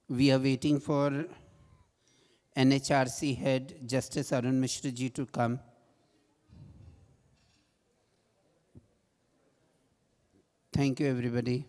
We are waiting for NHRC head Justice Arun Mishra ji to come. Thank you, everybody.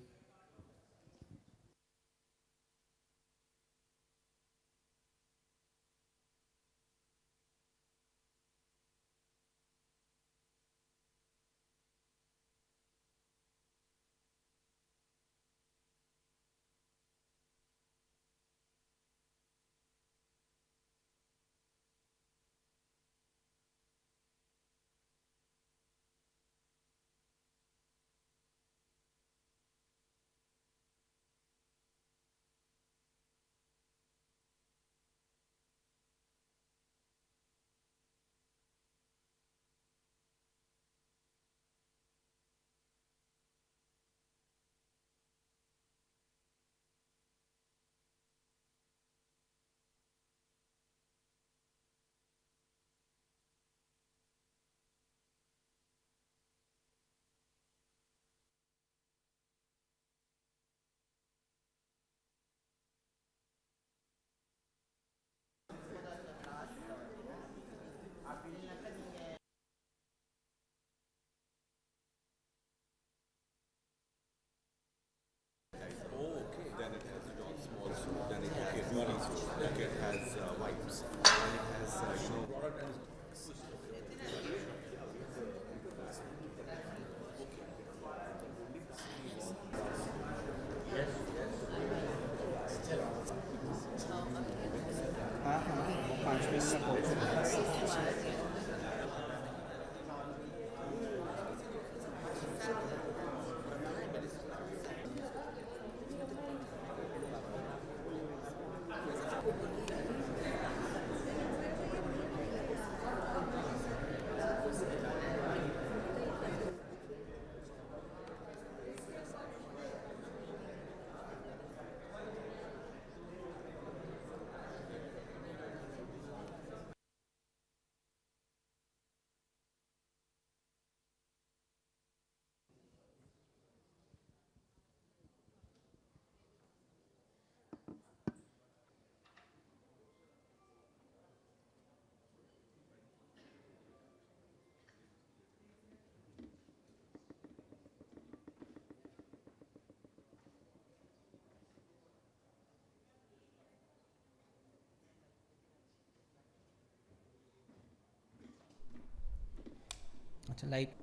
Like,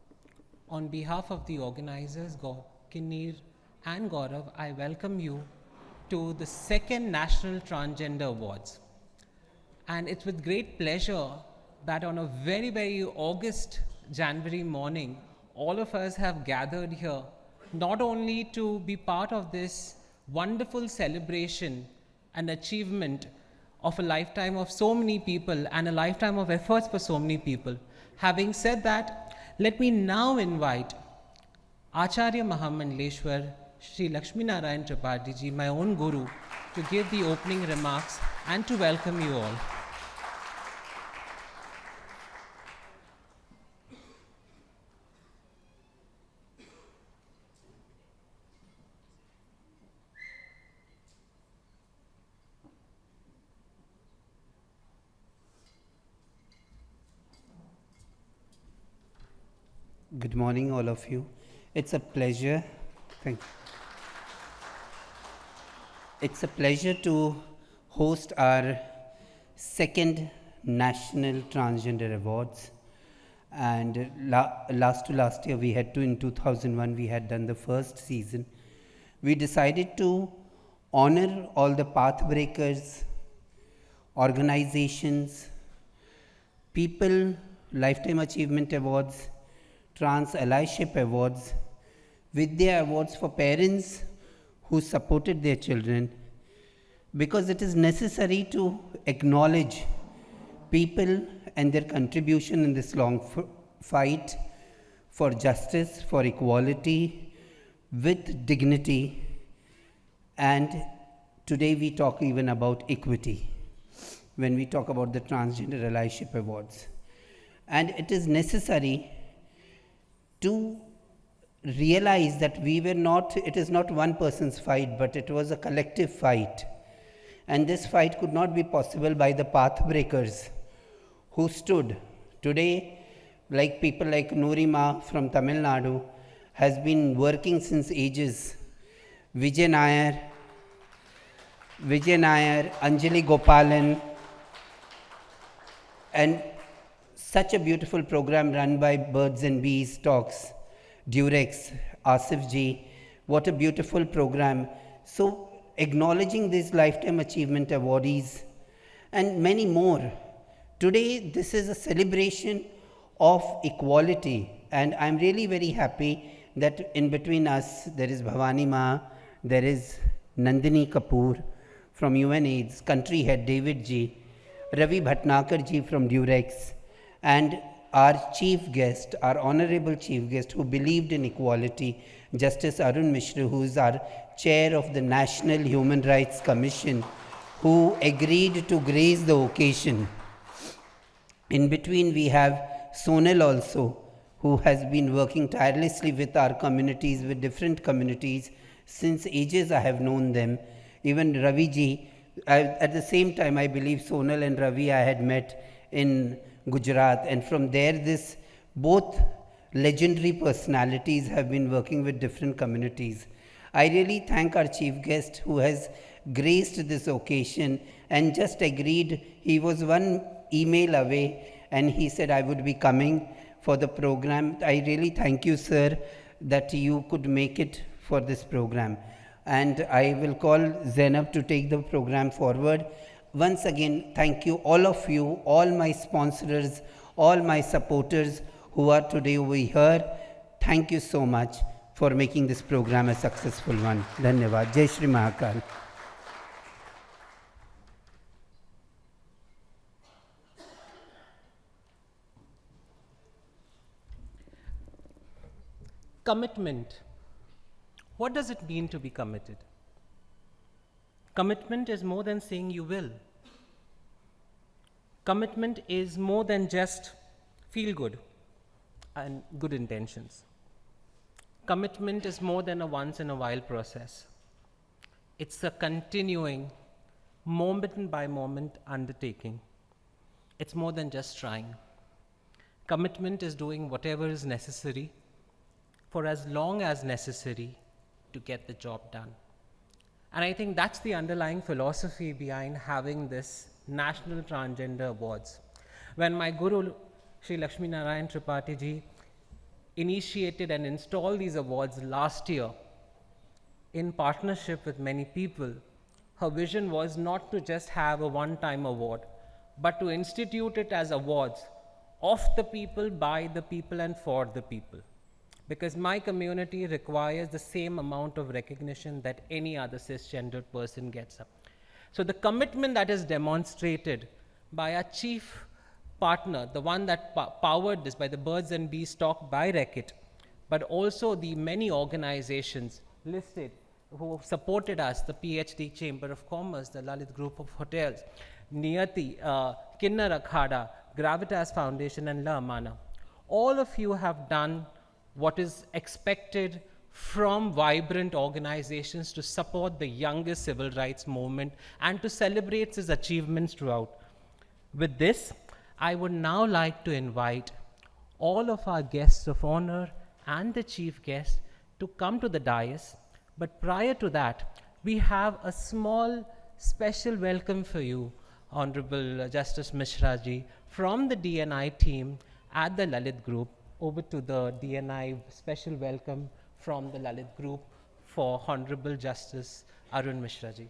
on behalf of the organizers, Kineer and Gaurav, I welcome you to the second National Transgender Awards. And it's with great pleasure that on a very, very August, January morning, all of us have gathered here, not only to be part of this wonderful celebration and achievement of a lifetime of so many people and a lifetime of efforts for so many people. Having said that, let me now invite Acharya Mahamandleshwar Shri Laxmi Narayan Tripathi ji, my own guru, to give the opening remarks and to welcome you all. Good morning, all of you. It's a pleasure. Thank you. It's a pleasure to host our second National Transgender Awards. And last year we had in 2001 we had done the first season. We decided to honor all the pathbreakers, organizations, people, Lifetime Achievement Awards, Trans Allyship Awards, Vidya Awards for parents who supported their children, because it is necessary to acknowledge people and their contribution in this long fight for justice, for equality, with dignity. And today we talk even about equity when we talk about the Transgender Allyship Awards. And it is necessary to realize that it is not one person's fight, but it was a collective fight. And this fight could not be possible by the path breakers who stood. Today, like people like Nurima from Tamil Nadu, has been working since ages. Vijay Nair, Anjali Gopalan, and such a beautiful program run by Birds and Bees Talks, Durex, Asif ji. What a beautiful program. So, acknowledging these Lifetime Achievement awardees and many more. Today, this is a celebration of equality, and I'm really very happy that in between us there is Bhavani Ma, there is Nandini Kapoor from UNAIDS, country head David ji, Ravi Bhatnagar ji from Durex, and our chief guest, our honorable chief guest who believed in equality, Justice Arun Mishra, who is our chair of the National Human Rights Commission, who agreed to grace the occasion. In between, we have Sonal also, who has been working tirelessly with our communities, with different communities. Since ages I have known them. Even Ravi ji, at the same time I believe Sonal and Ravi I had met in Gujarat, and from there this both legendary personalities have been working with different communities. I really thank our chief guest who has graced this occasion and just agreed. He was one email away and he said I would be coming for the program. I really thank you, sir, that you could make it for this program. And I will call Zainab to take the program forward. Once again, thank you, all of you, all my sponsors, all my supporters who are today over here. Thank you so much for making this program a successful one. Dhanyavad. Jai Shri Mahakal. Commitment. What does it mean to be committed? Commitment is more than saying you will. Commitment is more than just feel good and good intentions. Commitment is more than a once in a while process. It's a continuing, moment by moment undertaking. It's more than just trying. Commitment is doing whatever is necessary for as long as necessary to get the job done. And I think that's the underlying philosophy behind having this National Transgender Awards. When my guru, Sri Laxmi Narayan Tripathi ji, initiated and installed these awards last year in partnership with many people, her vision was not to just have a one-time award, but to institute it as awards of the people, by the people, and for the people. Because my community requires the same amount of recognition that any other cisgendered person gets up. So the commitment that is demonstrated by our chief partner, the one that powered this, by the Birds and Bees Talk by Reckitt, but also the many organizations listed who supported us, the PhD Chamber of Commerce, the Lalit Group of Hotels, Niyati, Kineer Services, Gravitas Foundation, and La Amana. All of you have done what is expected from vibrant organizations to support the youngest civil rights movement and to celebrate its achievements throughout. With this, I would now like to invite all of our guests of honor and the chief guest to come to the dais. But prior to that, we have a small special welcome for you, Honorable Justice Mishra ji, from the DNI team at the Lalit Group. Over to the DNI special welcome from the Lalit Group for Honorable Justice Arun Mishra ji.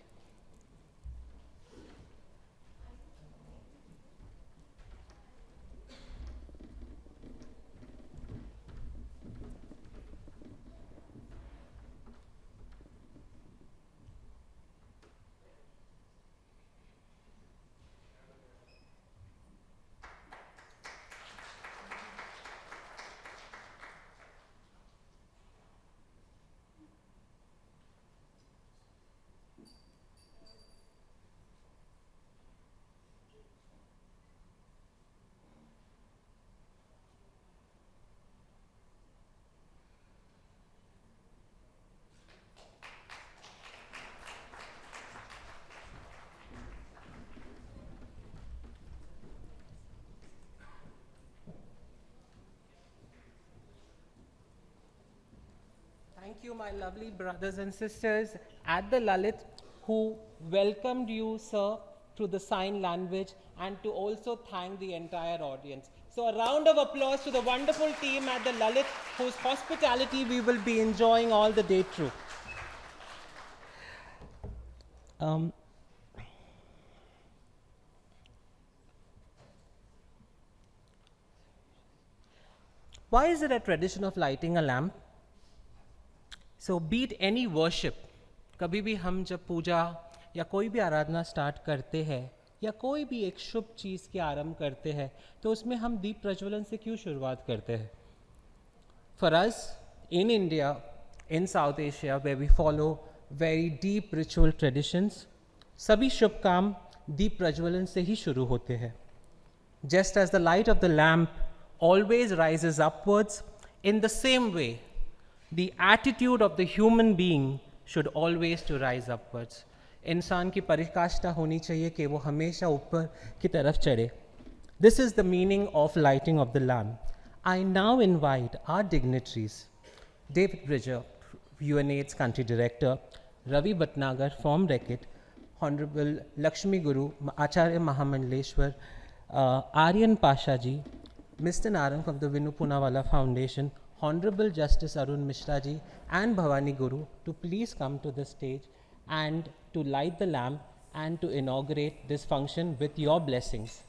Thank you, my lovely brothers and sisters at the Lalit who welcomed you, sir, through the sign language, and to also thank the entire audience. So a round of applause to the wonderful team at the Lalit whose hospitality we will be enjoying all the day through. Um, why is it a tradition of lighting a lamp? So be it any worship, कभी भी हम जब पूजा या कोई भी आराधना start करते हैं या कोई भी एक शुभ चीज़ के आरंभ करते हैं तो उसमें हम दीप प्रज्वलन से क्यों शुरुआत करते हैं? For us in India, in South Asia, where we follow very deep ritual traditions, सभी शुभ काम दीप प्रज्वलन से ही शुरू होते हैं. Just as the light of the lamp always rises upwards, in the same way, the attitude of the human being should always to rise upwards. इंसान की परिकाष्ठा होनी चाहिए कि वो हमेशा ऊपर की तरफ चढ़े. This is the meaning of lighting of the lamp. I now invite our dignitaries, David Bridger, UNAIDS Country Director, Ravi Bhatnagar from Reckitt, Honorable Laxmi Guru, Acharya Mahamandleshwar, Aryan Pasha ji, Mr. Narayan from the Vinu Poonawalla Foundation, Honorable Justice Arun Mishra ji and Bhavani Guru to please come to the stage and to light the lamp and to inaugurate this function with your blessings.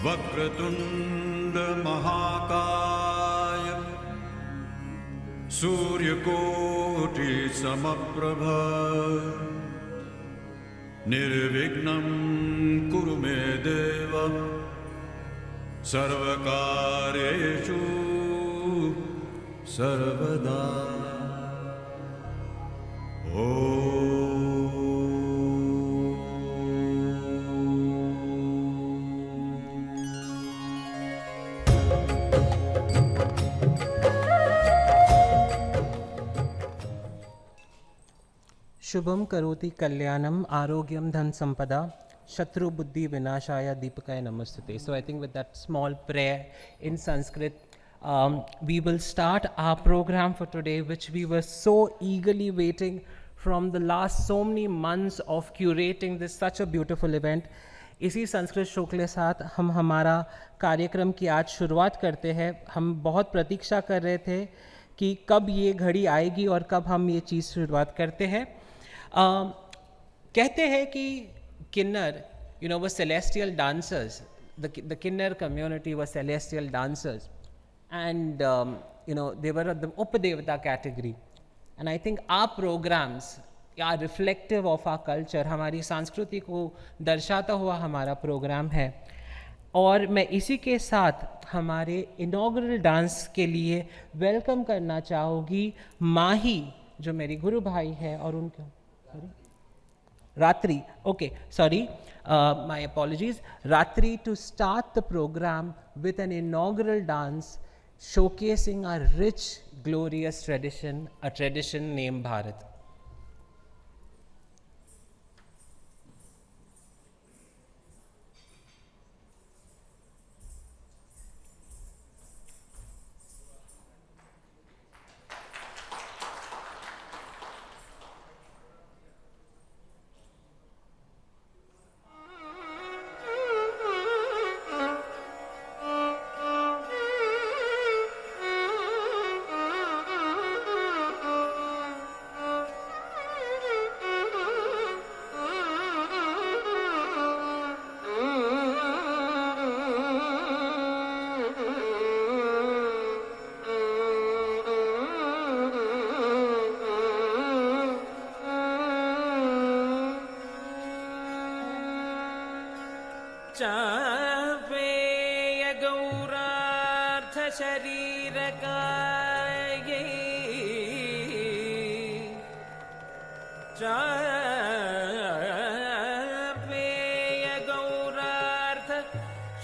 Vakratunda महाकाय सूर्यकोटि समप्रभ निर्विघ्नं कुरु मे देव सर्वकार्येषु सर्वदा. शुभम करोति कल्याणम आरोग्यम धन संपदा शत्रु बुद्धि विनाशाय दीपकाय नमस्ते. So I think with that small prayer in Sanskrit, we will start our program for today, which we were so eagerly waiting from the last so many months of curating this such a beautiful event. इसी संस्कृत श्लोक के साथ हम हमारा कार्यक्रम की आज शुरुआत करते हैं. हम बहुत प्रतीक्षा कर रहे थे कि कब ये घड़ी आएगी और कब हम ये चीज़ शुरुआत करते हैं. कहते हैं कि किन्नर, were celestial dancers. The Kineer community was celestial dancers, and they were of the Upadevata category. And I think our programs are reflective of our culture. हमारी संस्कृति को दर्शाता हुआ हमारा प्रोग्राम है. और मैं इसी के साथ हमारे इनॉग्रल डांस के लिए वेलकम करना चाहूँगी माही, जो मेरी गुरु भाई है, और उनका Ratri, okay, sorry, my apologies, Ratri, to start the program with an inaugural dance showcasing our rich, glorious tradition, a tradition named Bharat. चापेय गौरार्थ शरीरकायै चापेय गौरार्थ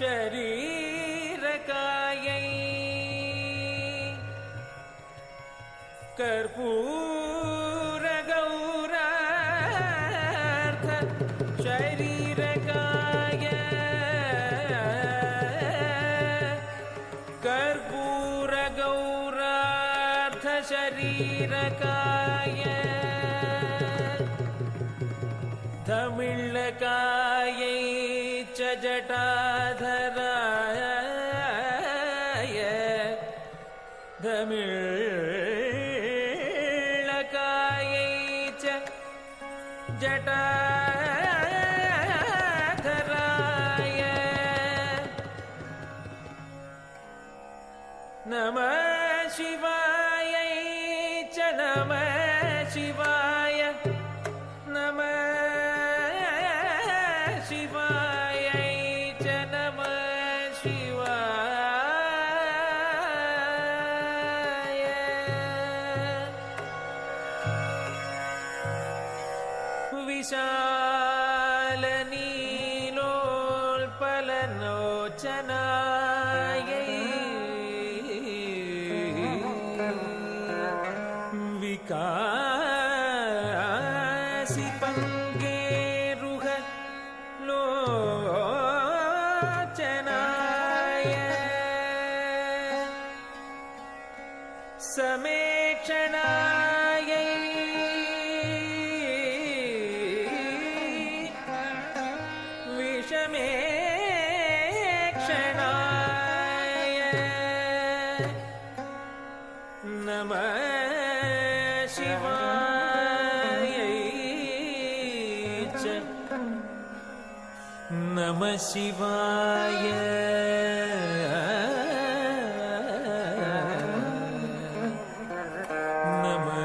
शरीरकायै कर्पूर गौरार्थ शरीरकाय कर्पूर गौरार्थ शरीरकाय धमिळ्ळकायै च जटाधराय धमिळ्ळकायै च जटाधराय नमः शिवायै च नमः शिवाय नमः शिवायै च नमः शिवाय विशालनीलोल्पललोचनायै विकासिपङ्गेरुह लोचनाय समेक्षणायै विषमेक्षणाय नमः शिवायै च नमः शिवाय नमः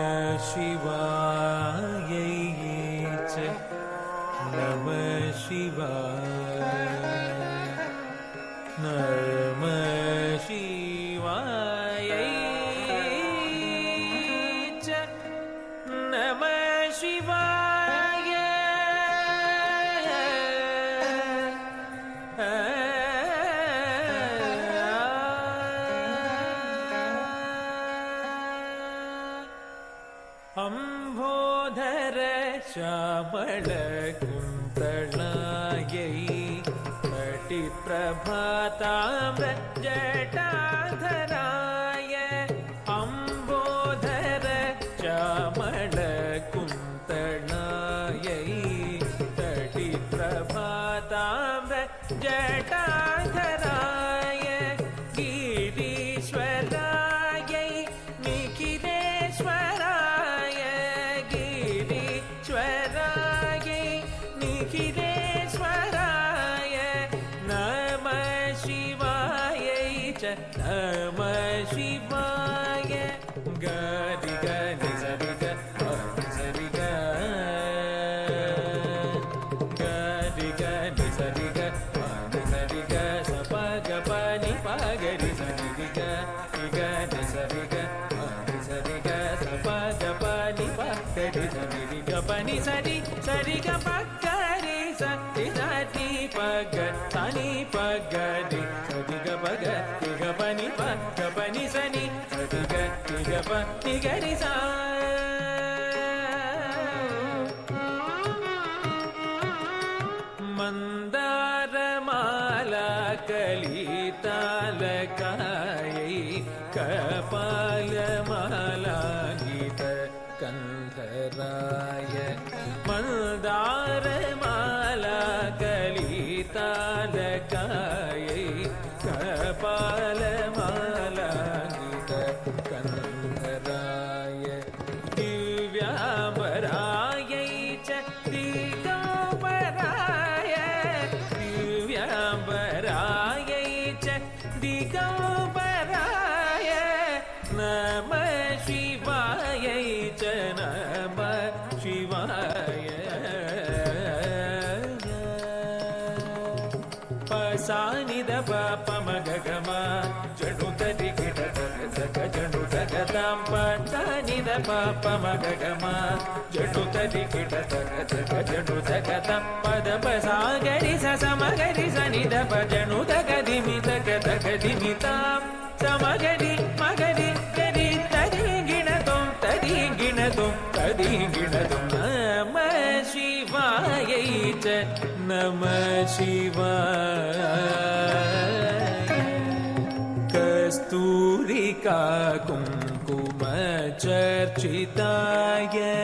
शिवायै च नमः शिवाय नमः शिवायै च नमः शिवाय अम्भोधर श्यामल कुन्तलायै कटिप्रभाताम्र जटाधराय अम्भोधर श्यामल कुन्तलायै कटिप्रभाताम्र जटाधराय गिरीश्वरायै निखिलेश्वराय गिरीश्वरायै निखिलेश्वराय नमः शिवायै च नमः शिवाय गरि गरि सरि ग सरि ग गरि गरि सरि ग सरि ग स प ग प नि प गरि सरि ग गरि सरि ग सरि ग स प ग प नि प गरि सरि ग प नि सरि सरि ग प गरि सरि सरि प ग सनि प गरि सरि ग प ग ग प नि प ग प नि सनि सरि ग प नि गरि सा मन्दारमाला कलितालकायै कपालमाला गीत कन्धराय मन्दारमाला कलितालकायै कपालमाला गीत कन्धराय दिव्याम्बरायै च दिगम्बराय दिव्याम्बरायै च दिगम्बराय नमः शिवायै च नमः शिवाय sa ni da pa pa ma ga ga ma janu ta di ki da da ga janu da ga dam pa sa ni da pa pa ma ga ga ma janu ta di ki da da ga janu da ga dam pa da pa sa ga ri sa ma ga ri sa ni da pa janu da ga di mi da ga di mi tam sa ma ga ri ga ri ta di gina tom ta di gina tom ta di gina tom Namah Shivaya Namah Shivaya Kasturika Kumkuma Charchitaya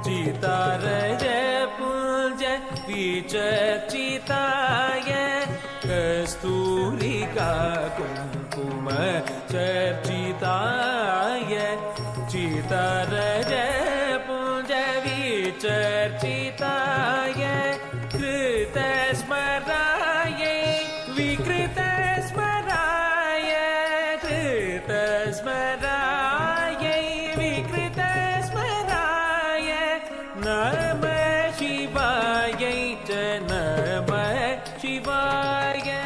Chitaraja Pulja Vichachitaya Kasturika Kumkuma Charchitaya Chitaraja Pulja Vichachitaya Kritasmaraya Vikritasmaraya Kritasmaraya Vikritasmaraya Namah Shivaya Namah Shivaya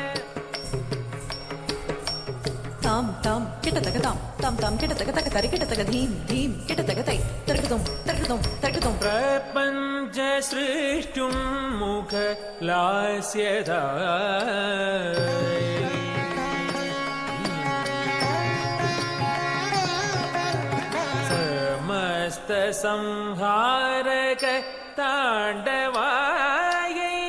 tam tam kita taka tam tam kita taka tari kita taka dhim kita taka tai tarkatum Prapanja srishtum mukha lasyadai Samasta samharaka tandavayai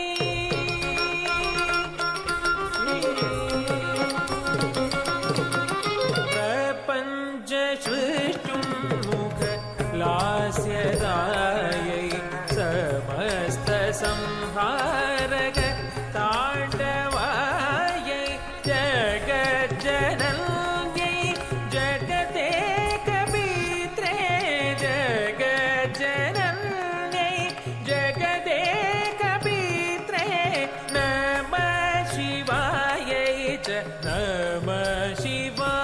Prapanja srishtum mukha लास्यदायै समस्तसंहारक ताण्डवायै जगज्जनन्यै जगदेकपीत्रे जगज्जनन्यै जगदेकपीत्रे नमः शिवायै च नमः शिवाय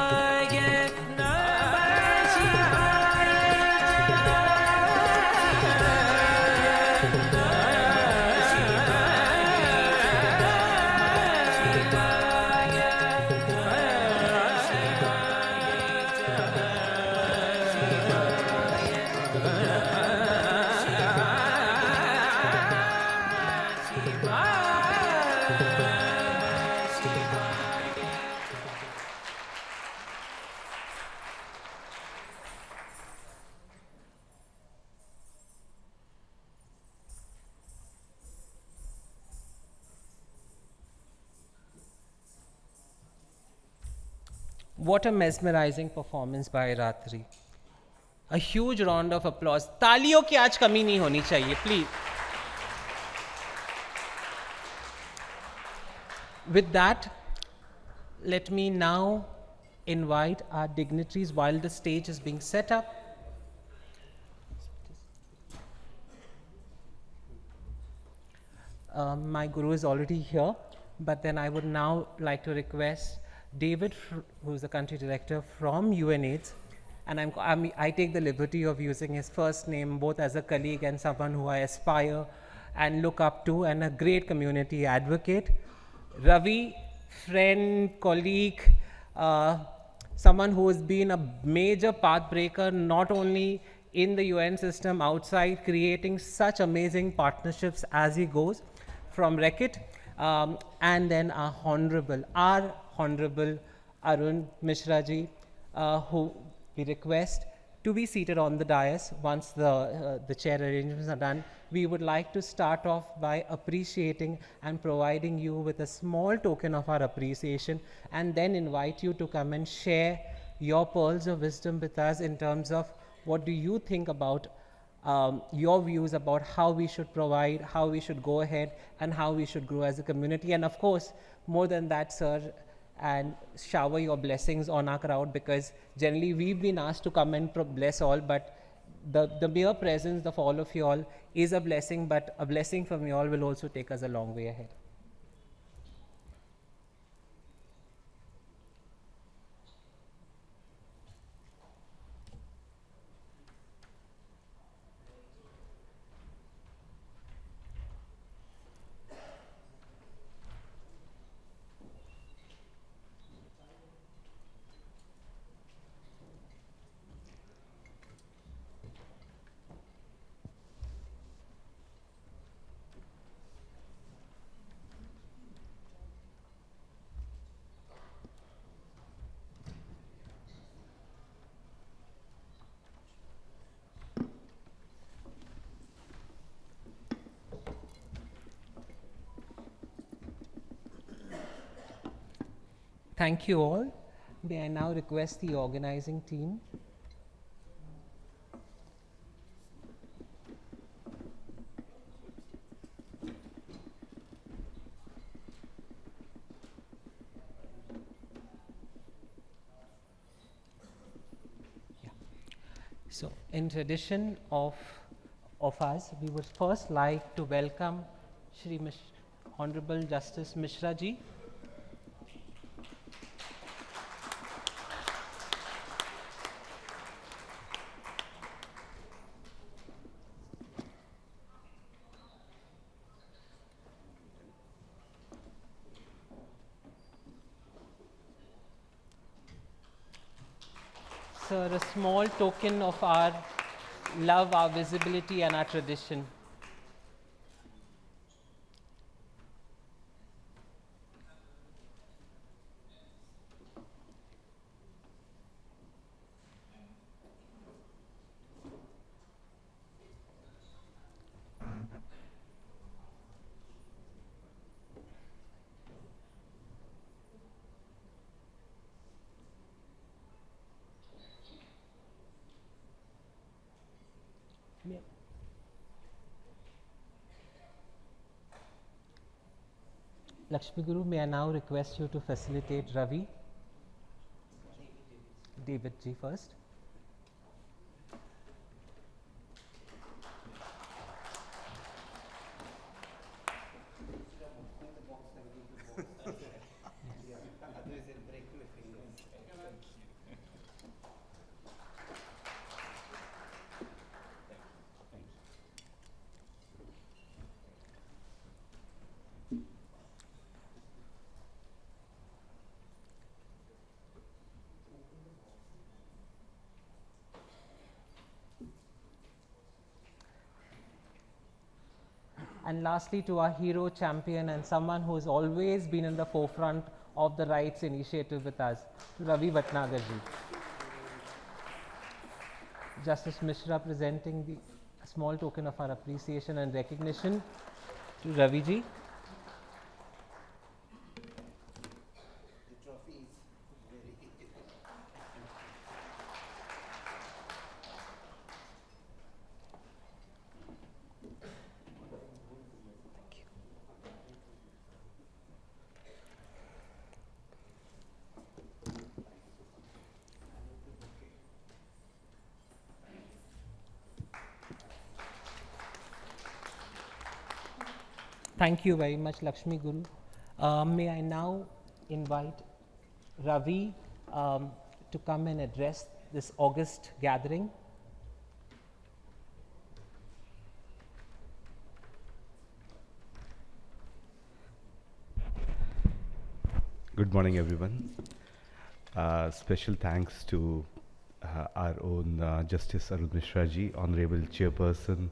What a mesmerizing performance by Ratri. A huge round of applause. तालियों की आज कमी नहीं होनी चाहिए, please. With that, let me now invite our dignitaries while the stage is being set up. My guru is already here, but then I would now like to request David, who is the country director from UNAIDS, and I take the liberty of using his first name both as a colleague and someone who I aspire and look up to, and a great community advocate. Ravi, friend, colleague, someone who has been a major path breaker, not only in the UN system, outside, creating such amazing partnerships as he goes from Reckitt, and then our Honorable Arun Mishra ji, who we request to be seated on the dais once the chair arrangements are done. We would like to start off by appreciating and providing you with a small token of our appreciation, and then invite you to come and share your pearls of wisdom with us in terms of what do you think about your views about how we should provide, how we should go ahead, and how we should grow as a community. And of course, more than that, sir, and shower your blessings on our crowd, because generally we've been asked to come and bless all, but the mere presence of all of you all is a blessing, but a blessing from you all will also take us a long way ahead. Thank you all. May I now request the organizing team. So, in tradition of us, we would first like to welcome Shri Honorable Justice Mishra ji. Sir, a small token of our love, our visibility and our tradition. Lakshmi Guru, may I now request you to facilitate Ravi? David ji first. And lastly, to our hero, champion, and someone who has always been in the forefront of the rights initiative with us, to Ravi Bhatnagar ji. Justice Mishra presenting the small token of our appreciation and recognition to Ravi ji. Thank you very much, Lakshmi Guru. May I now invite Ravi to come and address this August gathering. Good morning, everyone. Special thanks to our own Justice Arun Mishra ji, Honorable Chairperson,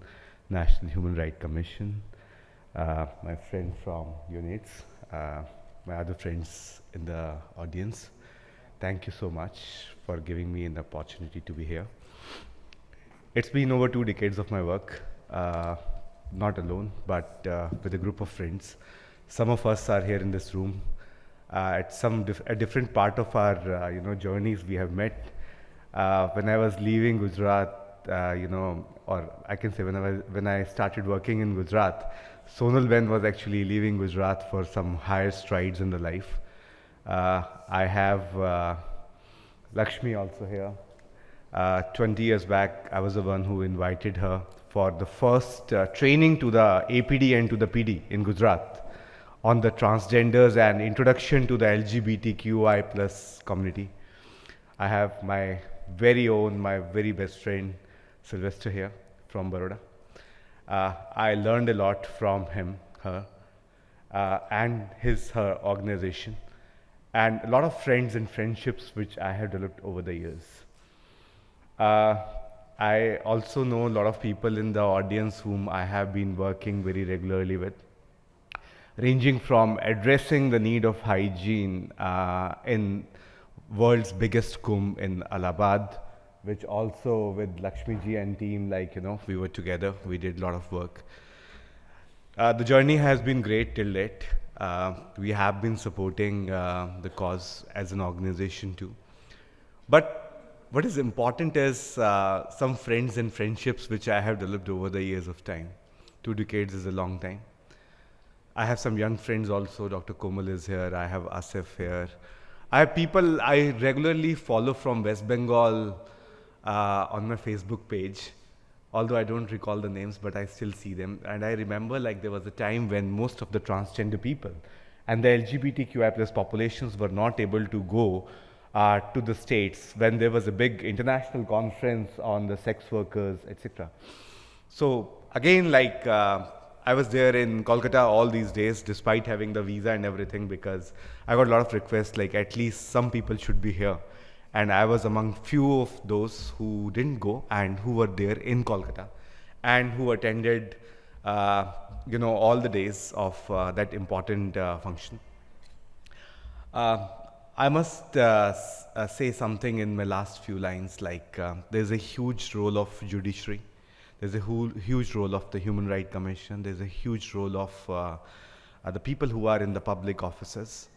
National Human Rights Commission, my friend from units, my other friends in the audience. Thank you so much for giving me an opportunity to be here. It's been over 2 decades of my work, not alone, but with a group of friends. Some of us are here in this room. At a different part of our journeys we have met. When I was leaving Gujarat, or I can say when I started working in Gujarat, Sonal Ben was actually leaving Gujarat for some higher strides in the life. I have Laxmi also here. 20 years back, I was the one who invited her for the first training to the APD and to the PD in Gujarat on the transgenders and introduction to the LGBTQI plus community. I have my very own, my very best friend, Sylvester here from Baroda. I learned a lot from him, her, and her organization, and a lot of friends and friendships which I have developed over the years. I also know a lot of people in the audience whom I have been working very regularly with, ranging from addressing the need of hygiene in world's biggest kumbh in Allahabad, which also with Lakshmi ji and team, we were together, we did a lot of work. The journey has been great till date. We have been supporting the cause as an organization too. But what is important is some friends and friendships which I have developed over the years of time. 2 decades is a long time. I have some young friends also. Dr. Komal is here. I have Asif here. I have people I regularly follow from West Bengal on my Facebook page. Although I don't recall the names, but I still see them. And I remember like there was a time when most of the transgender people and the LGBTQI plus populations were not able to go to the States when there was a big international conference on the sex workers, etc. So again, like I was there in Kolkata all these days despite having the visa and everything, because I got a lot of requests like at least some people should be here. And I was among few of those who didn't go and who were there in Kolkata and who attended all the days of that important function. I must say something in my last few lines, like there's a huge role of judiciary. There's a huge role of the Human Rights Commission. There's a huge role of the people who are in the public offices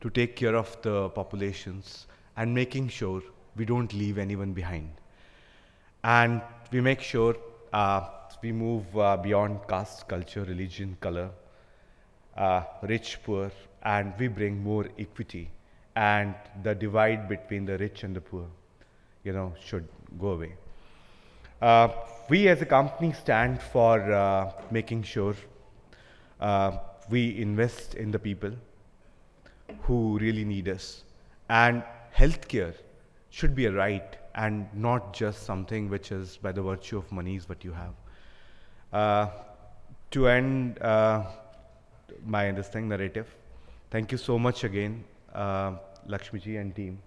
to take care of the populations and making sure we don't leave anyone behind. And we make sure we move beyond caste, culture, religion, color, rich, poor, and we bring more equity. And the divide between the rich and the poor, should go away. We as a company stand for making sure we invest in the people who really need us. And healthcare should be a right and not just something which is by the virtue of money is what you have. To end my narrative, thank you so much again, Laxmi ji and team,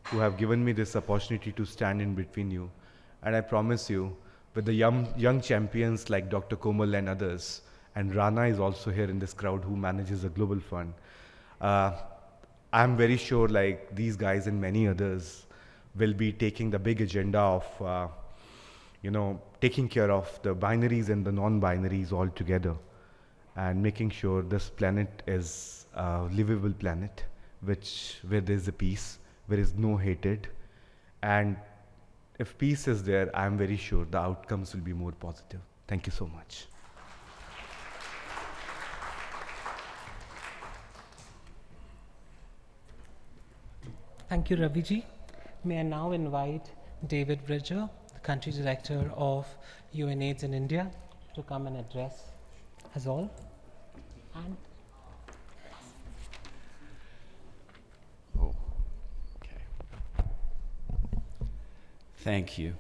who have given me this opportunity to stand in between you. And I promise you, with the young champions like Dr. Komal and others, and Rana is also here in this crowd who manages a global fund, I'm very sure like these guys and many others will be taking the big agenda of, taking care of the binaries and the non-binaries all together and making sure this planet is a livable planet, where there's a peace, where there is no hatred. And if peace is there, I'm very sure the outcomes will be more positive. Thank you so much. Thank you, Raviji. May I now invite David Bridger, the Country Director of UNAIDS in India, to come and address us all. And Thank you.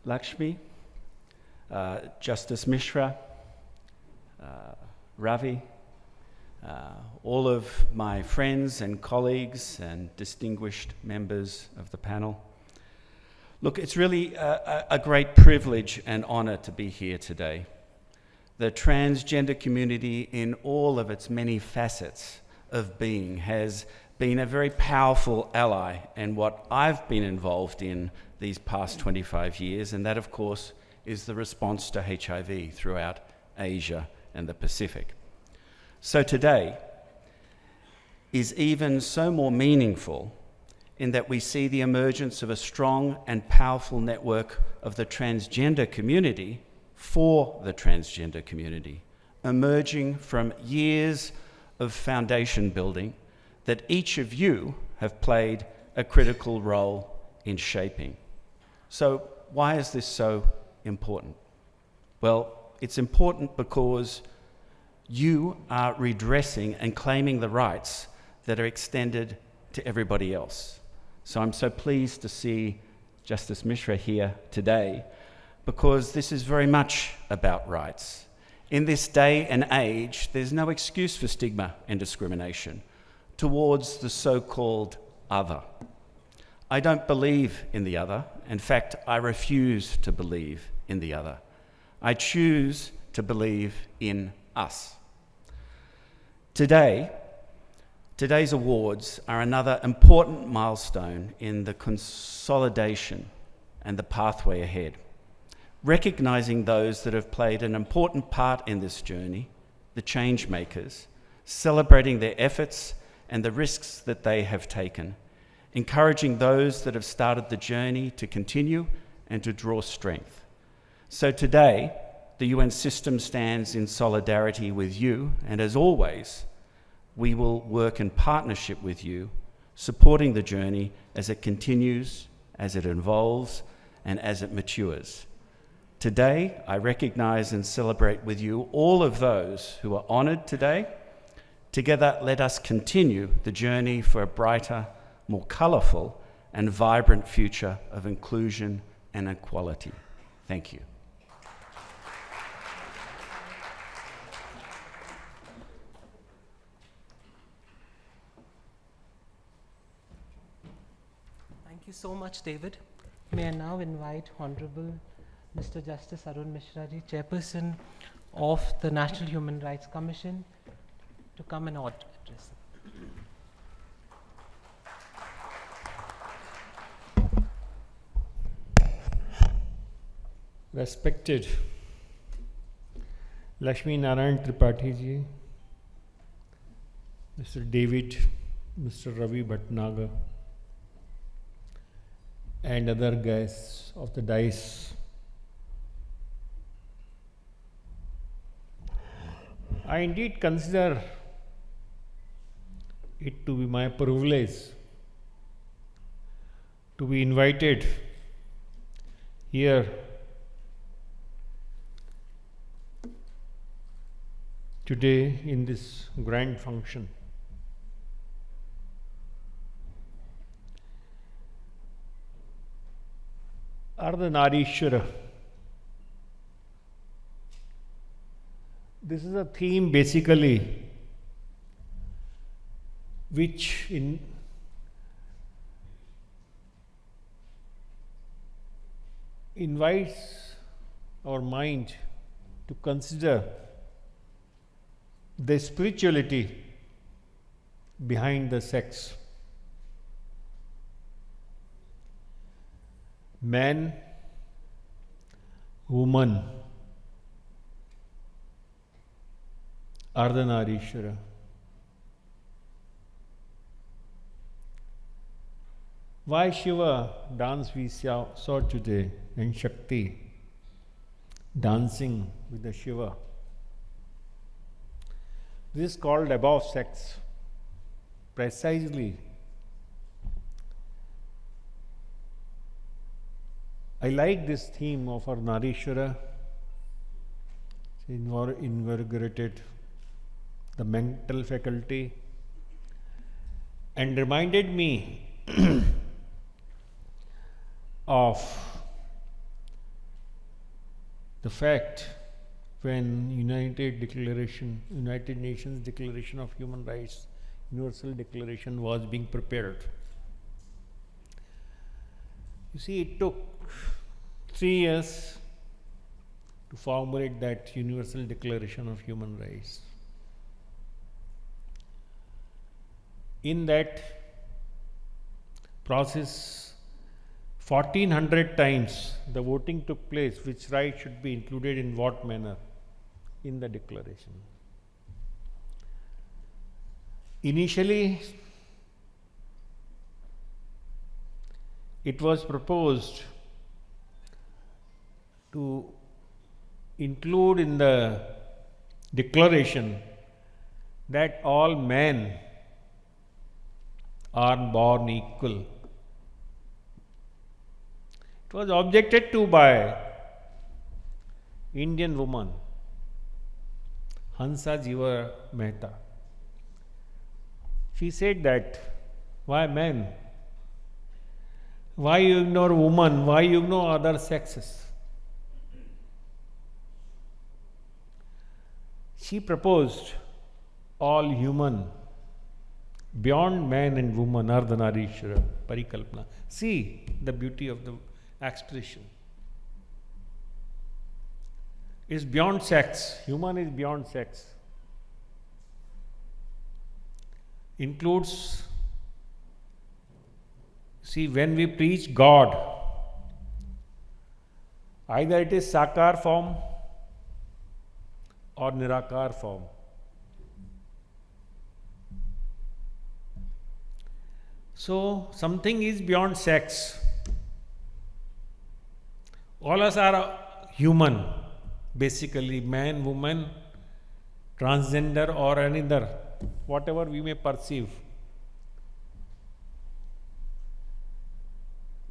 Laxmi, Justice Mishra, Ravi, all of my friends and colleagues and distinguished members of the panel. Look, it's really a great privilege and honor to be here today. The transgender community in all of its many facets of being has been a very powerful ally in what I've been involved in these past 25 years, and that, of course, is the response to HIV throughout Asia and the Pacific. So today is even so more meaningful in that we see the emergence of a strong and powerful network of the transgender community for the transgender community, emerging from years of foundation building that each of you have played a critical role in shaping. So why is this so important? Well, it's important because you are redressing and claiming the rights that are extended to everybody else. So I'm so pleased to see Justice Mishra here today, because this is very much about rights. In this day and age, there's no excuse for stigma and discrimination towards the so-called other. I don't believe in the other. In fact, I refuse to believe in the other. I choose to believe in us. Today's awards are another important milestone in the consolidation and the pathway ahead, recognizing those that have played an important part in this journey, the change makers, celebrating their efforts and the risks that they have taken, encouraging those that have started the journey to continue and to draw strength. So today, the UN system stands in solidarity with you, and as always, we will work in partnership with you, supporting the journey as it continues, as it evolves, and as it matures. Today, I recognize and celebrate with you all of those who are honored today. Together, let us continue the journey for a brighter, more colorful, and vibrant future of inclusion and equality. Thank you. Thank you so much, David. May I now invite Honorable Mr. Justice Arun Mishra ji, Chairperson of the National Human Rights Commission, to come and address. Respected Laxmi Narayan Tripathi ji, Mr. David, Mr. Ravi Bhatnagar, and other guests of the dais. I indeed consider it to be my privilege to be invited here today in this grand function. Ardhanarishwara. This is a theme basically which invites our mind to consider the spirituality behind the sex. Man, woman, Ardhanarishwara. Why Shiva dance we saw today, and Shakti dancing with the Shiva. This is called above sex. Precisely, I like this theme of our Narishwara. It's invigorated the mental faculty and reminded me of the fact when United Nations Declaration of Human Rights, Universal Declaration was being prepared. You see, it took 3 years to formulate that Universal Declaration of Human Rights. In that process, 1400 times the voting took place, which right should be included in what manner in the declaration. Initially, it was proposed to include in the declaration that all men are born equal. It was objected to by Indian woman Hansa Jiva Mehta. She said that, why men? Why you ignore woman? Why you ignore other sexes? She proposed all human, beyond man and woman, Ardhanarishwara, Parikalpana. See the beauty of the expression. It's beyond sex. Human is beyond sex. Includes, see, when we preach God, either it is Sakar form or Nirakar form. So something is beyond sex. All us are human, basically man, woman, transgender or another, whatever we may perceive.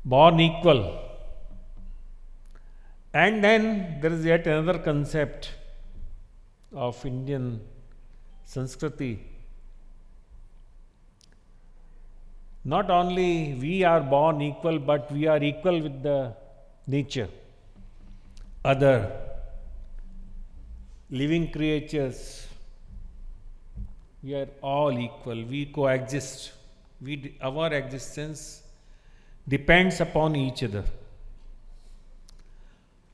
Born equal. And then there is yet another concept of Indian Sanskriti. Not only we are born equal, but we are equal with the nature, other living creatures. We are all equal. We coexist. Our existence depends upon each other.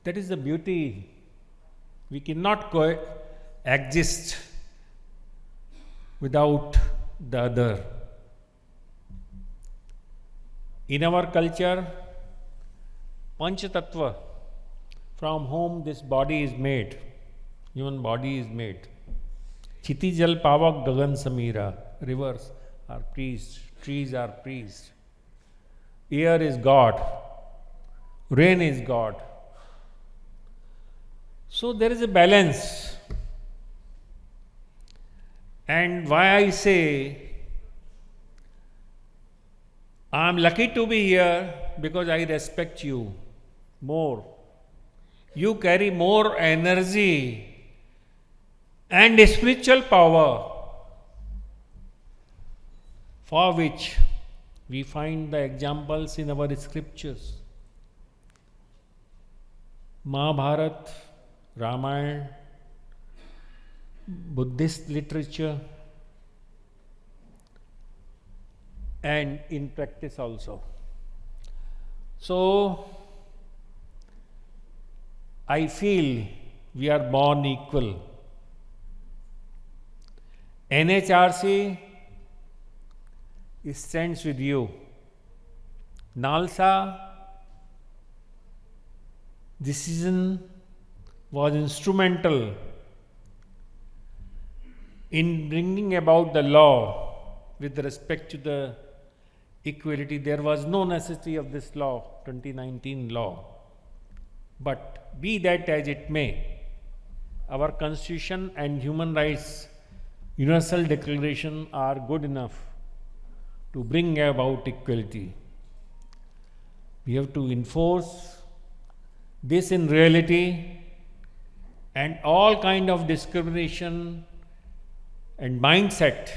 That is the beauty. We cannot coexist without the other. In our culture, Panch Tattva, from whom this body is made, human body is made. Chiti Jal Pavak Gagan Samira, rivers are priests, trees are priests. Air is God, rain is God. So there is a balance. And why I say I am lucky to be here because I respect you more. You carry more energy and spiritual power, for which we find the examples in our scriptures. Mahabharata, Ramayana, Buddhist literature, and in practice also. So, I feel we are born equal. NHRC stands with you. NALSA decision was instrumental in bringing about the law with respect to the equality. There was no necessity of this law, 2019 law. But be that as it may, our Constitution and Human Rights Universal Declaration are good enough to bring about equality. We have to enforce this in reality, and all kind of discrimination and mindset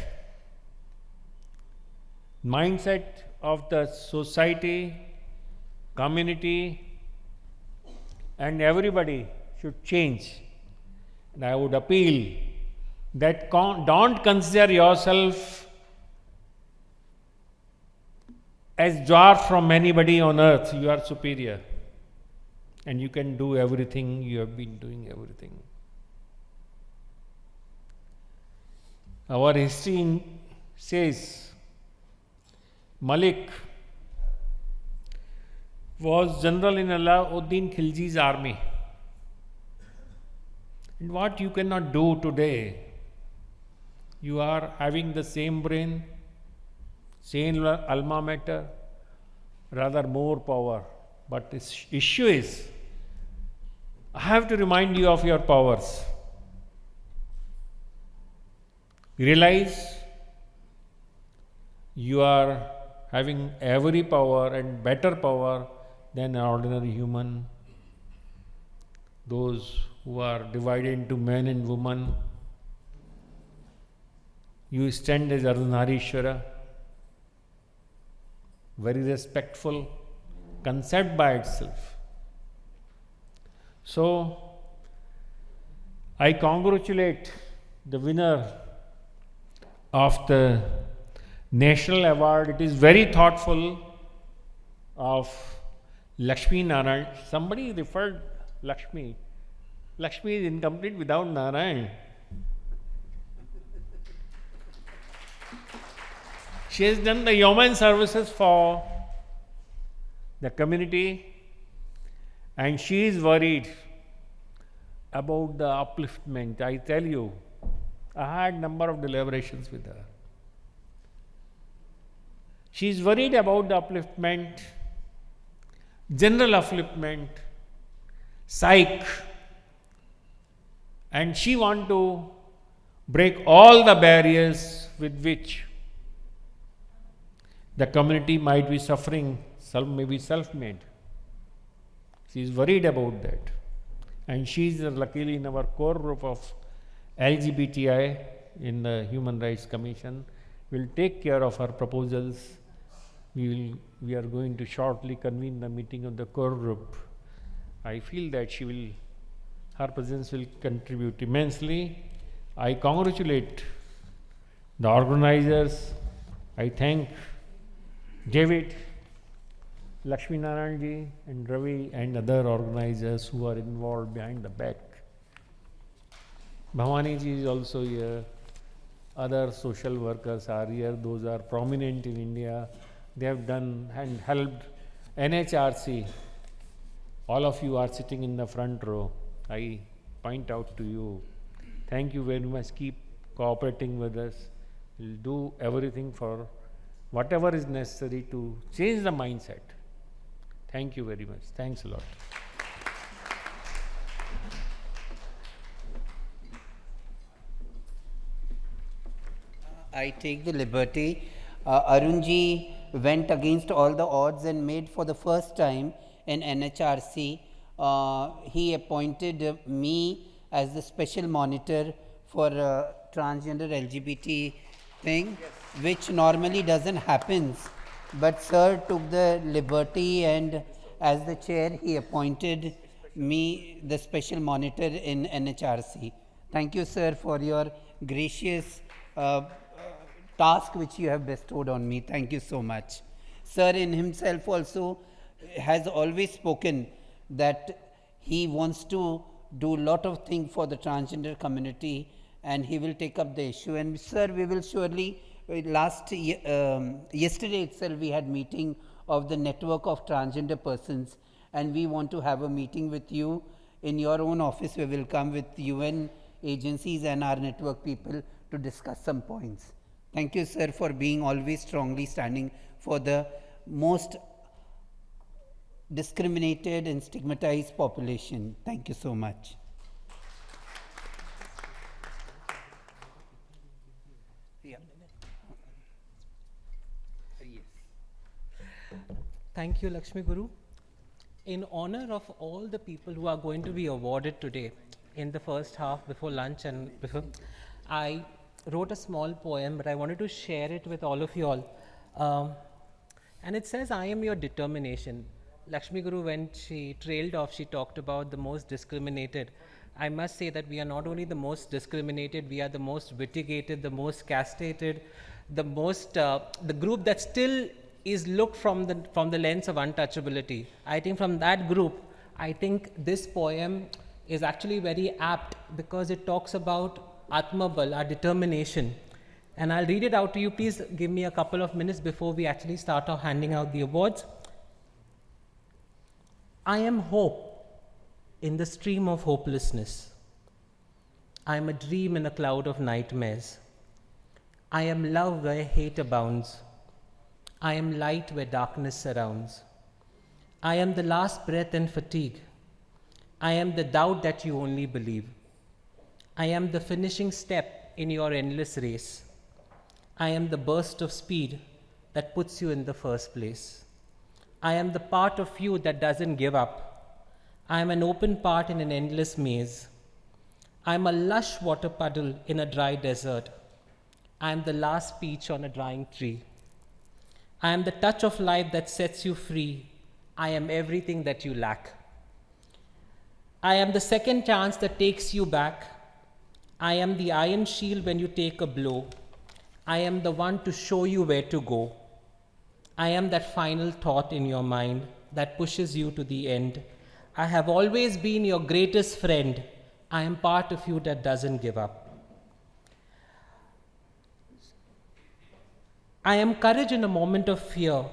of the society, community, and everybody should change. And I would appeal that don't consider yourself as dwarf from anybody on earth. You are superior and you can do everything. You have been doing everything. Our history says Malik was general in Alauddin Khilji's army. And what you cannot do today, you are having the same brain, same alma mater, rather more power. But the issue is, I have to remind you of your powers. Realize you are having every power and better power than an ordinary human. Those who are divided into men and women, you stand as Ardhanarishwara, very respectful concept by itself. So, I congratulate the winner of the National Award. It is very thoughtful of Laxmi Narayan. Somebody referred Laxmi. Laxmi is incomplete without Narayan. She has done the human services for the community, and she is worried about the upliftment. I tell you, I had number of deliberations with her. She is worried about the upliftment, general upliftment, psych, and she want to break all the barriers with which the community might be suffering, some may be self-made. She is worried about that. And she is luckily in our core group of LGBTI in the Human Rights Commission, will take care of her proposals. We are going to shortly convene the meeting of the core group. I feel that her presence will contribute immensely. I congratulate the organizers. I thank David, Laxmi Narayan ji and Ravi and other organizers who are involved behind the back. Bhavani ji is also here. Other social workers are here. Those are prominent in India. They have done and helped NHRC. All of you are sitting in the front row. I point out to you. Thank you very much. Keep cooperating with us. We'll do everything for whatever is necessary to change the mindset. Thank you very much. Thanks a lot. I take the liberty. Arunji went against all the odds and made for the first time in NHRC. He appointed me as the special monitor for transgender LGBT thing, which normally doesn't happen. But sir took the liberty, and as the chair he appointed me the special monitor in NHRC. Thank you, sir, for your gracious task which you have bestowed on me. Thank you so much. Sir in himself also has always spoken that he wants to do a lot of things for the transgender community, and he will take up the issue. And sir, we will surely, yesterday itself we had meeting of the network of transgender persons, and we want to have a meeting with you in your own office. We will come with UN agencies and our network people to discuss some points. Thank you, sir, for being always strongly standing for the most discriminated and stigmatized population. Thank you so much. Yeah. Yes. Thank you, Laxmi Guru. In honor of all the people who are going to be awarded today in the first half before lunch and before, I wrote a small poem, but I wanted to share it with all of you all. And it says, I am your determination. Laxmi Guru, when she trailed off, she talked about the most discriminated. I must say that we are not only the most discriminated, we are the most litigated, the most castrated, the most, the group that still is looked from the lens of untouchability. I think from that group, I think this poem is actually very apt because it talks about Atmabal, our determination. And I'll read it out to you. Please give me a couple of minutes before we actually start handing out the awards. I am hope in the stream of hopelessness. I am a dream in a cloud of nightmares. I am love where hate abounds. I am light where darkness surrounds. I am the last breath in fatigue. I am the doubt that you only believe. I am the finishing step in your endless race. I am the burst of speed that puts you in the first place. I am the part of you that doesn't give up. I am an open part in an endless maze. I am a lush water puddle in a dry desert. I am the last peach on a drying tree. I am the touch of life that sets you free. I am everything that you lack. I am the second chance that takes you back. I am the iron shield when you take a blow. I am the one to show you where to go. I am that final thought in your mind that pushes you to the end. I have always been your greatest friend. I am part of you that doesn't give up. I am courage in a moment of fear.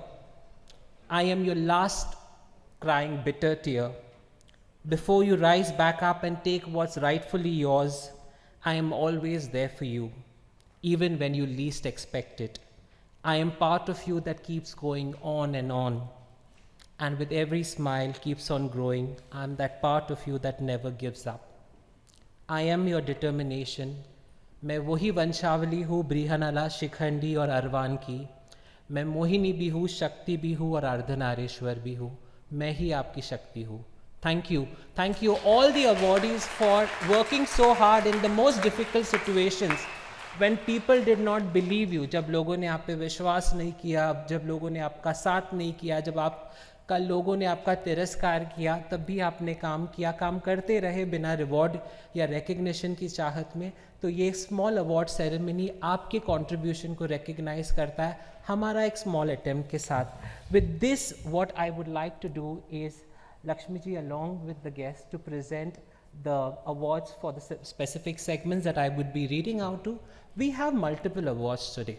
I am your last crying bitter tear. Before you rise back up and take what's rightfully yours, I am always there for you, even when you least expect it. I am part of you that keeps going on, and with every smile keeps on growing. I'm that part of you that never gives up. I am your determination. मैं वही वंशावली हूँ बृहनला शिखंडी और अरवान की. मैं मोहिनी भी हूँ, शक्ति भी हूँ और अर्धनारीश्वर भी हूँ. मैं ही आपकी शक्ति हूँ. Thank you all the awardees for working so hard in the most difficult situations when people did not believe you. जब लोगों ने आप पे विश्वास नहीं किया, जब लोगों ने आपका साथ नहीं किया, जब आपका लोगों ने आपका तिरस्कार किया, तब भी आपने काम किया, काम करते रहे बिना रिवॉर्ड या रिकग्निशन की चाहत में. तो ये स्मॉल अवार्ड सेरेमनी आपके कंट्रीब्यूशन को रिकग्नाइज करता है हमारा एक स्मॉल अटेम्प्ट के साथ. With this what I would like to do is Laxmi ji along with the guests to present the awards for the specific segments that I would be reading out to. We have multiple awards today.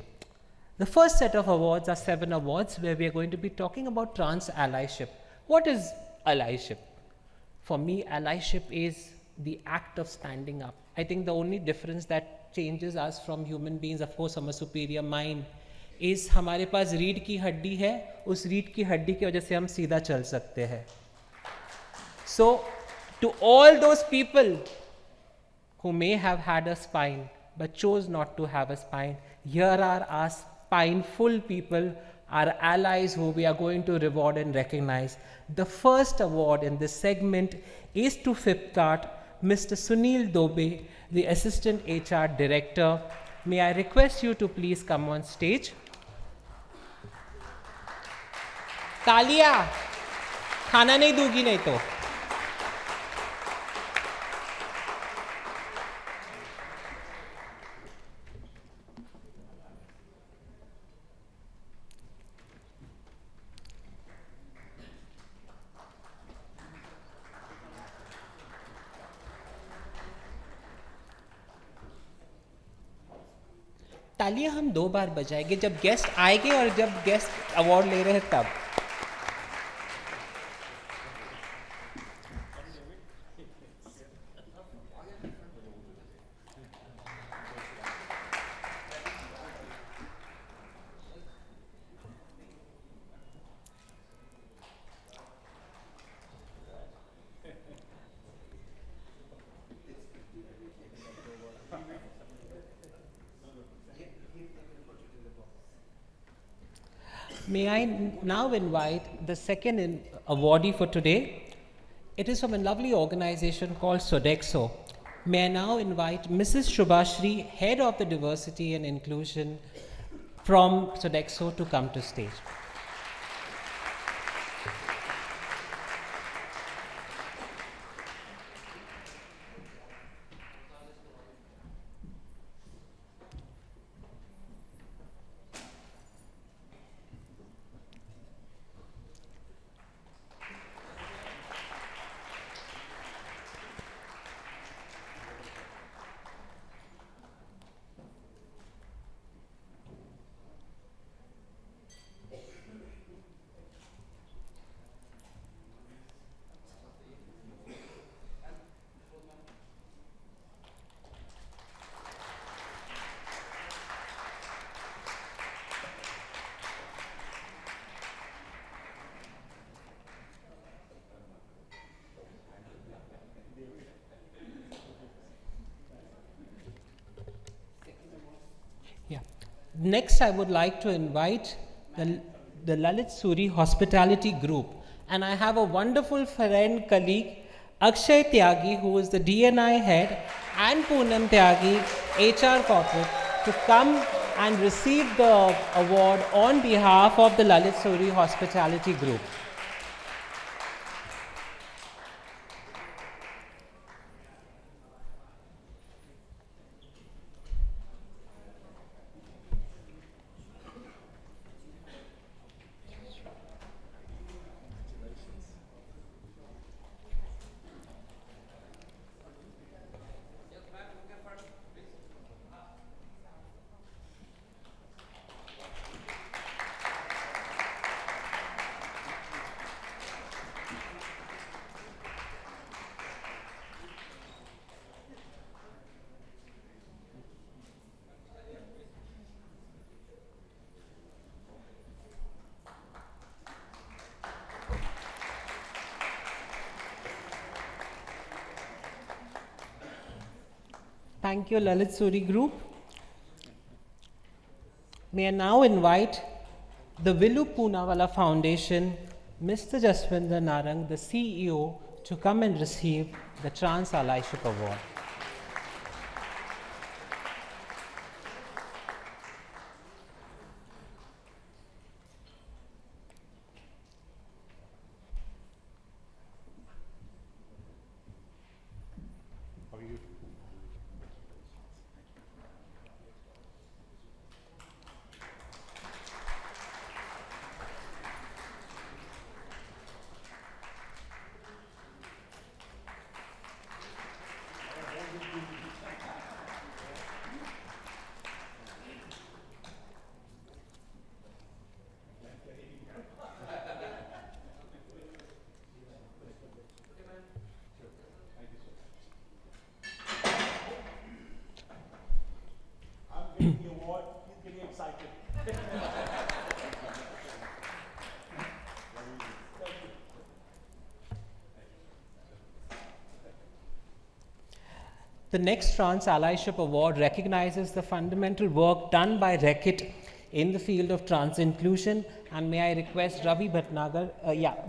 The first set of awards are 7 awards where we are going to be talking about trans allyship. What is allyship? For me, allyship is the act of standing up. I think the only difference that changes us from human beings, of course, हम a superior mind, is हमारे पास रीढ़ की हड्डी है, उस रीढ़ की हड्डी की वजह से हम सीधा चल सकते हैं. So, to all those people who may have had a spine but chose not to have a spine, here are our spineful people, our allies who we are going to reward and recognize. The first award in this segment is to Flipkart, Mr. Sunil Dobe, the Assistant HR Director. May I request you to please come on stage. तालिया, खाना नहीं दूंगी नहीं तो. तालियां हम 2 बार बजाएंगे, जब guest आएंगे और जब गेस्ट अवार्ड ले रहे हैं तब. May I now invite the second awardee for today. It is from a lovely organization called Sodexo. May I now invite Mrs. Shubhashri, Head of the Diversity and Inclusion from Sodexo, to come to stage. Next, I would like to invite the Lalit Suri Hospitality Group. And I have a wonderful friend, colleague, Akshay Tyagi, who is the DNI head, and Poonam Tyagi, HR corporate, to come and receive the award on behalf of the Lalit Suri Hospitality Group. Thank you, Lalit Suri Group. May I now invite the Vilu Poonawalla Foundation, Mr. Jaswinder Narang, the CEO, to come and receive the Trans Allyship Award. The next Trans Allyship Award recognizes the fundamental work done by Reckitt in the field of trans inclusion, and may I request Ravi Bhatnagar,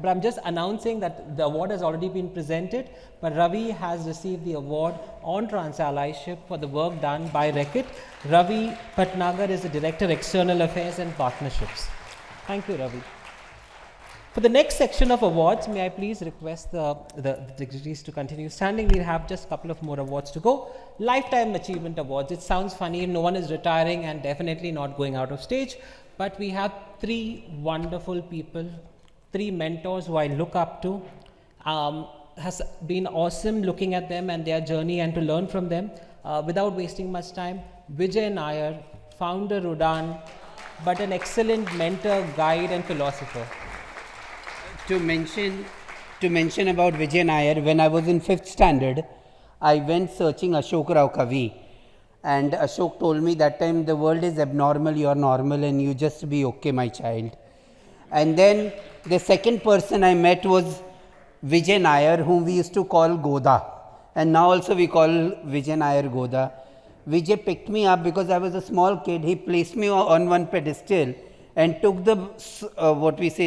but I'm just announcing that the award has already been presented, but Ravi has received the award on trans allyship for the work done by Reckitt. Ravi Bhatnagar is the Director, External Affairs and Partnerships. Thank you, Ravi. For the next section of awards, may I please request the dignitaries to continue standing. We'll have just a couple of more awards to go. Lifetime Achievement Awards. It sounds funny, no one is retiring and definitely not going out of stage, but we have three wonderful people, three mentors who I look up to. Has been awesome looking at them and their journey and to learn from them. Without wasting much time, Vijay Nair, founder Udan, but an excellent mentor, guide and philosopher. To mention about Vijay Nair, when I was in 5th standard, I went searching Ashok Rao Kavi, and Ashok told me that time the world is abnormal, you are normal and you just be okay, my child. And then the second person I met was Vijay Nair, whom we used to call Goda, and now also we call Vijay Nair Goda. Vijay picked me up because I was a small kid. He placed me on one pedestal and took the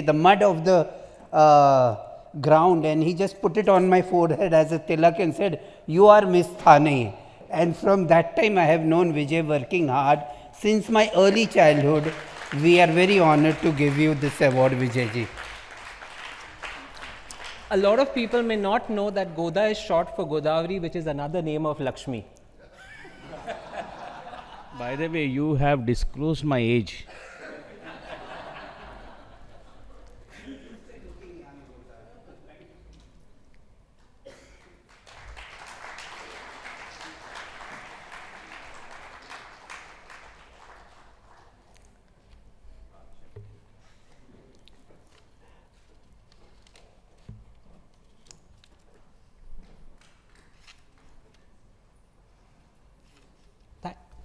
the mud of the ground, and he just put it on my forehead as a tilak and said, "You are Miss Thane." And from that time I have known Vijay working hard since my early childhood. We are very honored to give you this award, Vijay ji. A lot of people may not know that Goda is short for Godavari, which is another name of Laxmi. By the way, you have disclosed my age.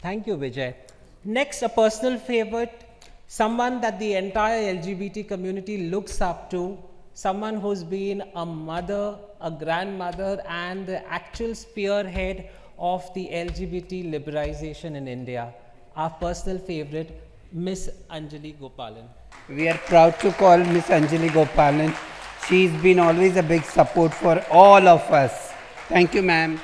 Thank you, Vijay. Next, a personal favorite, someone that the entire LGBT community looks up to, someone who's been a mother, a grandmother, and the actual spearhead of the LGBT liberalization in India. Our personal favorite, Miss Anjali Gopalan. We are proud to call Miss Anjali Gopalan. She's been always a big support for all of us. Thank you, ma'am.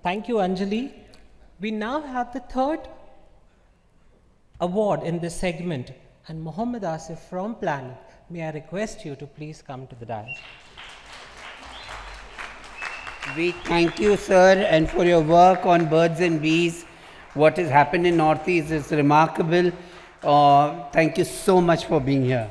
Thank you, Anjali. We now have the third award in this segment, and Mohammed Asif from Planet, may I request you to please come to the dais. We thank you, sir, and for your work on birds and bees. What has happened in Northeast is remarkable. Thank you so much for being here.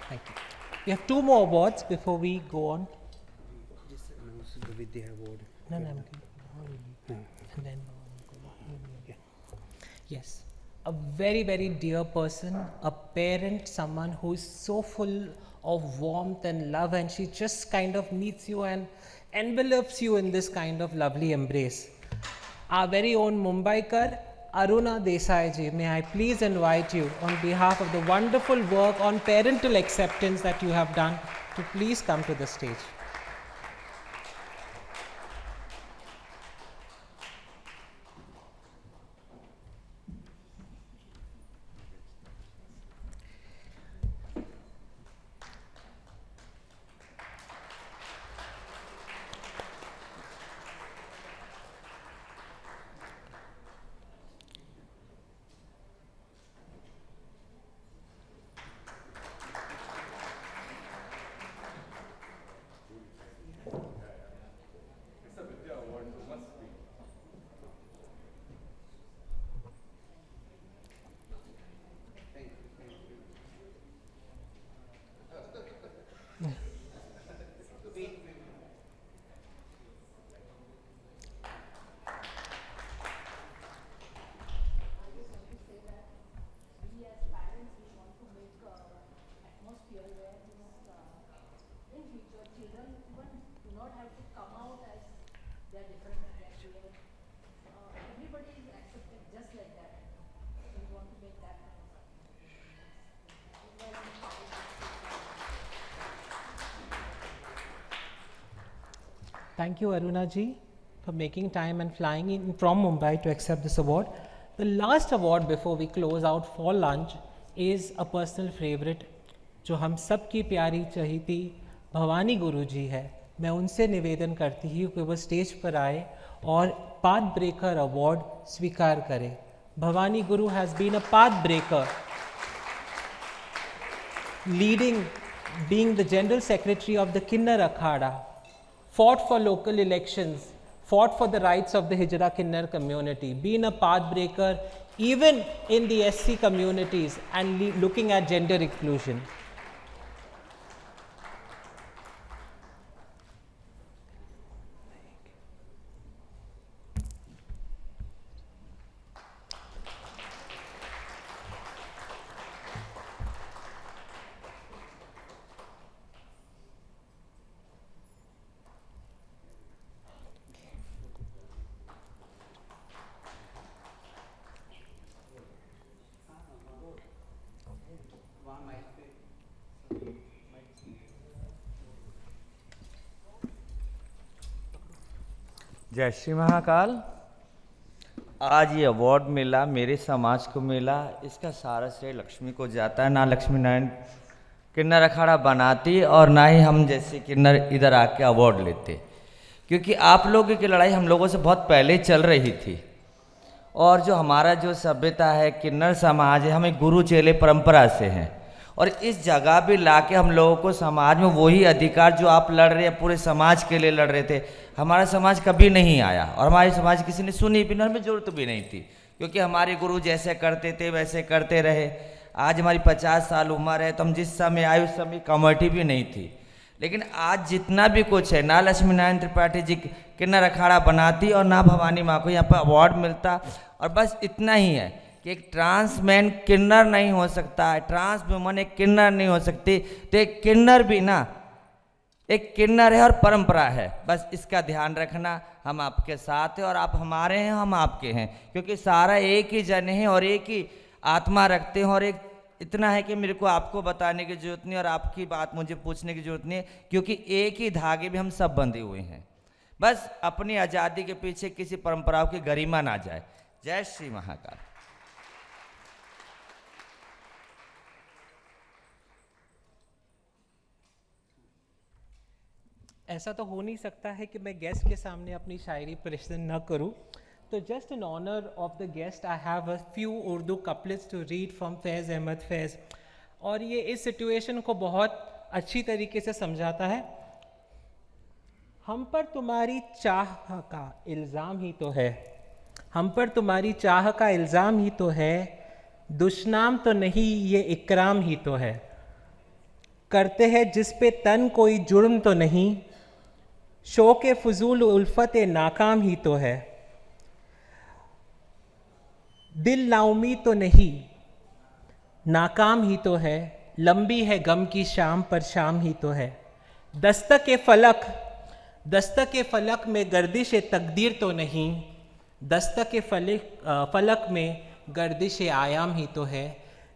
Thank you. We have 2 more awards before we go on. Just announce the Vidya Award. No, no, and then yes, a very, very dear person, a parent, someone who is so full of warmth and love, and she just kind of meets you and envelopes you in this kind of lovely embrace. Our very own Mumbaikar, Aruna Desai ji, may I please invite you on behalf of the wonderful work on parental acceptance that you have done to please come to the stage. Thank you, Aruna ji, for making time and flying in from Mumbai to accept this award. The last award before we close out for lunch is a personal favorite, जो हम सब की प्यारी चहीती भवानी गुरु जी है. मैं उनसे निवेदन करती हूँ कि वो स्टेज पर आए और पाथ ब्रेकर अवार्ड स्वीकार करें. Bhavani Guru has been a pathbreaker, leading, being the General Secretary of the Kineer Akhada, fought for local elections, fought for the rights of the Hijra Kineer community, been a path breaker even in the SC communities and looking at gender inclusion. जय श्री महाकाल। आज ये award मिला, मेरे समाज को मिला, इसका सारा श्रेय लक्ष्मी को जाता है। ना लक्ष्मी नारायण किन्नर अखाड़ा बनाती और ना ही हम जैसे किन्नर इधर आके अवार्ड लेते, क्योंकि आप लोगों की लड़ाई हम लोगों से बहुत पहले चल रही थी। और जो हमारा जो सभ्यता है, किन्नर समाज है, हमें गुरु चेले परंपरा से हैं और इस जगह भी लाके हम लोगों को समाज में वही अधिकार जो आप लड़ रहे हैं पूरे समाज के लिए लड़ रहे थे, हमारा समाज कभी नहीं आया और हमारी समाज किसी ने सुनी भी नहीं, हमें जरूरत भी नहीं थी, क्योंकि हमारे गुरु जैसे करते थे वैसे करते रहे। आज हमारी 50 साल उम्र है, तो हम जिस समय आए उस समय कमेटी भी नहीं थी, लेकिन आज जितना भी कुछ है, ना लक्ष्मी नारायण त्रिपाठी जी किन्नर अखाड़ा बनाती और ना भवानी माँ को यहाँ पर अवार्ड मिलता। और बस इतना ही है कि एक ट्रांस मैन किन्नर नहीं हो सकता है, ट्रांस वुमन एक किन्नर नहीं हो सकती, तो एक किन्नर भी ना एक किन्नर है और परंपरा है। बस इसका ध्यान रखना, हम आपके साथ हैं और आप हमारे हैं, हम आपके हैं, क्योंकि सारा एक ही जन है और एक ही आत्मा रखते हैं। और एक इतना है कि मेरे को आपको बताने की जरूरत नहीं और आपकी बात मुझे पूछने की जरूरत नहीं है, क्योंकि एक ही धागे में हम सब बंधे हुए हैं। बस अपनी आज़ादी के पीछे किसी परंपराओं की गरिमा ना जाए। जय श्री महाकाल। ऐसा तो हो नहीं सकता है कि मैं गेस्ट के सामने अपनी शायरी प्रेजेंट न करूं, तो just in honour of the guest I have a few Urdu couplets to read from Faiz Ahmad Faiz, और ये इस सिचुएशन को बहुत अच्छी तरीके से समझाता है। हम पर तुम्हारी चाह का इल्ज़ाम ही तो है, हम पर तुम्हारी चाह का इल्ज़ाम ही तो है, दुश्नाम तो नहीं ये इकराम ही तो है, करते हैं जिस पे तन कोई जुर्म तो नहीं, शौक़ फजूल उल्फत नाकाम ही तो है, दिल नाउमीद तो नहीं नाकाम ही तो है, लंबी है गम की शाम पर शाम ही तो है, दस्तक फलक में गर्दिश तकदीर तो नहीं, दस्तक फलक में गर्दिश आयाम ही तो है,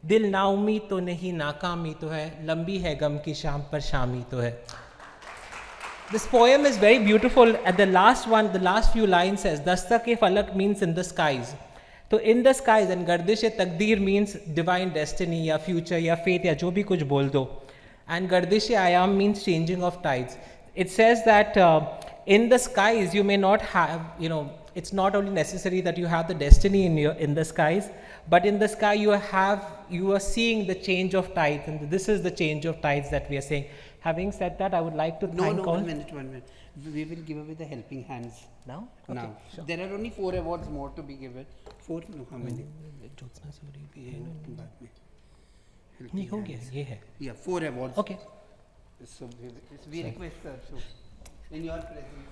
दिल नाउमीद तो नहीं नाकाम ही तो है, लंबी है गम की शाम पर शाम ही तो है। This poem is very beautiful. At the last one, the last few lines says, Dastake falak means in the skies. So in the skies, and Gardish Takdeer means divine destiny, ya future, ya fate, ya jo bhi kuch bol do. And Gardish Ayam means changing of tides. It says that in the skies, you may not have, it's not only necessary that you have the destiny in the skies, but in the sky you are seeing the change of tides, and this is the change of tides that we are saying. Having said that, I would like to thank all. 1 minute. We will give away the helping hands. Now? Okay, Now. sure. There are only 4 awards more to be given. 4? No, how many? नहीं हो गया, ये है. Yeah, 4 awards. Okay. So we request, sir, so in your presence.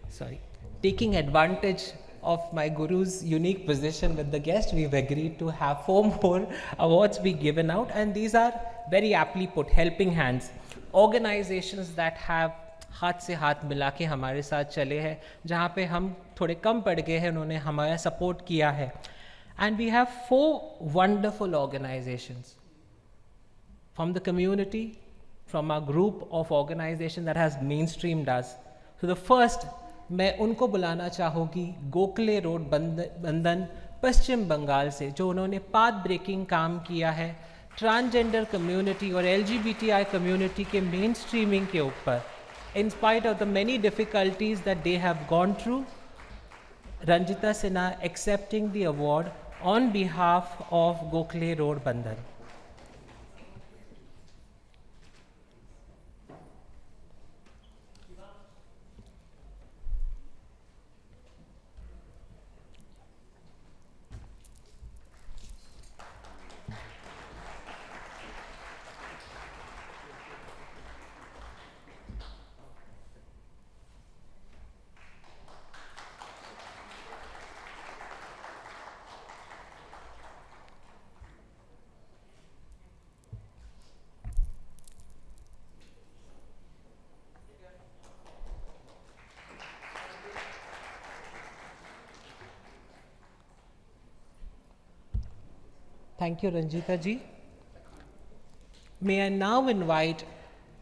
Sorry. Taking advantage of my guru's unique position with the guest, we've agreed to have 4 more awards be given out, and these are very aptly put, helping hands. Organizations that have हाथ से हाथ मिला के हमारे साथ चले हैं, जहाँ पे हम थोड़े कम पड़ गए हैं उन्होंने हमारा सपोर्ट किया है. And we have 4 wonderful organizations from the community, from our group of organizations that has mainstreamed us. So the first, मैं उनको बुलाना चाहूँगी गोखले रोड बंधन पश्चिम बंगाल से, जो उन्होंने पाथ ब्रेकिंग काम किया है ट्रांसजेंडर कम्युनिटी और LGBTI कम्युनिटी के मेन स्ट्रीमिंग के ऊपर. In spite of the many difficulties that they have gone through, Ranjita Sinha accepting the award on behalf of Gokhale Road Bandhan. Thank you, Ranjita ji. May I now invite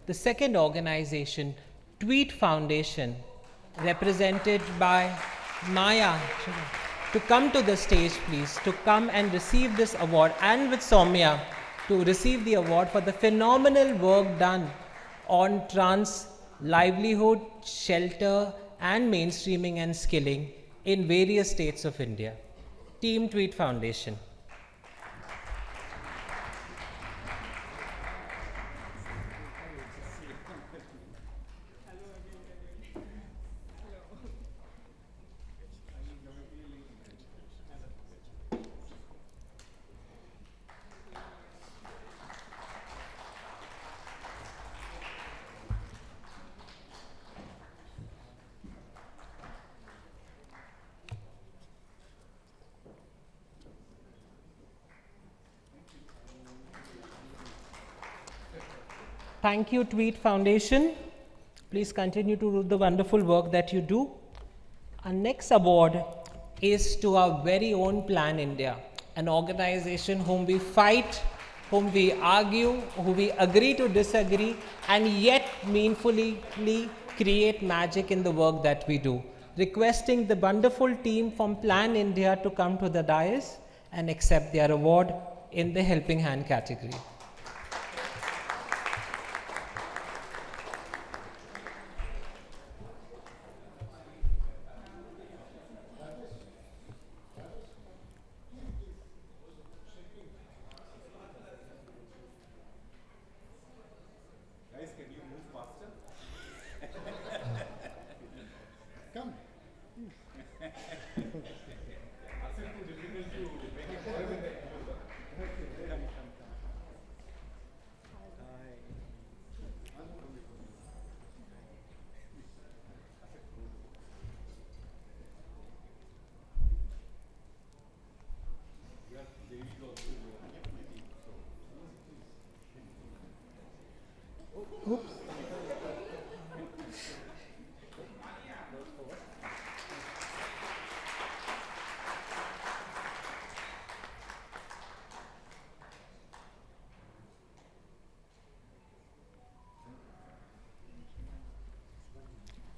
the second organization, Tweet Foundation, represented by Maya, to come to the stage, please, to come and receive this award, and with Soumya to receive the award for the phenomenal work done on trans livelihood, shelter, and mainstreaming and skilling in various states of India. Team Tweet Foundation. Thank you, Tweet Foundation. Please continue to do the wonderful work that you do. Our next award is to our very own Plan India, an organization whom we fight, whom we argue, who we agree to disagree, and yet meaningfully create magic in the work that we do. Requesting the wonderful team from Plan India to come to the dais and accept their award in the Helping Hand category.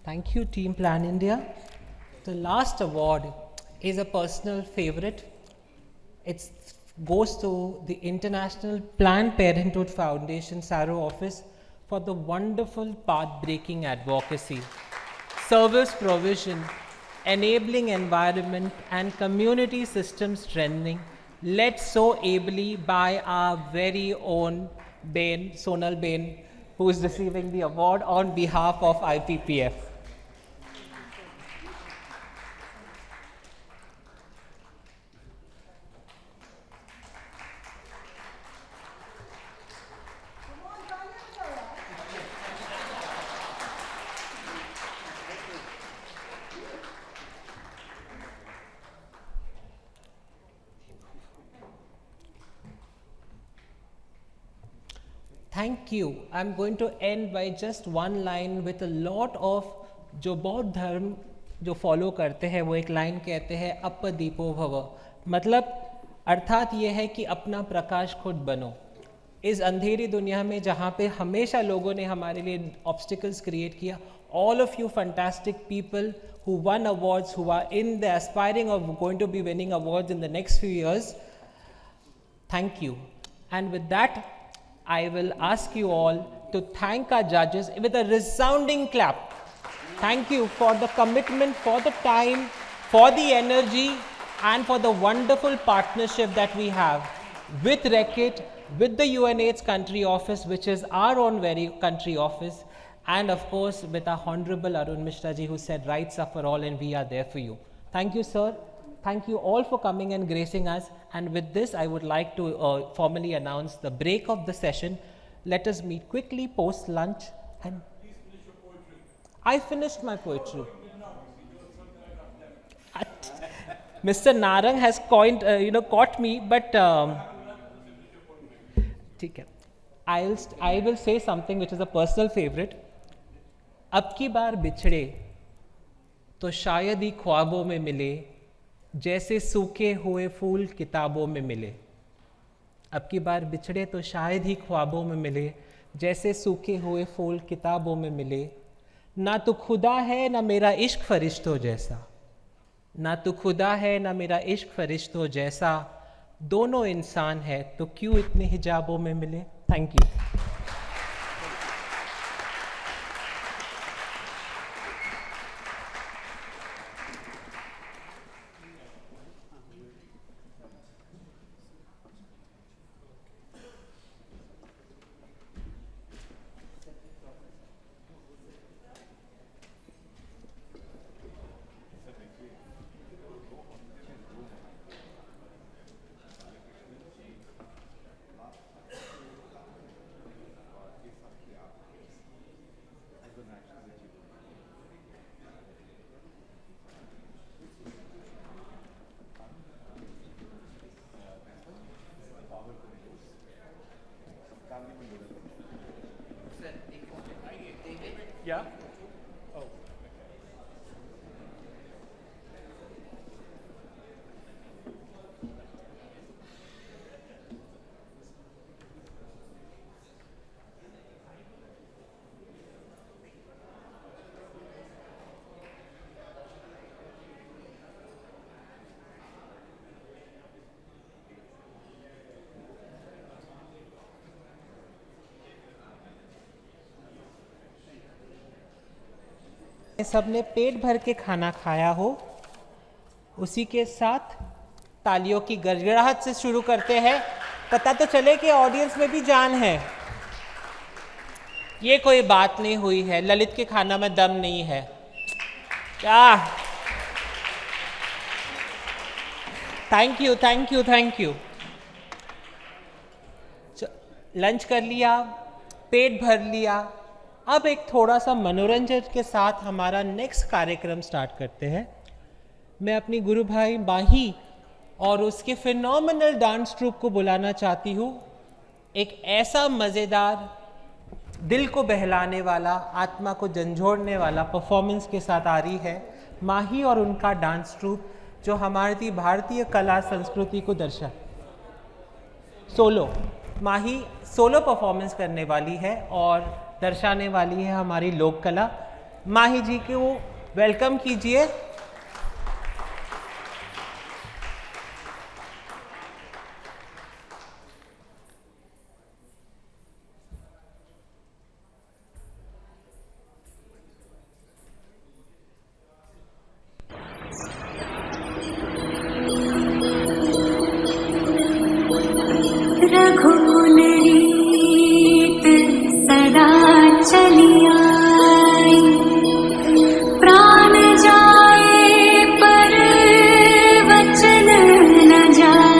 Thank you, Team Plan India. The last award is a personal favorite. It goes to the International Planned Parenthood Foundation Saro office for the wonderful path-breaking advocacy, service provision, enabling environment and community system strengthening, led so ably by our very own Bain, Sonal Bain, who is receiving the award on behalf of IPPF. Thank you. I'm going to end by just one line with a lot of जो बौद्ध धर्म जो follow करते हैं वो एक line कहते हैं अप दीपो भव, मतलब अर्थात ये है कि अपना प्रकाश खुद बनो। इस अंधेरी दुनिया में जहाँ पे हमेशा लोगों ने हमारे लिए ऑब्स्टिकल्स क्रिएट किया, all of you fantastic people who won awards, who are in the aspiring of going to be winning awards in the next few years, thank you. And with that, I will ask you all to thank our judges with a resounding clap. Thank you for the commitment, for the time, for the energy, and for the wonderful partnership that we have with Reckitt, with the UNAIDS country office, which is our own very country office, and of course with our Honorable Arun Mishra ji, who said rights are for all and we are there for you. Thank you, sir. Thank you all for coming and gracing us. And with this, I would like to formally announce the break of the session. Let us meet quickly post lunch. And please finish your poetry. I finished my poetry. Mr. Narayan has caught me, but I will say something which is a personal favorite. अब की बार बिछड़े तो शायद ही ख्वाबों में मिले, जैसे सूखे हुए फूल किताबों में मिले। अब की बार बिछड़े तो शायद ही ख्वाबों में मिले, जैसे सूखे हुए फूल किताबों में मिले। ना तो खुदा है ना मेरा इश्क फरिश्तों जैसा, ना तो खुदा है ना मेरा इश्क फरिश्तों जैसा, दोनों इंसान है तो क्यों इतने हिजाबों में मिले। Thank you. सबने पेट भर के खाना खाया हो। उसी के साथ तालियों की गड़गड़ाहट से शुरू करते हैं। पता तो चले कि ऑडियंस में भी जान है। ये कोई बात नहीं हुई है, ललित के खाना में दम नहीं है क्या? Thank you thank you thank you. Lunch कर लिया, पेट भर लिया, अब एक थोड़ा सा मनोरंजन के साथ हमारा नेक्स्ट कार्यक्रम स्टार्ट करते हैं। मैं अपनी गुरु भाई माही और उसके फिनोमिनल डांस ट्रूप को बुलाना चाहती हूँ। एक ऐसा मज़ेदार, दिल को बहलाने वाला, आत्मा को झंझोड़ने वाला परफॉर्मेंस के साथ आ रही है माही और उनका डांस ट्रूप, जो हमारी भारतीय कला संस्कृति को माही सोलो परफॉर्मेंस करने वाली है और दर्शाने वाली है हमारी लोक कला। माही जी को वेलकम कीजिए। रघुनरीत सदा चली आई, प्राण जाए पर वचन न जाए।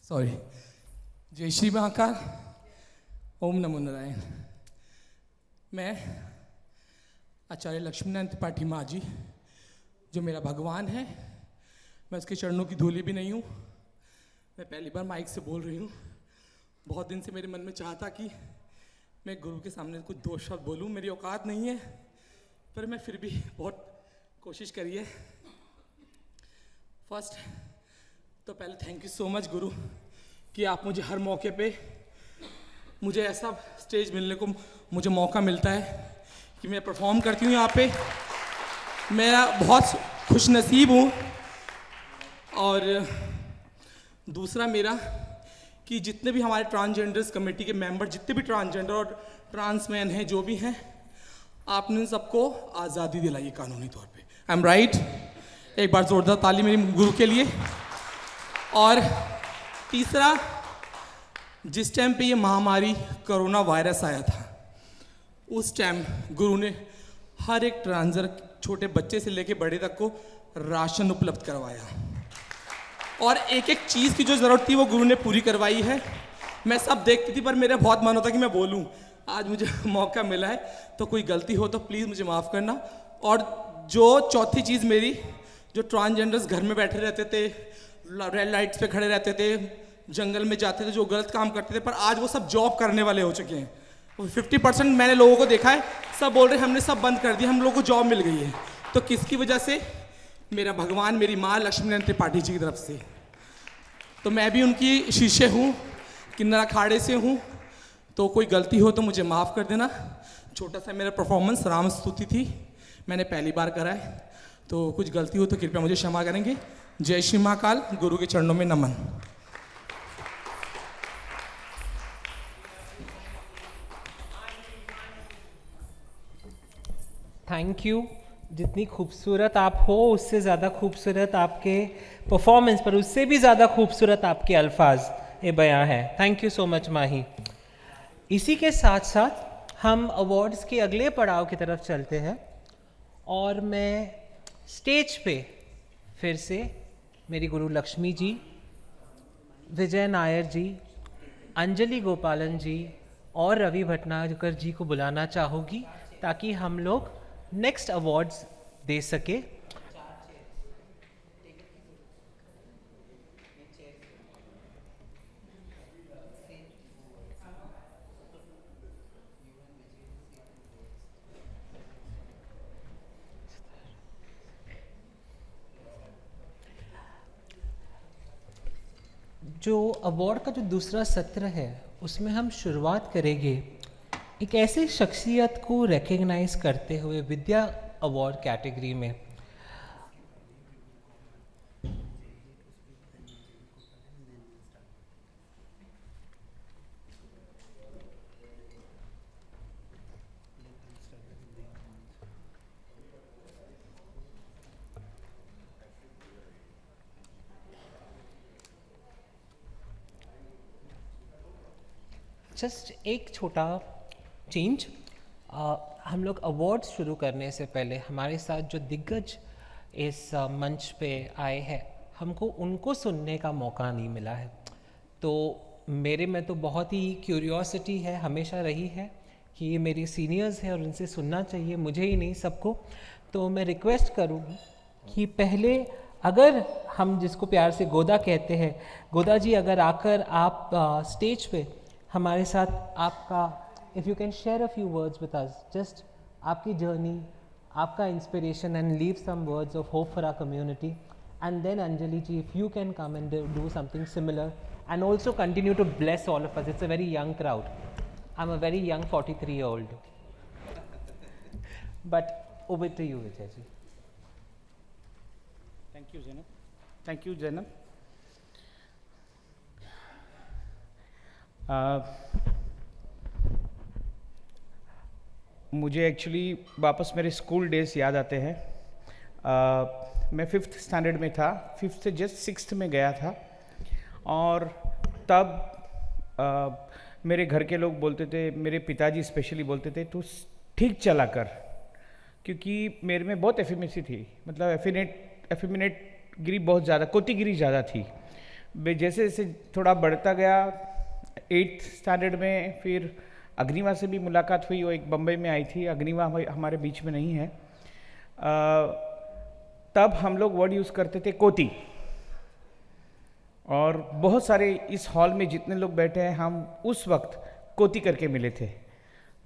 सॉरी। जय श्री महाकाल, ओम नमो नारायण। मैं आचार्य लक्ष्मीनारायण त्रिपाठी माजी, जो मेरा भगवान है, मैं उसके चरणों की धूली भी नहीं हूँ। मैं पहली बार माइक से बोल रही हूँ। बहुत दिन से मेरे मन में चाहता कि मैं गुरु के सामने कुछ दो शब्द बोलूँ, मेरी औकात नहीं है, पर मैं फिर भी बहुत कोशिश करी है। फर्स्ट तो पहले थैंक यू सो मच गुरु कि आप मुझे हर मौके पे मुझे ऐसा स्टेज मिलने को मुझे मौका मिलता है कि मैं परफॉर्म करती हूँ यहाँ पे। मैं बहुत खुश नसीब हूँ। और दूसरा मेरा कि जितने भी हमारे ट्रांसजेंडर्स कमेटी के मेंबर, जितने भी ट्रांसजेंडर और ट्रांसमैन हैं, जो भी हैं, आपने सबको आज़ादी दिलाई कानूनी तौर पे। I am right? एक बार जोरदार ताली मेरे गुरु के लिए। और तीसरा, जिस टाइम पे ये महामारी कोरोना वायरस आया था, उस टाइम गुरु ने हर एक ट्रांसजेंडर, छोटे बच्चे से लेके बड़े तक को राशन उपलब्ध करवाया और एक एक चीज़ की जो ज़रूरत थी वो गुरु ने पूरी करवाई है। मैं सब देखती थी, पर मेरा बहुत मन होता कि मैं बोलूं। आज मुझे मौका मिला है, तो कोई गलती हो तो प्लीज़ मुझे माफ़ करना। और जो चौथी चीज़ मेरी, जो ट्रांसजेंडर्स घर में बैठे रहते थे, रेड लाइट्स पे खड़े रहते थे, जंगल में जाते थे, जो गलत काम करते थे, पर आज वो सब जॉब करने वाले हो चुके हैं। 50% मैंने लोगों को देखा है, सब बोल रहे हैं हमने सब बंद कर दिया, हम लोगों को जॉब मिल गई है। तो किसकी वजह से? मेरा भगवान, मेरी माँ लक्ष्मीनारायण त्रिपाठी जी की तरफ से। तो मैं भी उनकी शिष्य हूँ, किन्नर अखाड़े से हूँ। तो कोई गलती हो तो मुझे माफ़ कर देना। छोटा सा मेरा परफॉर्मेंस राम स्तुति थी, मैंने पहली बार करा है, तो कुछ गलती हो तो कृपया मुझे क्षमा करेंगे। जय श्री महाकाल, गुरु के चरणों में नमन। Thank you. जितनी खूबसूरत आप हो, उससे ज़्यादा खूबसूरत आपके परफॉर्मेंस, पर उससे भी ज़्यादा खूबसूरत आपके अल्फाज ए बयां है। थैंक यू सो मच माही। इसी के साथ साथ हम अवार्ड्स के अगले पड़ाव की तरफ चलते हैं और मैं स्टेज पे फिर से मेरी गुरु लक्ष्मी जी, विजय नायर जी, अंजलि गोपालन जी और रवि भटनागर जी को बुलाना चाहूँगी ताकि हम लोग नेक्स्ट अवार्ड्स दे सके। जो अवार्ड का जो दूसरा सत्र है, उसमें हम शुरुआत करेंगे एक ऐसे शख्सियत को रिकग्नाइज करते हुए विद्या अवार्ड कैटेगरी में। जस्ट एक छोटा चेंज, हम लोग अवार्ड्स शुरू करने से पहले हमारे साथ जो दिग्गज इस मंच पे आए हैं, हमको उनको सुनने का मौका नहीं मिला है। तो मेरे में तो बहुत ही क्यूरियोसिटी है, हमेशा रही है कि ये मेरे सीनियर्स हैं और उनसे सुनना चाहिए, मुझे ही नहीं सबको। तो मैं रिक्वेस्ट करूँगी कि पहले अगर हम जिसको प्यार से गोदा कहते हैं, गोदा जी अगर आकर आप स्टेज पे हमारे साथ आपका, if you can share a few words with us, just आपकी जर्नी, आपका inspiration and leave some words of hope for our community, and then Anjali ji if you can come and do something similar and also continue to bless all of us. It's a very young crowd, I am a very young 43-year-old, but over to you Vijay ji. Thank you Zainab. Thank you Zainab. मुझे actually वापस मेरे school days याद आते हैं। मैं 5th standard में था, 5th से जस्ट 6th में गया था, और तब मेरे घर के लोग बोलते थे, मेरे पिताजी स्पेशली बोलते थे, तू ठीक चला कर, क्योंकि मेरे में बहुत एफिमेसी थी, मतलब एफिनेट गिरी बहुत ज़्यादा, कोतिगिरी ज़्यादा थी। जैसे जैसे थोड़ा बढ़ता गया 8th स्टैंडर्ड में, फिर अग्निवा से भी मुलाकात हुई। वो एक बम्बई में आई थी, अग्निवा हमारे बीच में नहीं है। तब हम लोग वर्ड यूज़ करते थे कोती, और बहुत सारे इस हॉल में जितने लोग बैठे हैं हम उस वक्त कोती करके मिले थे।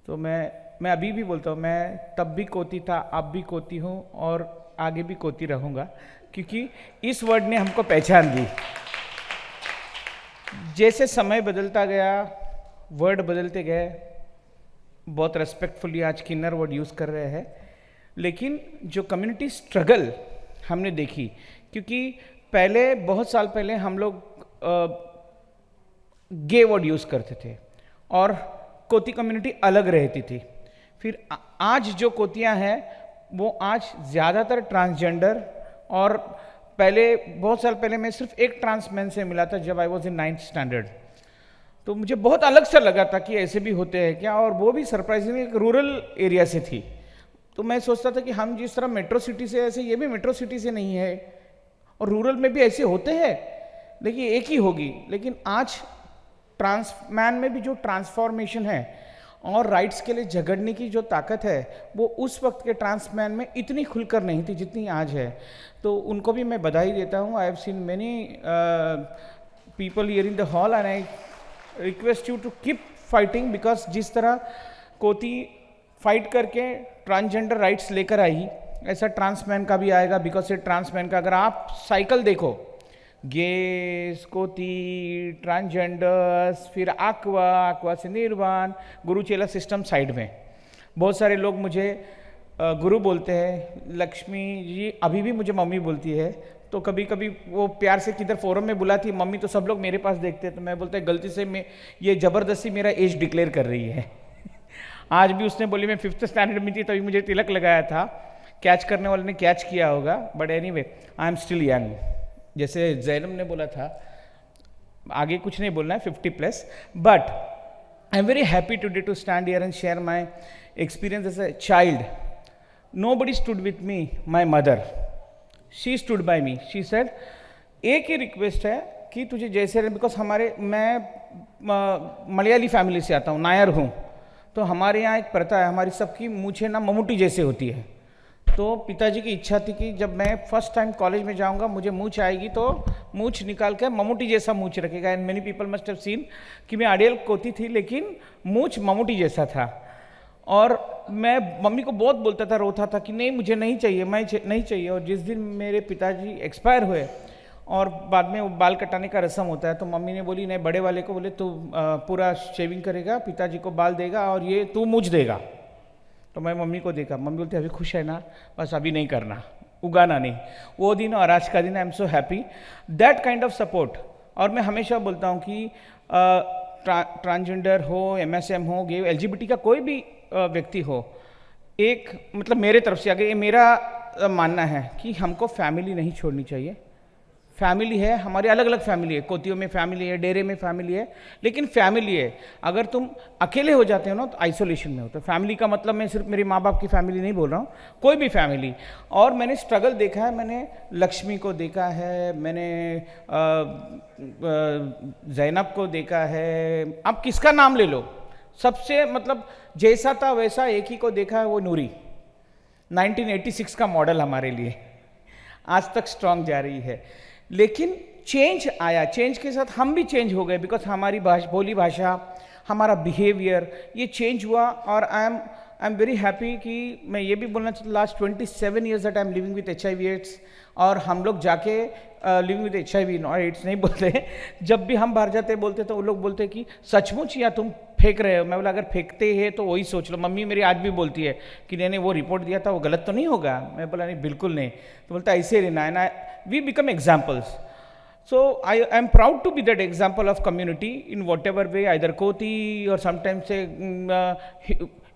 तो मैं अभी भी बोलता हूँ, मैं तब भी कोती था, अब भी कोती हूँ और आगे भी कोती रहूँगा, क्योंकि इस वर्ड ने हमको पहचान दी। जैसे समय बदलता गया, वर्ड बदलते गए, बहुत रेस्पेक्टफुली आज किन्नर वर्ड यूज़ कर रहे हैं, लेकिन जो कम्युनिटी स्ट्रगल हमने देखी, क्योंकि पहले बहुत साल पहले हम लोग गे वर्ड यूज़ करते थे और कोती कम्युनिटी अलग रहती थी। फिर आज जो कोतियाँ हैं वो आज ज़्यादातर ट्रांसजेंडर, और पहले बहुत साल पहले मैं सिर्फ एक ट्रांसमैन से मिला था जब I was in 9th standard. तो मुझे बहुत अलग सा लगा था कि ऐसे भी होते हैं क्या, और वो भी सरप्राइजिंगली एक रूरल एरिया से थी। तो मैं सोचता था कि हम जिस तरह मेट्रो सिटी से, ऐसे ये भी मेट्रो सिटी से नहीं है, और रूरल में भी ऐसे होते हैं, लेकिन एक ही होगी। लेकिन आज ट्रांसमैन में भी जो ट्रांसफॉर्मेशन है और राइट्स के लिए झगड़ने की जो ताकत है, वो उस वक्त के ट्रांसमैन में इतनी खुलकर नहीं थी जितनी आज है। तो उनको भी मैं बधाई देता हूँ। I have seen many people here in the hall and I request you to keep fighting, because जिस तरह कोती फाइट करके ट्रांसजेंडर राइट्स लेकर आई, ऐसा ट्रांसमैन का भी आएगा। बिकॉज ये ट्रांसमैन का अगर आप साइकिल देखो, गेस, कोती, ट्रांसजेंडर्स, फिर आक्वा से निर्वाण, गुरु चेला सिस्टम साइड में। बहुत सारे लोग मुझे गुरु बोलते हैं, लक्ष्मी जी अभी भी मुझे मम्मी बोलती है। तो कभी कभी वो प्यार से किधर फोरम में बुलाती है मम्मी, तो सब लोग मेरे पास देखते हैं, तो मैं बोलता है गलती से मैं ये ज़बरदस्ती मेरा एज डिक्लेयर कर रही है। आज भी उसने बोली मैं 5th स्टैंडर्ड में थी तभी मुझे तिलक लगाया था, कैच करने वाले ने कैच किया होगा, but anyway I am still young. जैसे जैनम ने बोला था, आगे कुछ नहीं बोलना है, 50+, but I am very happy today to stand here and share my experience as a child. Nobody stood with me, my mother. She stood by me. She said, एक ही रिक्वेस्ट है कि तुझे जैसे, बिकॉज मैं मलयाली फैमिली से आता हूँ, नायर हूँ, तो हमारे यहाँ एक प्रथा है, हमारी सबकी मूछें ना ममूटी जैसे होती है। तो पिताजी की इच्छा थी कि जब मैं फर्स्ट टाइम कॉलेज में जाऊँगा, मुझे मूछ आएगी तो मूछ निकाल कर ममूटी जैसा मूछ रखेगा। And many people must have seen कि मैं अड़ियल कोती थी, लेकिन मूछ ममूटी जैसा था। और मैं मम्मी को बहुत बोलता था, रोता था कि नहीं मुझे नहीं चाहिए, मैं नहीं चाहिए। और जिस दिन मेरे पिताजी एक्सपायर हुए और बाद में वो बाल कटाने का रस्म होता है, तो मम्मी ने बोली नहीं, बड़े वाले को बोले तू पूरा शेविंग करेगा, पिताजी को बाल देगा और ये तू मुझ देगा। तो मैं मम्मी को देखा, मम्मी बोलती अभी खुश है ना, बस अभी नहीं करना, उगाना नहीं। वो दिन और आज का दिन I am so happy that kind of support. और मैं हमेशा बोलता हूँ कि ट्रांसजेंडर हो, MSM हो, गे, LGBT का कोई भी व्यक्ति हो, एक मतलब मेरे तरफ से अगर ये मेरा मानना है कि हमको फैमिली नहीं छोड़नी चाहिए। फैमिली है, हमारी अलग अलग फैमिली है, कोतियों में फैमिली है, डेरे में फैमिली है, लेकिन फैमिली है। अगर तुम अकेले हो जाते हो ना तो आइसोलेशन में हो। तो फैमिली का मतलब मैं सिर्फ मेरे माँ बाप की फैमिली नहीं बोल रहा हूँ, कोई भी फैमिली। और मैंने स्ट्रगल देखा है, मैंने लक्ष्मी को देखा है, मैंने जैनब को देखा है, आप किसका नाम ले लो, सबसे मतलब जैसा था वैसा एक ही को देखा है, वो नूरी 1986 का मॉडल हमारे लिए आज तक स्ट्रांग जा रही है। लेकिन चेंज आया, चेंज के साथ हम भी चेंज हो गए, बिकॉज हमारी बोली भाषा, हमारा बिहेवियर ये चेंज हुआ। और आई एम वेरी हैप्पी कि मैं ये भी बोलना चाहता हूँ, last 27 years that I am living with HIV/AIDS। और हम लोग जाके लिविंग विद HIV और AIDS नहीं बोलते, जब भी हम बाहर जाते बोलते तो वो लोग बोलते कि सचमुच या तुम फेंक रहे हो। मैं बोला अगर फेंकते हैं तो वही सोच लो। मम्मी मेरी आज भी बोलती है कि नहीं वो रिपोर्ट दिया था वो गलत तो नहीं होगा। मैं बोला नहीं बिल्कुल नहीं। तो बोलता ऐसे रहना है ना, we become examples. So I am proud to be that example of community in whatever way, either कोती और sometimes से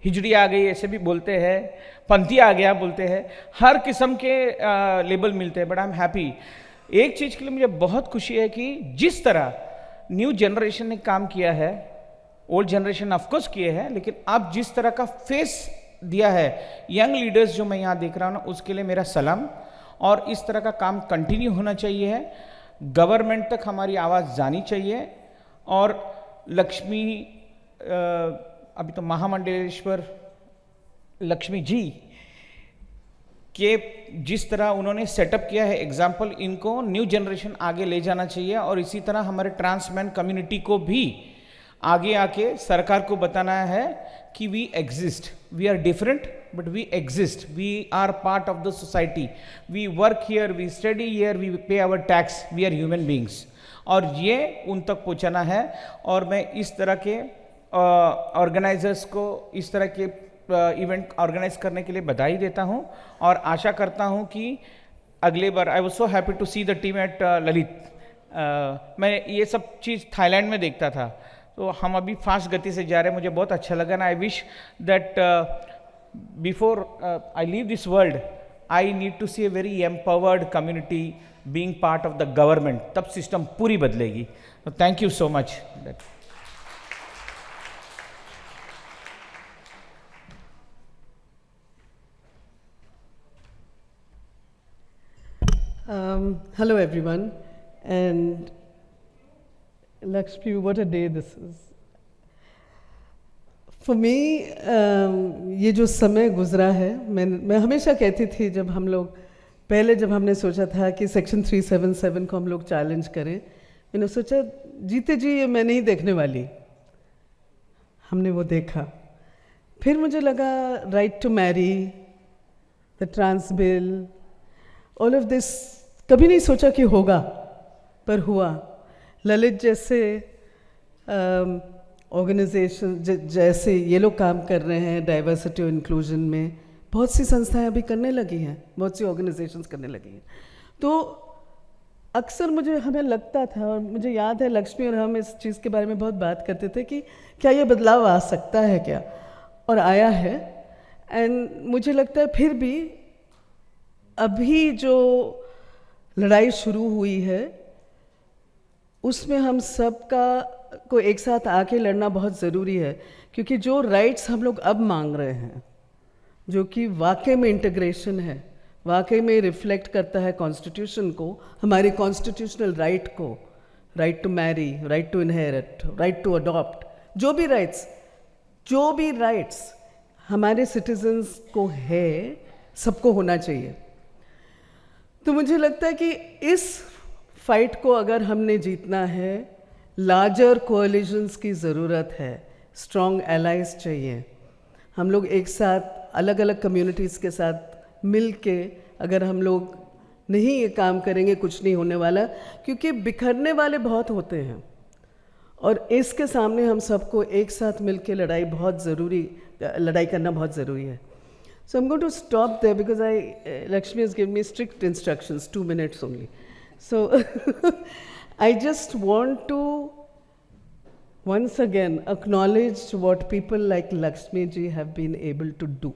हिजड़ी आ गई ऐसे भी बोलते हैं, पंथी आ गया बोलते हैं, हर किस्म के लेबल मिलते हैं। बट आई एम हैप्पी, एक चीज़ के लिए मुझे बहुत खुशी है कि जिस तरह न्यू जनरेशन ने काम किया है, ओल्ड जनरेशन ऑफकोर्स किए हैं, लेकिन अब जिस तरह का फेस दिया है यंग लीडर्स जो मैं यहाँ देख रहा हूँ ना, उसके लिए मेरा सलाम। और इस तरह का काम कंटिन्यू होना चाहिए है। गवर्नमेंट तक हमारी आवाज़ जानी चाहिए। और लक्ष्मी अभी तो महामंडलेश्वर लक्ष्मी जी के जिस तरह उन्होंने सेटअप किया है एग्जाम्पल, इनको न्यू जनरेशन आगे ले जाना चाहिए। और इसी तरह हमारे ट्रांसमैन कम्युनिटी को भी आगे आके सरकार को बताना है कि we exist, we are different but we exist, we are part of the society, we work here, we study here, we pay our tax, we are human beings. और ये उन तक पहुंचाना है। और मैं इस तरह के ऑर्गेनाइजर्स को इस तरह के इवेंट ऑर्गेनाइज करने के लिए बधाई देता हूं और आशा करता हूं कि अगले बार I was so happy to see the team at Lalit. मैं ये सब चीज़ थाईलैंड में देखता था, तो हम अभी फास्ट गति से जा रहे हैं, मुझे बहुत अच्छा लगा ना। I wish that before I leave this world I need to see a very empowered community being part of the government, तब सिस्टम पूरी बदलेगी। तो thank you so much. Hello everyone, and Laxmi, what a day this is. For me, ये जो समय गुजरा है, मैं हमेशा कहती थी जब हमने सोचा था कि सेक्शन 377 को हम लोग चैलेंज करें, मैंने सोचा जीते जी ये मैं नहीं देखने वाली, हमने वो देखा। फिर मुझे लगा right to marry, the trans bill, all of this कभी नहीं सोचा कि होगा, पर हुआ। ललित जैसे ऑर्गेनाइजेशन जैसे ये लोग काम कर रहे हैं डाइवर्सिटी और इंक्लूजन में, बहुत सी संस्थाएं अभी करने लगी हैं, बहुत सी ऑर्गेनाइजेशंस करने लगी हैं। तो अक्सर हमें लगता था, और मुझे याद है लक्ष्मी और हम इस चीज़ के बारे में बहुत बात करते थे कि क्या ये बदलाव आ सकता है क्या, और आया है। एंड मुझे लगता है फिर भी अभी जो लड़ाई शुरू हुई है उसमें हम सबका को एक साथ आके लड़ना बहुत ज़रूरी है, क्योंकि जो राइट्स हम लोग अब मांग रहे हैं, जो कि वाकई में इंटीग्रेशन है, वाकई में रिफ्लेक्ट करता है कॉन्स्टिट्यूशन को, हमारे कॉन्स्टिट्यूशनल राइट को, right to marry, right to inherit, right to adopt, जो भी राइट्स हमारे सिटीजन्स को है, सबको होना चाहिए। तो मुझे लगता है कि इस फाइट को अगर हमने जीतना है, लार्जर कोalitions की ज़रूरत है, स्ट्रॉन्ग एलाइज चाहिए। हम लोग एक साथ अलग अलग कम्युनिटीज़ के साथ मिल के अगर हम लोग नहीं ये काम करेंगे, कुछ नहीं होने वाला, क्योंकि बिखरने वाले बहुत होते हैं और इसके सामने हम सबको एक साथ मिल के लड़ाई करना बहुत ज़रूरी है। So I'm going to stop there because Laxmi has given me strict instructions, 2 minutes only. So I just want to once again acknowledge what people like Laxmi ji have been able to do.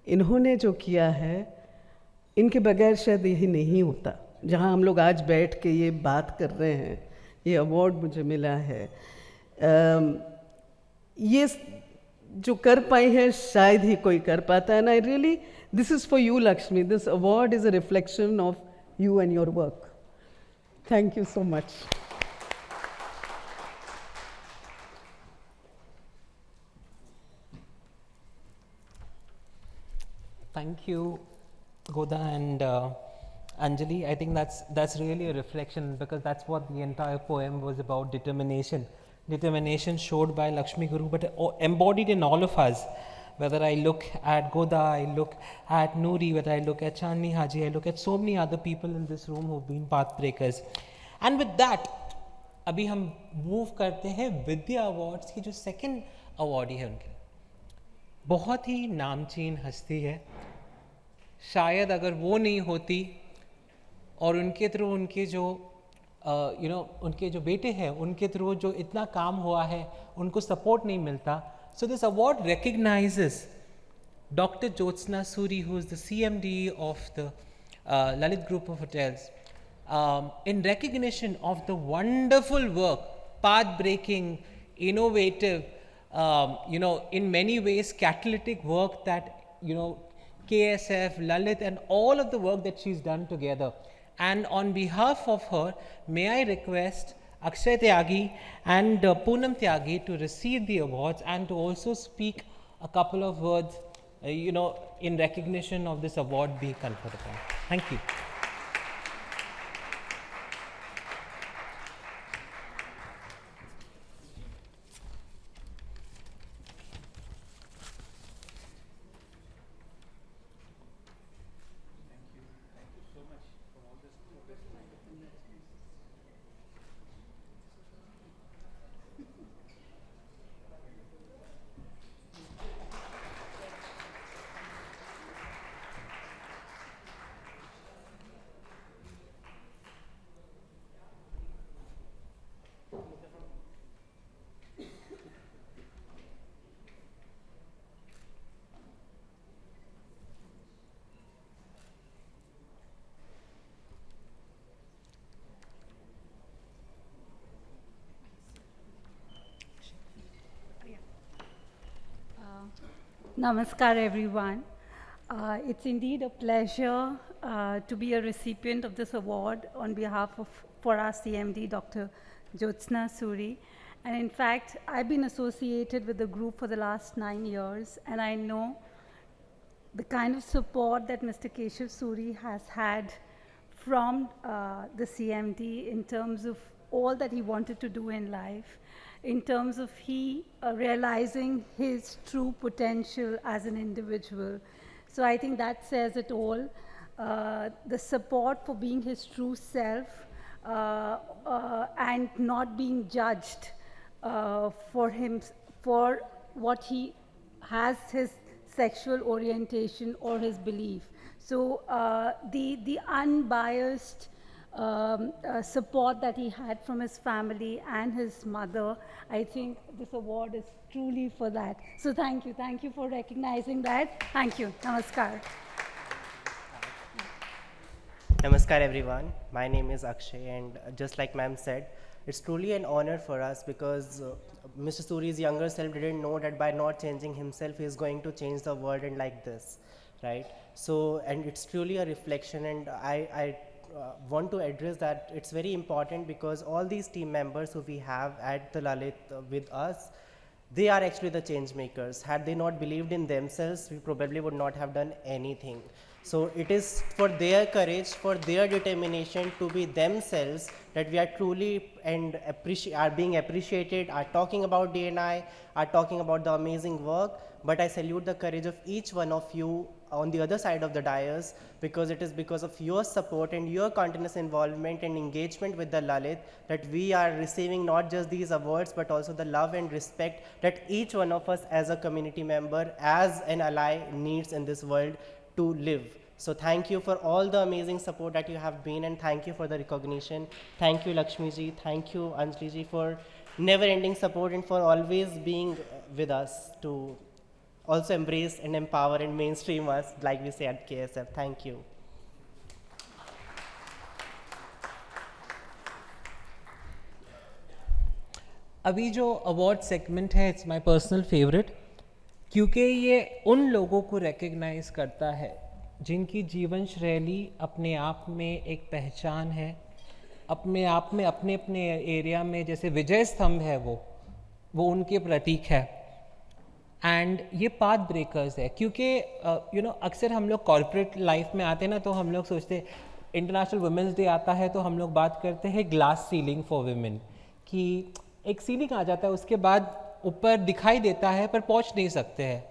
इन्होंने जो किया है, इनके बगैर शायद यही नहीं होता। जहाँ हम लोग आज बैठ के ये बात कर रहे हैं, ये अवार्ड मुझे मिला है, ये जो कर पाई है शायद ही कोई कर पाता है ना। Really this is for you Lakshmi, this award is a reflection of you and your work. Thank you so much. Thank you, Goda and Anjali. I think that's really a reflection, because that's what the entire poem was about: determination. Determination showed by Laxmi Guru, but embodied in all of us. Whether I look at Goda, I look at Noori, whether I look at Chandni Haji, I look at so many other people in this room who've been path breakers. And with that, अभी हम move करते हैं विद्या awards की जो second awardee है उनके। बहुत ही नामचीन हस्ती है, शायद अगर वो नहीं होती और उनके थ्रू उनके जो उनके जो बेटे हैं, उनके थ्रू जो इतना काम हुआ है, उनको सपोर्ट नहीं मिलता। So this award recognizes Dr. Jyotsna Suri, who is the CMD of the Lalit Group of Hotels, in recognition of the wonderful work, path-breaking, innovative, in many ways catalytic work that, KSF, Lalit and all of the work that she's done together. And on behalf of her, may I request Akshay Tyagi and Poonam Tyagi to receive the awards and to also speak a couple of words, in recognition of this award being conferred upon. Thank you. Namaskar, everyone. It's indeed a pleasure to be a recipient of this award on behalf of for our CMD, Dr. Jyotsna Suri. And in fact, I've been associated with the group for the last 9 years, and I know the kind of support that Mr. Keshav Suri has had from the CMD in terms of all that he wanted to do in life, in terms of he realizing his true potential as an individual. So I think that says it all. The support for being his true self and not being judged for what he has, his sexual orientation or his belief. So the unbiased support that he had from his family and his mother, I think this award is truly for that. So thank you for recognizing that. Thank you. Namaskar. Namaskar everyone, my name is Akshay, and just like ma'am said, it's truly an honor for us because Mr. Suri's younger self didn't know that by not changing himself he is going to change the world and like this, right? So, and it's truly a reflection, and I want to address that it's very important because all these team members who we have at the Lalit with us, they are actually the change makers. Had they not believed in themselves, we probably would not have done anything. So it is for their courage, for their determination to be themselves that we are truly and are being appreciated, are talking about DNI, are talking about the amazing work. But I salute the courage of each one of you on the other side of the dais, because it is because of your support and your continuous involvement and engagement with the Lalit that we are receiving not just these awards but also the love and respect that each one of us as a community member, as an ally needs in this world to live. So thank you for all the amazing support that you have been, and thank you for the recognition. Thank you Laxmi ji, thank you Anjali ji for never ending support and for always being with us to also embrace and empower and mainstream us, like we say at KSF. Thank you. अभी जो award segment है, it's my personal favourite, क्योंकि ये उन लोगों को recognize करता है जिनकी जीवन शैली अपने आप में एक पहचान है, अपने आप में अपने अपने एरिया में जैसे विजय स्तंभ है वो उनके प्रतीक है. एंड ये पाथ ब्रेकर्स है, क्योंकि अक्सर हम लोग कॉर्पोरेट लाइफ में आते हैं ना, तो हम लोग सोचते इंटरनेशनल वुमेंस डे आता है तो हम लोग बात करते हैं ग्लास सीलिंग फॉर वुमेन, कि एक सीलिंग आ जाता है, उसके बाद ऊपर दिखाई देता है पर पहुंच नहीं सकते हैं.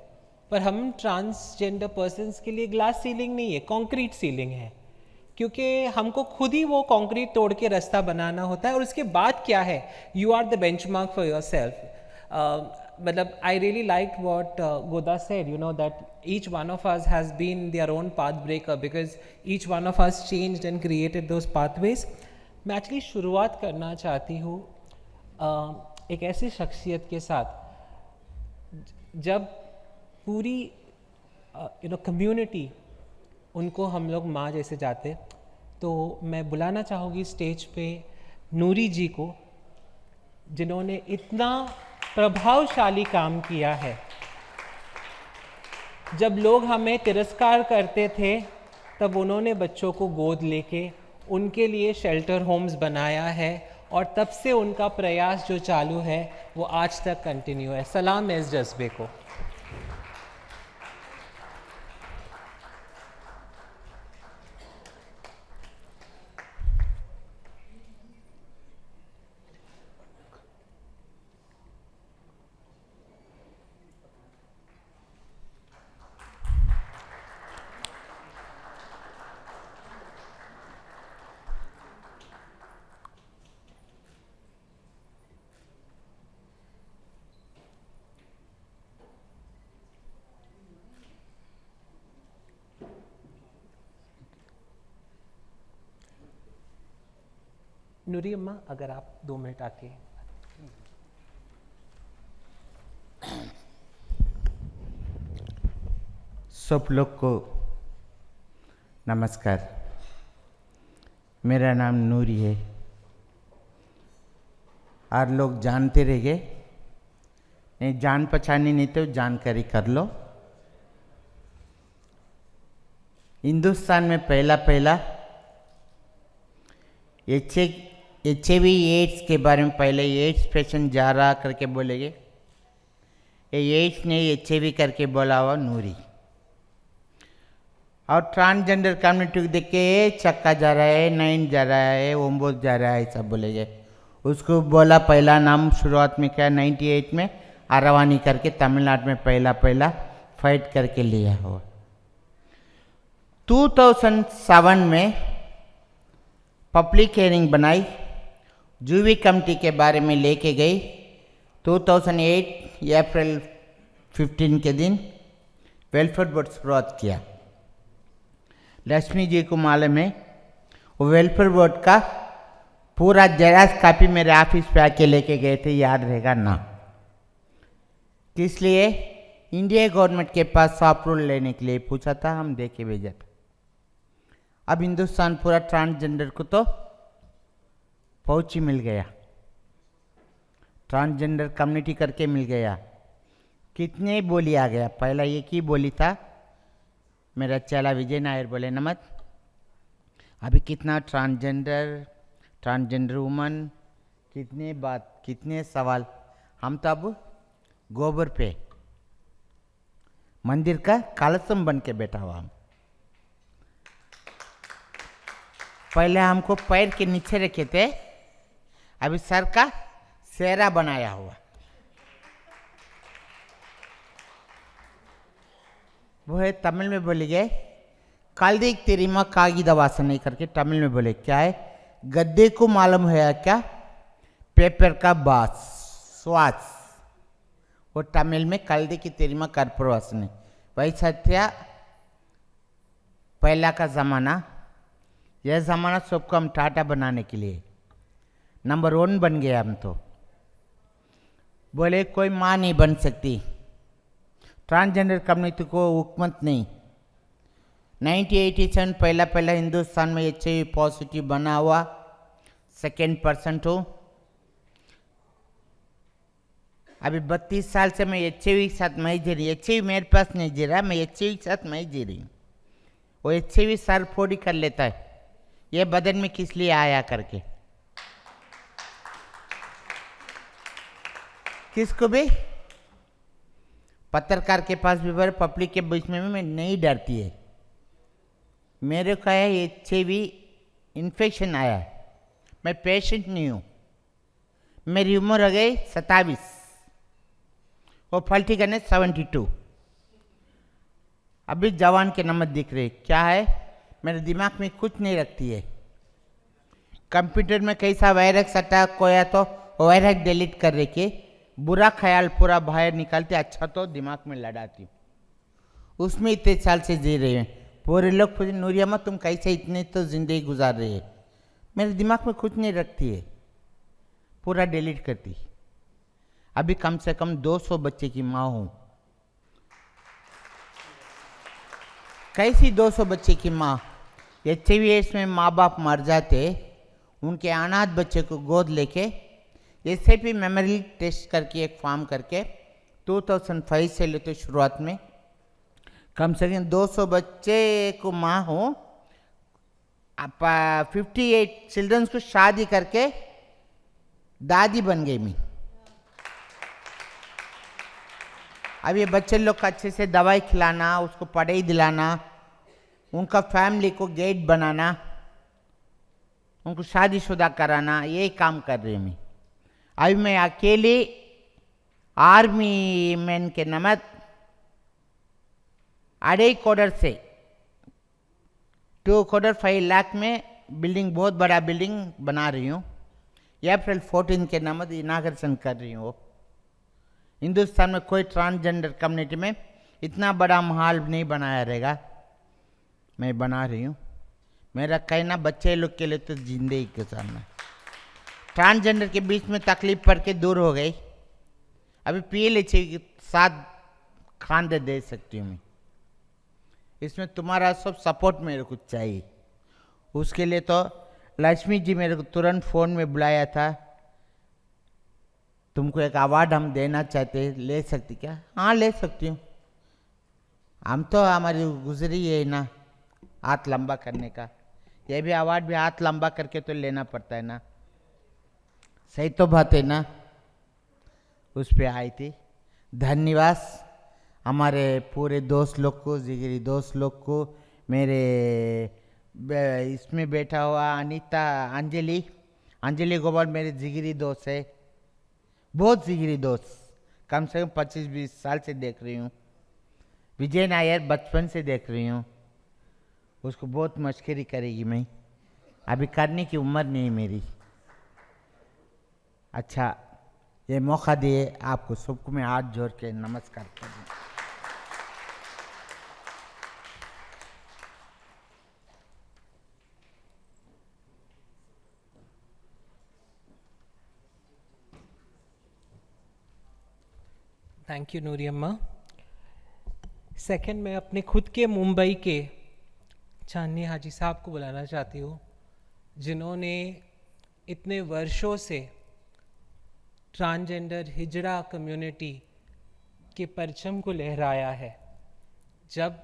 पर हम ट्रांसजेंडर पर्सन्स के लिए ग्लास सीलिंग नहीं है, कंक्रीट सीलिंग है, क्योंकि हमको खुद ही वो कंक्रीट तोड़ के रास्ता बनाना होता है. और उसके बाद क्या है, you are the benchmark for yourself. मतलब I really like what Goda said, that each one of us has been their own path breaker because each one of us changed and created those pathways. मैं actually शुरुआत करना चाहती हूँ एक ऐसी शख्सियत के साथ, जब पूरी कम्युनिटी उनको हम लोग माँ जैसे जाते, तो मैं बुलाना चाहूँगी स्टेज पे नूरी जी को, जिन्होंने इतना प्रभावशाली काम किया है. जब लोग हमें तिरस्कार करते थे तब उन्होंने बच्चों को गोद लेके उनके लिए शेल्टर होम्स बनाया है और तब से उनका प्रयास जो चालू है वो आज तक कंटिन्यू है। सलाम इस जज्बे को। नूरी अम्मा, अगर आप 2 मिनट आके। सब लोग को नमस्कार। मेरा नाम नूरी है। और लोग जानते रह गए, नहीं जान पहचानी नहीं तो जानकारी कर लो। हिंदुस्तान में पहला HIV एड्स के बारे में पहले एड्स पेशेंट जा रहा करके बोलेंगे, ये एड्स नहीं HIV करके बोला हुआ नूरी। और ट्रांसजेंडर कम्युनिटी को देख के चक्का जा रहा है, 9 जा रहा है, 9 जा रहा है, सब बोलेंगे। उसको बोला पहला नाम शुरुआत में क्या 98 में अरवानी करके तमिलनाडु में पहला फाइट करके लिया हुआ। 2007 में पब्लिक हियरिंग बनाई, जूवी कमेटी के बारे में लेके गई। 2008 अप्रैल 15 के दिन वेलफेयर बोर्ड शुरुआत किया। लक्ष्मी जी को मालूम है, वो वेलफेयर बोर्ड का पूरा जेराक्स कॉपी मेरे ऑफिस पे आके लेके गए थे, याद रहेगा ना। इसलिए इंडिया गवर्नमेंट के पास अप्रूवल लेने के लिए पूछा था, हम दे के भेजा था। अब हिंदुस्तान पूरा ट्रांसजेंडर को तो पहुँच ही मिल गया, ट्रांसजेंडर कम्युनिटी करके मिल गया। कितने बोली आ गया, पहला एक ही बोली था, मेरा चेला विजय नायर बोले नमत। अभी कितना ट्रांसजेंडर वुमन, कितने बात, कितने सवाल। हम तो अब गोबर पे मंदिर का कलशम बन के बैठा हुआ। हम पहले हमको पैर के नीचे रखे थे, अभी सर का सेहरा बनाया हुआ। वो है तमिल में बोले गए, कल्दी तिरिमा कागिद वासने करके तमिल में बोले क्या है, गद्दे को मालूम है क्या पेपर का बास स्वास, वो तमिल में कल्दी की तिरिमा कर्पूर वासने। वही सत्या पहला का ज़माना, यह ज़माना सबको हम टाटा बनाने के लिए नंबर 1 बन गया। हम तो बोले कोई माँ नहीं बन सकती, ट्रांसजेंडर कम्युनिटी को हुकूमत नहीं। 1987 पहला हिंदुस्तान में HIV पॉजिटिव बना हुआ, 2% हो। अभी 32 साल से मैं HIV के साथ मैं जी रही, HIV मेरे पास नहीं जी रहा, मैं HIV के साथ मैं जी रही। वो HIV सर फोड़ी कर लेता है, ये बदन में किस लिए आया करके। किसको भी पत्रकार के पास भी बर, पब्लिक के बीच में भी मैं नहीं डरती है। मेरे को है HIV इन्फेक्शन आया है, मैं पेशेंट नहीं हूँ। मेरी उम्र हो गई 27, वो फल्टी करने 72। अभी जवान के नंबर दिख रहे, क्या है मेरे दिमाग में कुछ नहीं रखती है। कंप्यूटर में कैसा वायरस अटैक होया तो वायरस डिलीट कर रहे के बुरा ख्याल पूरा बाहर निकालते, अच्छा तो दिमाग में लड़ाती हूँ। उसमें इतने साल से जी रहे हैं। पूरे लोग पूछे नूरी अम्मा तुम कैसे इतने तो ज़िंदगी गुजार रही है। मेरे दिमाग में कुछ नहीं रखती है, पूरा डिलीट करती। अभी कम से कम 200 बच्चे की माँ हूँ। कैसी 200 बच्चे की माँ, HIV एड्स में माँ बाप मर जाते, उनके अनाथ बच्चे को गोद लेके SAP मेमोरी टेस्ट करके एक फॉर्म करके 2005 से लेते शुरुआत में कम से कम 200 बच्चे को माँ हो, 58 चिल्ड्रंस को शादी करके दादी बन गई मैं। अब ये बच्चे लोग को अच्छे से दवाई खिलाना, उसको पढ़ाई दिलाना, उनका फैमिली को गेट बनाना, उनको शादीशुदा कराना, यही काम कर रही हूँ मैं। अभी मैं अकेले आर्मी मैन के नमत 2.5 करोड़ से 2 करोड़ 5 लाख में बिल्डिंग, बहुत बड़ा बिल्डिंग बना रही हूँ। अप्रैल 14 के नमत इनाग्रेशन कर रही हूँ। हिंदुस्तान में कोई ट्रांसजेंडर कम्युनिटी में इतना बड़ा माहौल नहीं बनाया रहेगा, मैं बना रही हूँ। मेरा कहना बच्चे लोग के लिए तो जिंदगी गुजारना। ट्रांसजेंडर के बीच में तकलीफ पड़ के दूर हो गई, अभी PLH के साथ खांदे दे सकती हूँ मैं। इसमें तुम्हारा सब सपोर्ट मेरे को चाहिए। उसके लिए तो लक्ष्मी जी मेरे को तुरंत फ़ोन में बुलाया था, तुमको एक अवार्ड हम देना चाहते हैं, ले सकती क्या? हाँ ले सकती हूँ। हम तो हमारी गुजरी है ना हाथ लंबा करने का, ये भी अवार्ड भी हाथ लंबा करके तो लेना पड़ता है ना, सही तो बात है ना। उस पे आई थी। धन्यवाद हमारे पूरे दोस्त लोग को, जिगरी दोस्त लोग को, मेरे इसमें बैठा हुआ अनीता, अंजलि गोपाल मेरे जिगरी दोस्त है, बहुत जिगरी दोस्त, कम से कम 25-20 साल से देख रही हूँ। विजय नायर बचपन से देख रही हूँ, उसको बहुत मस्करी करेगी मैं, अभी करने की उम्र नहीं मेरी। अच्छा ये मौका दिए आपको सबको मैं हाथ जोड़ के नमस्कार कर दूँ। थैंक यू नूरी अम्मा। सेकंड मैं अपने खुद के मुंबई के चांदनी हाजी साहब को बुलाना चाहती हूँ, जिन्होंने इतने वर्षों से ट्रांसजेंडर हिजड़ा कम्युनिटी के परचम को लहराया है। जब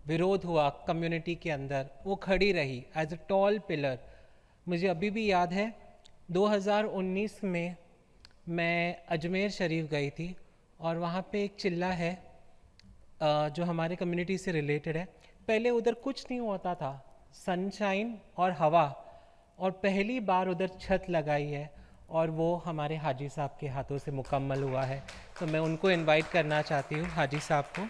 विरोध हुआ कम्युनिटी के अंदर, वो खड़ी रही एज अ टॉल पिलर। मुझे अभी भी याद है 2019 में मैं अजमेर शरीफ गई थी और वहाँ पे एक चिल्ला है जो हमारे कम्युनिटी से रिलेटेड है। पहले उधर कुछ नहीं होता था, सनशाइन और हवा, और पहली बार उधर छत लगाई है और वो हमारे हाजी साहब के हाथों से मुकम्मल हुआ है। तो मैं उनको इनवाइट करना चाहती हूँ, हाजी साहब को।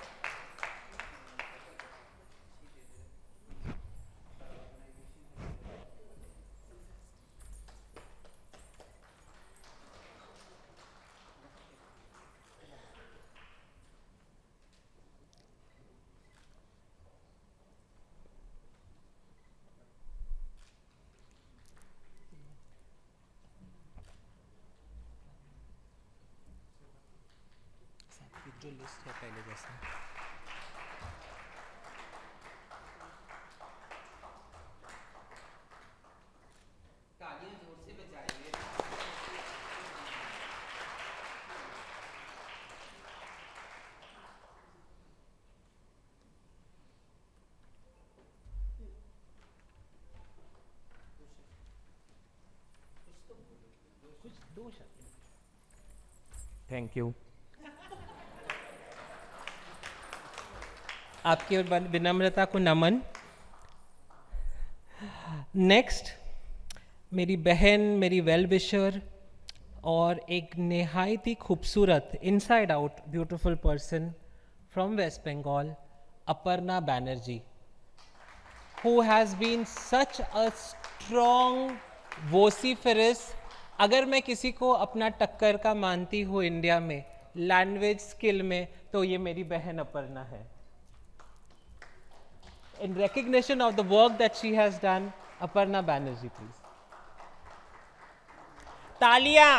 जो लिस्ट है पहले जैसा। तालियां जोर से बजाइए। कुछ दो शब्द। Thank you. आपकी विनम्रता को नमन। नेक्स्ट मेरी बहन, मेरी वेल विशर और एक नहायत ही खूबसूरत inside out beautiful person from West Bengal, Aparna Banerjee, who has been such a strong vociferous. अगर मैं किसी को अपना टक्कर का मानती हूँ इंडिया में लैंग्वेज स्किल में, तो ये मेरी बहन अपर्णा है। In recognition of the work that she has done, Aparna Banerjee, please. तालियां।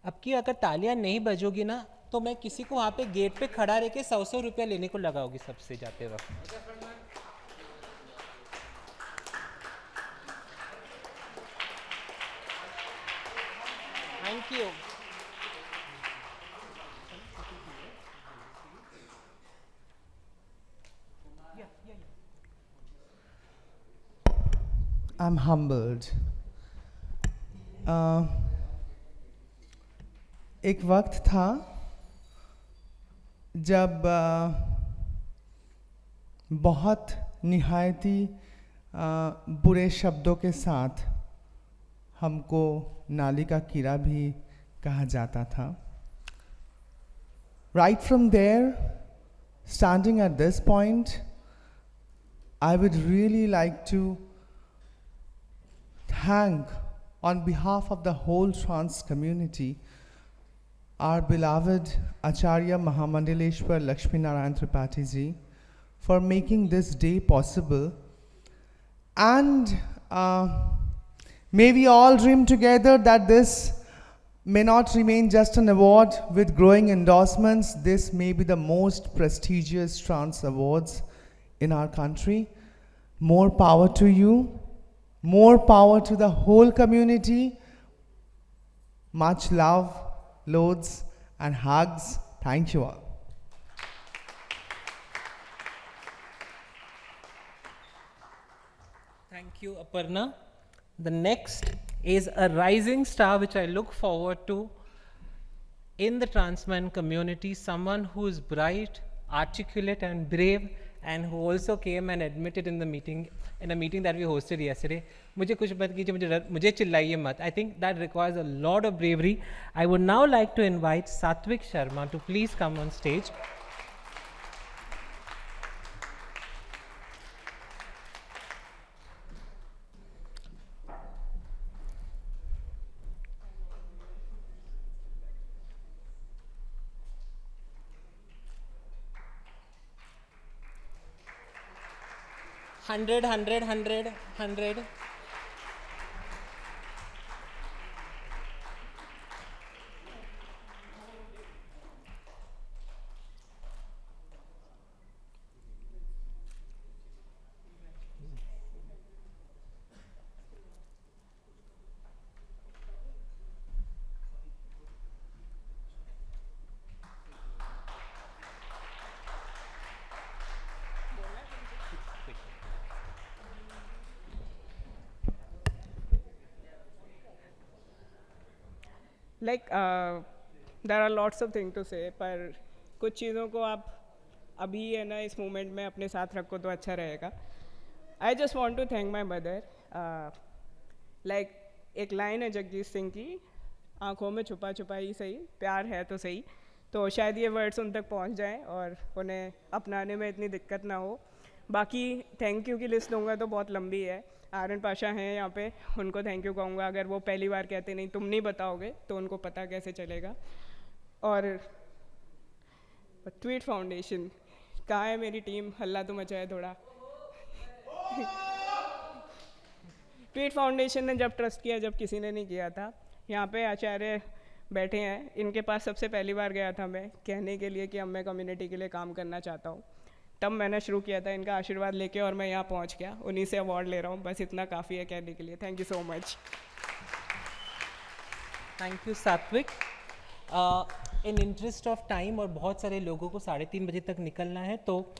अब की अगर तालियां नहीं बजोगी ना, तो मैं किसी को वहां पे गेट पे खड़ा रह के 100 रुपया लेने को लगाओगी सबसे जाते वक्त। Thank you. I'm humbled. एक वक्त था जब बहुत निहायती बुरे शब्दों के साथ हमको नाली का कीड़ा भी कहा जाता था. Right from there, standing at this point, I would really like to thank, on behalf of the whole trans community, our beloved Acharya Mahamandaleshwar Laxmi Narayan Tripathi ji for making this day possible. And may we all dream together that this may not remain just an award with growing endorsements. This may be the most prestigious trans awards in our country. More power to you. More power to the whole community. Much love, loads and hugs. Thank you all. Thank you, Aparna. The next is a rising star which I look forward to in the trans man community, someone who is bright, articulate and brave, and who also came and admitted in a meeting that we hosted yesterday. मुझे कुछ मत कीजिए, मुझे चिल्लाइए मत. I think that requires a lot of bravery. I would now like to invite Satvik Sharma to please come on stage. Hundred. Like there are lots of things to say, पर कुछ चीज़ों को आप अभी है ना इस मोमेंट में अपने साथ रखो तो अच्छा रहेगा. I just want to thank my mother. Like एक लाइन है जगजीत सिंह की, आँखों में छुपा छुपा ही सही, प्यार है तो सही. तो शायद ये वर्ड्स उन तक पहुँच जाएं और उन्हें अपनाने में इतनी दिक्कत ना हो. बाकी थैंक यू की लिस्ट दूंगा तो बहुत लंबी है. आरन पाशा हैं यहाँ पे, उनको थैंक यू कहूँगा. अगर वो पहली बार कहते नहीं तुम नहीं बताओगे तो उनको पता कैसे चलेगा. और ट्वीट फाउंडेशन, कहाँ है मेरी टीम? हल्ला तो मचाया थोड़ा. ट्वीट फाउंडेशन ने जब ट्रस्ट किया, जब किसी ने नहीं किया था. यहाँ पे आचार्य बैठे हैं, इनके पास सबसे पहली बार गया था मैं कहने के लिए कि अब मैं कम्युनिटी के लिए काम करना चाहता हूँ. तब मैंने शुरू किया था इनका आशीर्वाद लेके और मैं यहाँ पहुँच गया. उन्हीं से अवार्ड ले रहा हूँ. बस इतना काफ़ी है कहने के लिए. Thank you so much. Thank you Satvik. In interest of time और बहुत सारे लोगों को 3:30 बजे तक निकलना है, तो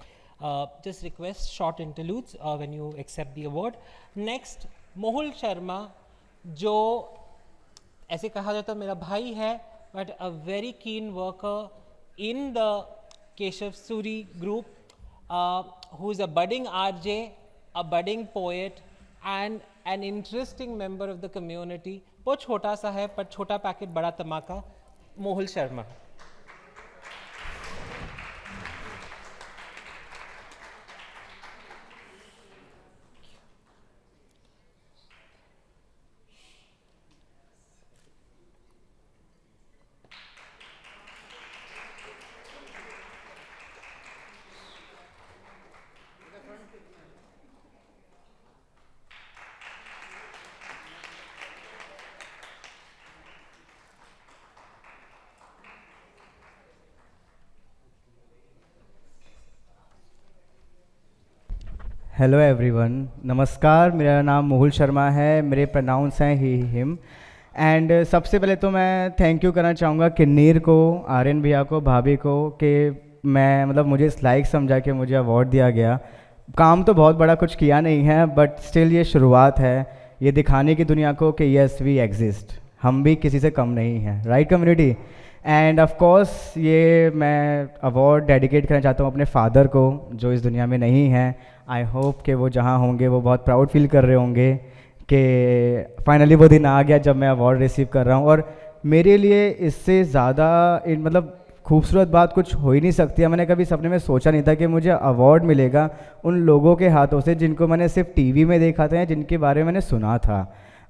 just request short interludes when you accept the award. Next Mohul Sharma, जो ऐसे कहा जाता है मेरा भाई है, but a very keen worker in the Keshav Suri group, who is a budding RJ, a budding poet and an interesting member of the community. बहुत छोटा सा है पर छोटा पैकेट बड़ा धमाका. मोहुल शर्मा. हेलो एवरीवन, नमस्कार. मेरा नाम मोहुल शर्मा है. मेरे प्रोनाउंस हैं ही हिम. एंड सबसे पहले तो मैं थैंक यू करना चाहूँगा किन्नीर को, आर्यन भैया को, भाभी को, कि मैं मुझे इस लायक समझा कि मुझे अवार्ड दिया गया. काम तो बहुत बड़ा कुछ किया नहीं है, बट स्टिल ये शुरुआत है, ये दिखाने की दुनिया को कि यस वी एग्जिस्ट, हम भी किसी से कम नहीं हैं, right community. End of course ये मैं अवार्ड डेडिकेट करना चाहता हूँ अपने फादर को, जो इस दुनिया में नहीं हैं। आई होप कि वो जहाँ होंगे वो बहुत प्राउड फील कर रहे होंगे कि फाइनली वो दिन आ गया जब मैं अवार्ड रिसीव कर रहा हूँ। और मेरे लिए इससे ज़्यादा मतलब खूबसूरत बात कुछ हो ही नहीं सकती है। मैंने कभी सपने में सोचा नहीं था कि मुझे अवार्ड मिलेगा उन लोगों के हाथों से जिनको मैंने सिर्फ टीवी में देखा था या जिनके बारे में मैंने सुना था।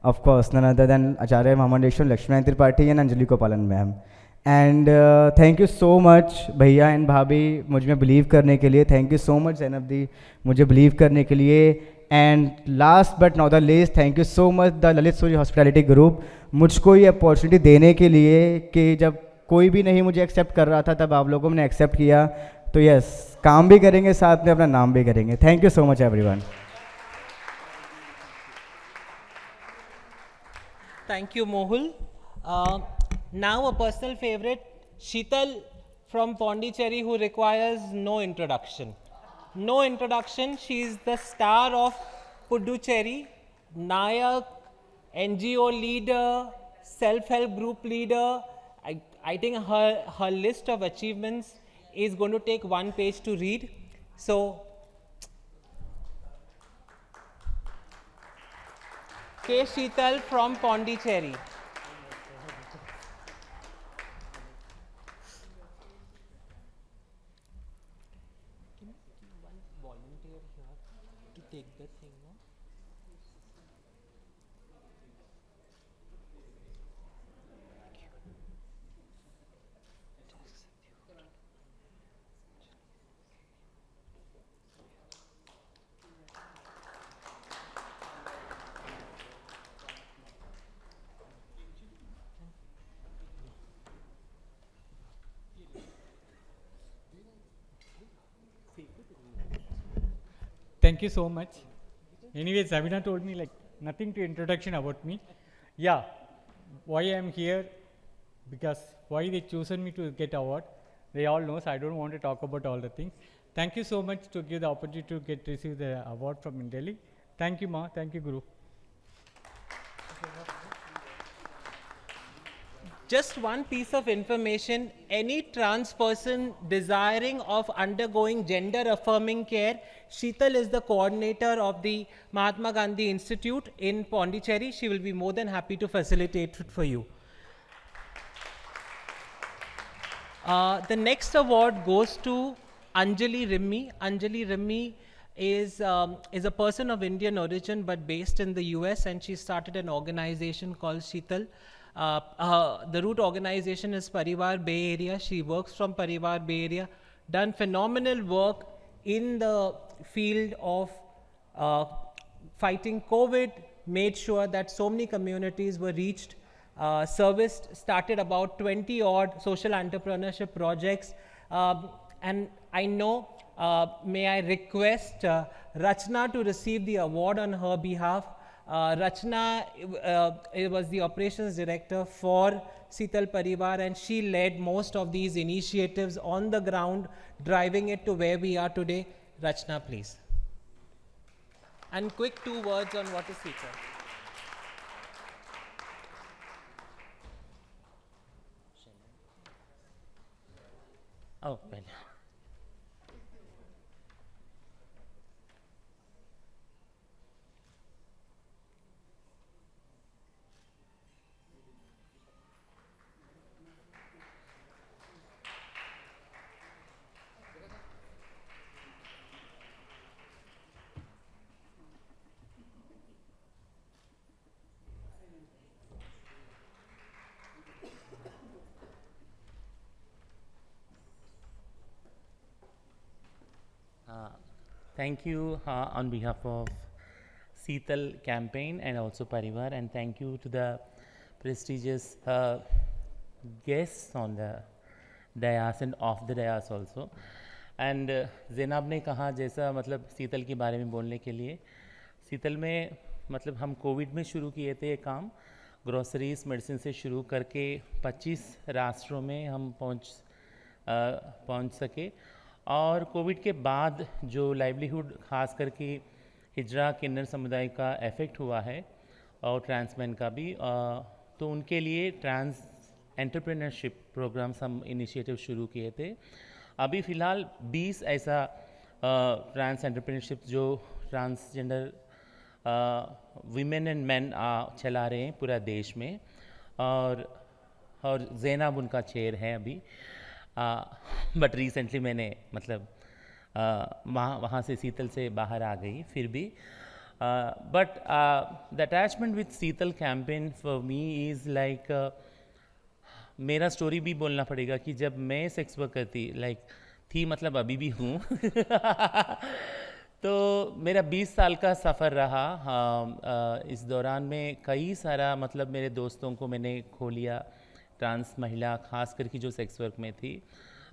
Of course none other than Acharya Mahamandaleshwar Laxmi Tripathi and Anjali Gopalan ma'am. And thank you so much भैया एंड भाभी मुझ में बिलीव करने के लिए। Thank you so much Zainab di मुझे बिलीव करने के लिए। And last but not the least, thank you so much the Lalit Suri hospitality group मुझको ये अपॉर्चुनिटी देने के लिए कि जब कोई भी नहीं मुझे एक्सेप्ट कर रहा था तब आप लोगों ने एक्सेप्ट किया। तो यस, काम भी करेंगे साथ में अपना नाम भी करेंगे। Thank you so much everyone. Thank you, Mohul. Now a personal favorite, Sheetal from Pondicherry, who requires no introduction. No introduction. She is the star of Puducherry, Nayak, NGO leader, self-help group leader. I think her list of achievements is going to take one page to read. So, K. Sheetal from Pondicherry. Volunteer here to take the thing, no? Thank you so much. Anyways, Sabina told me like nothing to introduction about me. Yeah, why I am here, because why they chosen me to get award. They all know, so I don't want to talk about all the things. Thank you so much to give the opportunity to receive the award from Delhi. Thank you, Ma. Thank you, Guru. Just one piece of information, any trans person desiring of undergoing gender affirming care, Sheetal is the coordinator of the Mahatma Gandhi Institute in Pondicherry. She will be more than happy to facilitate it for you. The next award goes to Anjali Rimmi. Anjali Rimmi is a person of Indian origin but based in the US, and she started an organization called Sheetal. The root organization is Parivar Bay Area. She works from Parivar Bay Area, done phenomenal work in the field of fighting COVID, made sure that so many communities were reached, serviced, started about 20 odd social entrepreneurship projects. And I know, may I request Rachna to receive the award on her behalf. Rachna was the operations director for Sheetal Parivar, and she led most of these initiatives on the ground, driving it to where we are today. Rachna, please. And quick 2 words on what is Sheetal. Oh, well. Thank you on behalf of Sheetal campaign and also Parivar, and thank you to the prestigious guests on the dais and off the dais also. And Zainab ने कहा जैसा मतलब शीतल के बारे में बोलने के लिए, शीतल में मतलब हम कोविड में शुरू किए थे ये काम, ग्रोसरीज मेडिसिन से शुरू करके 25 राष्ट्रों में हम पहुंच सके, और कोविड के बाद जो लाइवलीहुड खास करके हिजरा किन्नर समुदाय का इफ़ेक्ट हुआ है और ट्रांसमैन का भी, तो उनके लिए ट्रांस एंटरप्रेन्योरशिप प्रोग्राम्स हम इनिशिएटिव शुरू किए थे। अभी फ़िलहाल 20 ऐसा ट्रांस एंटरप्रेन्योरशिप जो ट्रांसजेंडर वीमेन एंड मैन चला रहे हैं पूरा देश में, और जैनब उनका चेयर है अभी। बट रिसेंटली मैंने मतलब वहाँ से शीतल से बाहर आ गई फिर भी। But the attachment with Sheetal campaign for me is like, मेरा स्टोरी भी बोलना पड़ेगा कि जब मैं सेक्स वर्क करती थी, मतलब अभी भी हूँ तो मेरा 20 साल का सफ़र रहा। इस दौरान में कई सारा मतलब मेरे दोस्तों को मैंने खो लिया, ट्रांस महिला खास करके जो सेक्स वर्क में थी।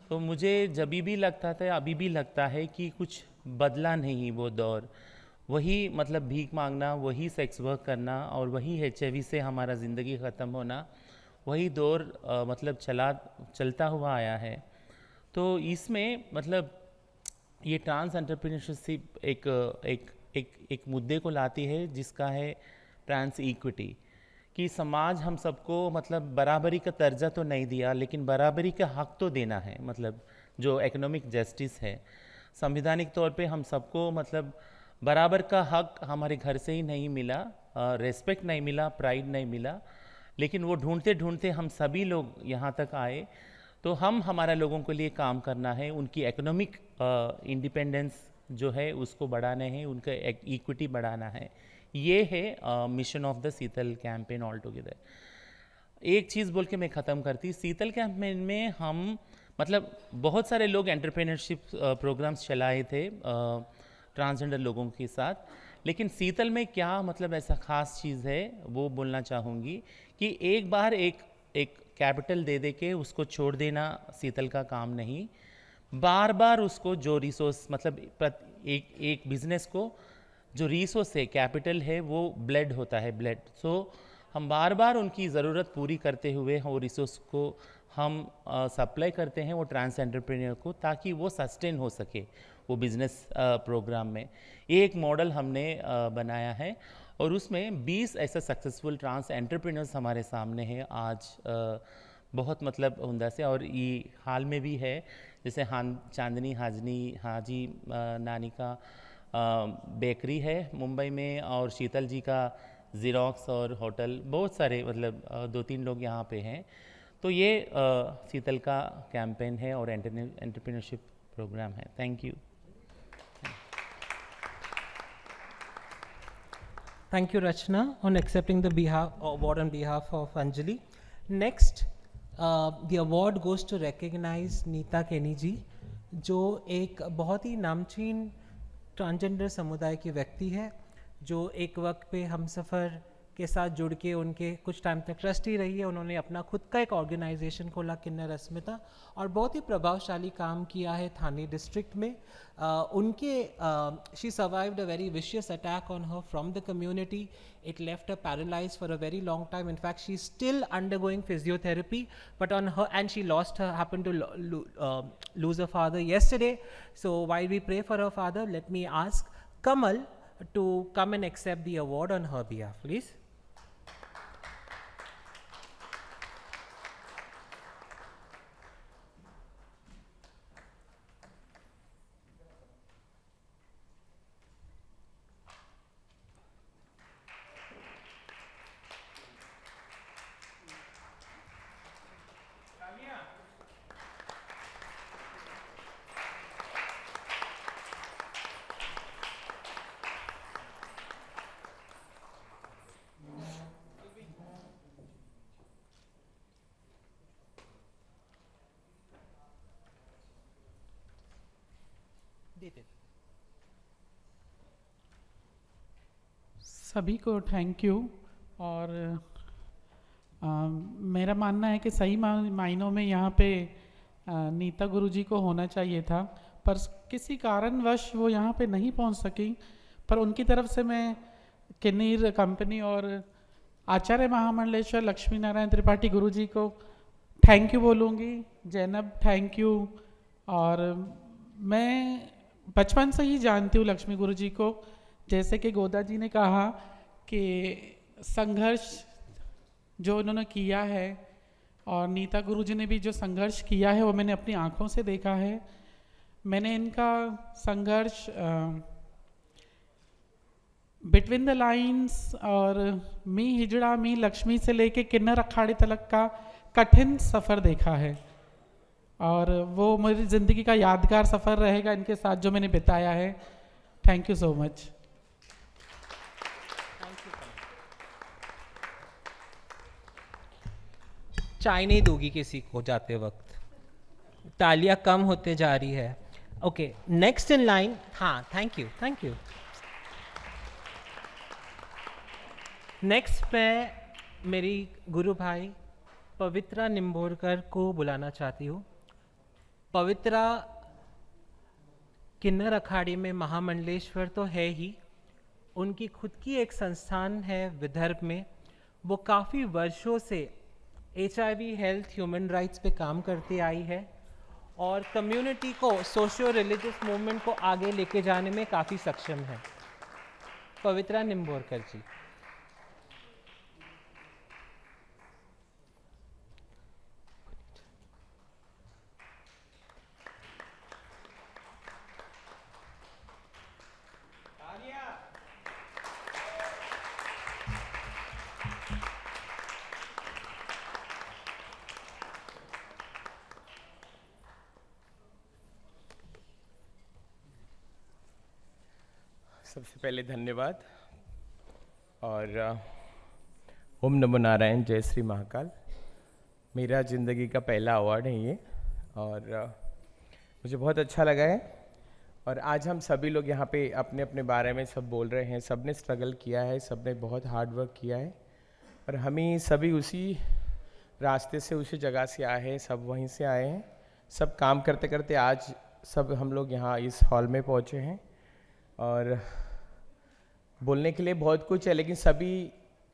तो मुझे जब भी लगता था, अभी भी लगता है कि कुछ बदला नहीं वो दौर, वही मतलब भीख मांगना, वही सेक्स वर्क करना और वही HIV से हमारा ज़िंदगी ख़त्म होना, वही दौर मतलब चलता हुआ आया है। तो इसमें मतलब ये ट्रांस एंटरप्रेन्योरशिप एक मुद्दे को लाती है जिसका है ट्रांस इक्विटी, कि समाज हम सबको मतलब बराबरी का दर्जा तो नहीं दिया, लेकिन बराबरी का हक तो देना है। मतलब जो इकोनॉमिक जस्टिस है, संवैधानिक तौर पे हम सबको मतलब बराबर का हक हमारे घर से ही नहीं मिला, रेस्पेक्ट नहीं मिला, प्राइड नहीं मिला, लेकिन वो ढूंढते ढूंढते हम सभी लोग यहाँ तक आए। तो हम हमारा लोगों के लिए काम करना है, उनकी इकोनॉमिक इंडिपेंडेंस जो है उसको बढ़ाना है, उनका इक्विटी बढ़ाना है। ये है mission of the Sheetal campaign all together. एक चीज़ बोल के मैं ख़त्म करती, शीतल कैंपेन में हम मतलब बहुत सारे लोग एंटरप्रेन्योरशिप प्रोग्राम्स चलाए थे ट्रांसजेंडर लोगों के साथ, लेकिन शीतल में क्या मतलब ऐसा ख़ास चीज़ है वो बोलना चाहूँगी कि एक बार एक कैपिटल दे के उसको छोड़ देना शीतल का काम नहीं, बार बार उसको जो रिसोर्स मतलब एक बिजनेस को जो रिसोर्स है, कैपिटल है, वो ब्लड होता है, ब्लड। सो हम बार बार उनकी ज़रूरत पूरी करते हुए वो रिसोर्स को हम सप्लाई करते हैं वो ट्रांस एंटरप्रेन्योर को, ताकि वो सस्टेन हो सके वो बिज़नेस प्रोग्राम में। एक मॉडल हमने बनाया है और उसमें 20 ऐसा सक्सेसफुल ट्रांस एंटरप्रेन्योर्स हमारे सामने हैं आज, बहुत मतलब उमदा से। और ये हाल में भी है, जैसे चांदनी हाजी नानी का बेकरी है मुंबई में, और शीतल जी का ज़ीरोक्स और होटल, बहुत सारे मतलब 2-3 लोग यहाँ पे हैं। तो ये शीतल का कैंपेन है और एंटरप्रेन्योरशिप प्रोग्राम है। Thank you. Thank you, Rachna, on accepting the award on behalf of Anjali. Next, the award goes to recognize Neeta Keni ji, जो एक बहुत ही नामचीन ट्रांसजेंडर समुदाय की व्यक्ति है, जो एक वक्त पे हम सफ़र के साथ जुड़ के उनके कुछ टाइम तक ट्रस्टी रही है। उन्होंने अपना खुद का एक ऑर्गेनाइजेशन खोला, किन्नर अस्मिता, और बहुत ही प्रभावशाली काम किया है थाने डिस्ट्रिक्ट में। उनके she survived a very vicious attack on her from the community. It left her paralyzed for a very long time. In fact, she's still undergoing physiotherapy, but on her, and she happened to lose her father yesterday. So while we pray for her father, let me ask Kamal to come and accept the award on her behalf, please. सभी को thank you. और मेरा मानना है कि सही मायनों में यहाँ पे नीता गुरुजी को होना चाहिए था, पर किसी कारणवश वो यहाँ पे नहीं पहुँच सकी। पर उनकी तरफ से मैं किन्नीर कंपनी और आचार्य महामंडलेश्वर लक्ष्मी नारायण त्रिपाठी गुरुजी को थैंक यू बोलूँगी। Zainab thank you. और मैं बचपन से ही जानती हूँ लक्ष्मी गुरु जी को। जैसे कि गोदा जी ने कहा कि संघर्ष जो उन्होंने किया है और नीता गुरु जी ने भी जो संघर्ष किया है वो मैंने अपनी आँखों से देखा है। मैंने इनका संघर्ष बिटवीन द लाइंस और मी हिजड़ा मी लक्ष्मी से लेके किन्नर अखाड़े तलक का कठिन सफ़र देखा है और वो मेरी ज़िंदगी का यादगार सफ़र रहेगा इनके साथ जो मैंने बिताया है। Thank you so much. चाय नहीं दूंगी किसी को जाते वक्त, तालियां कम होते जा रही है। Okay, next in line. हाँ, thank you, thank you. Next मैं मेरी गुरु भाई पवित्रा निम्बोरकर को बुलाना चाहती हूँ। पवित्रा किन्नर अखाड़े में महामंडलेश्वर तो है ही, उनकी खुद की एक संस्थान है विदर्भ में। वो काफ़ी वर्षों से HIV हेल्थ ह्यूमन राइट्स पे काम करती आई है और कम्युनिटी को सोशियो रिलीजियस मूवमेंट को आगे लेके जाने में काफ़ी सक्षम है। पवित्रा निम्बोरकर जी। सबसे पहले धन्यवाद और ओम नमो नारायण, जय श्री महाकाल। मेरा ज़िंदगी का पहला अवार्ड है ये और मुझे बहुत अच्छा लगा है। और आज हम सभी लोग यहाँ पे अपने अपने बारे में सब बोल रहे हैं। सब ने स्ट्रगल किया है, सब ने बहुत हार्ड वर्क किया है और हमें सभी उसी रास्ते से उसी जगह से आए हैं, सब वहीं से आए हैं। सब काम करते करते आज सब हम लोग यहाँ इस हॉल में पहुँचे हैं और बोलने के लिए बहुत कुछ है, लेकिन सभी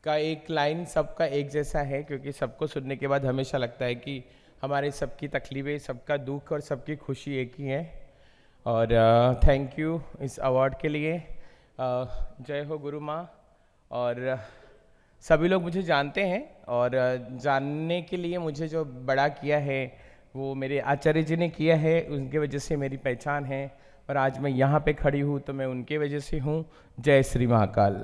का एक लाइन सबका एक जैसा है, क्योंकि सबको सुनने के बाद हमेशा लगता है कि हमारे सबकी तकलीफ़ें, सबका दुख और सबकी खुशी एक ही है। और थैंक यू इस अवार्ड के लिए। जय हो गुरु माँ। और सभी लोग मुझे जानते हैं और जानने के लिए मुझे जो बड़ा किया है वो मेरे आचार्य जी ने किया है, उनके वजह से मेरी पहचान है और आज मैं यहाँ पे खड़ी हूँ तो मैं उनके वजह से हूँ। जय Shri Mahakal.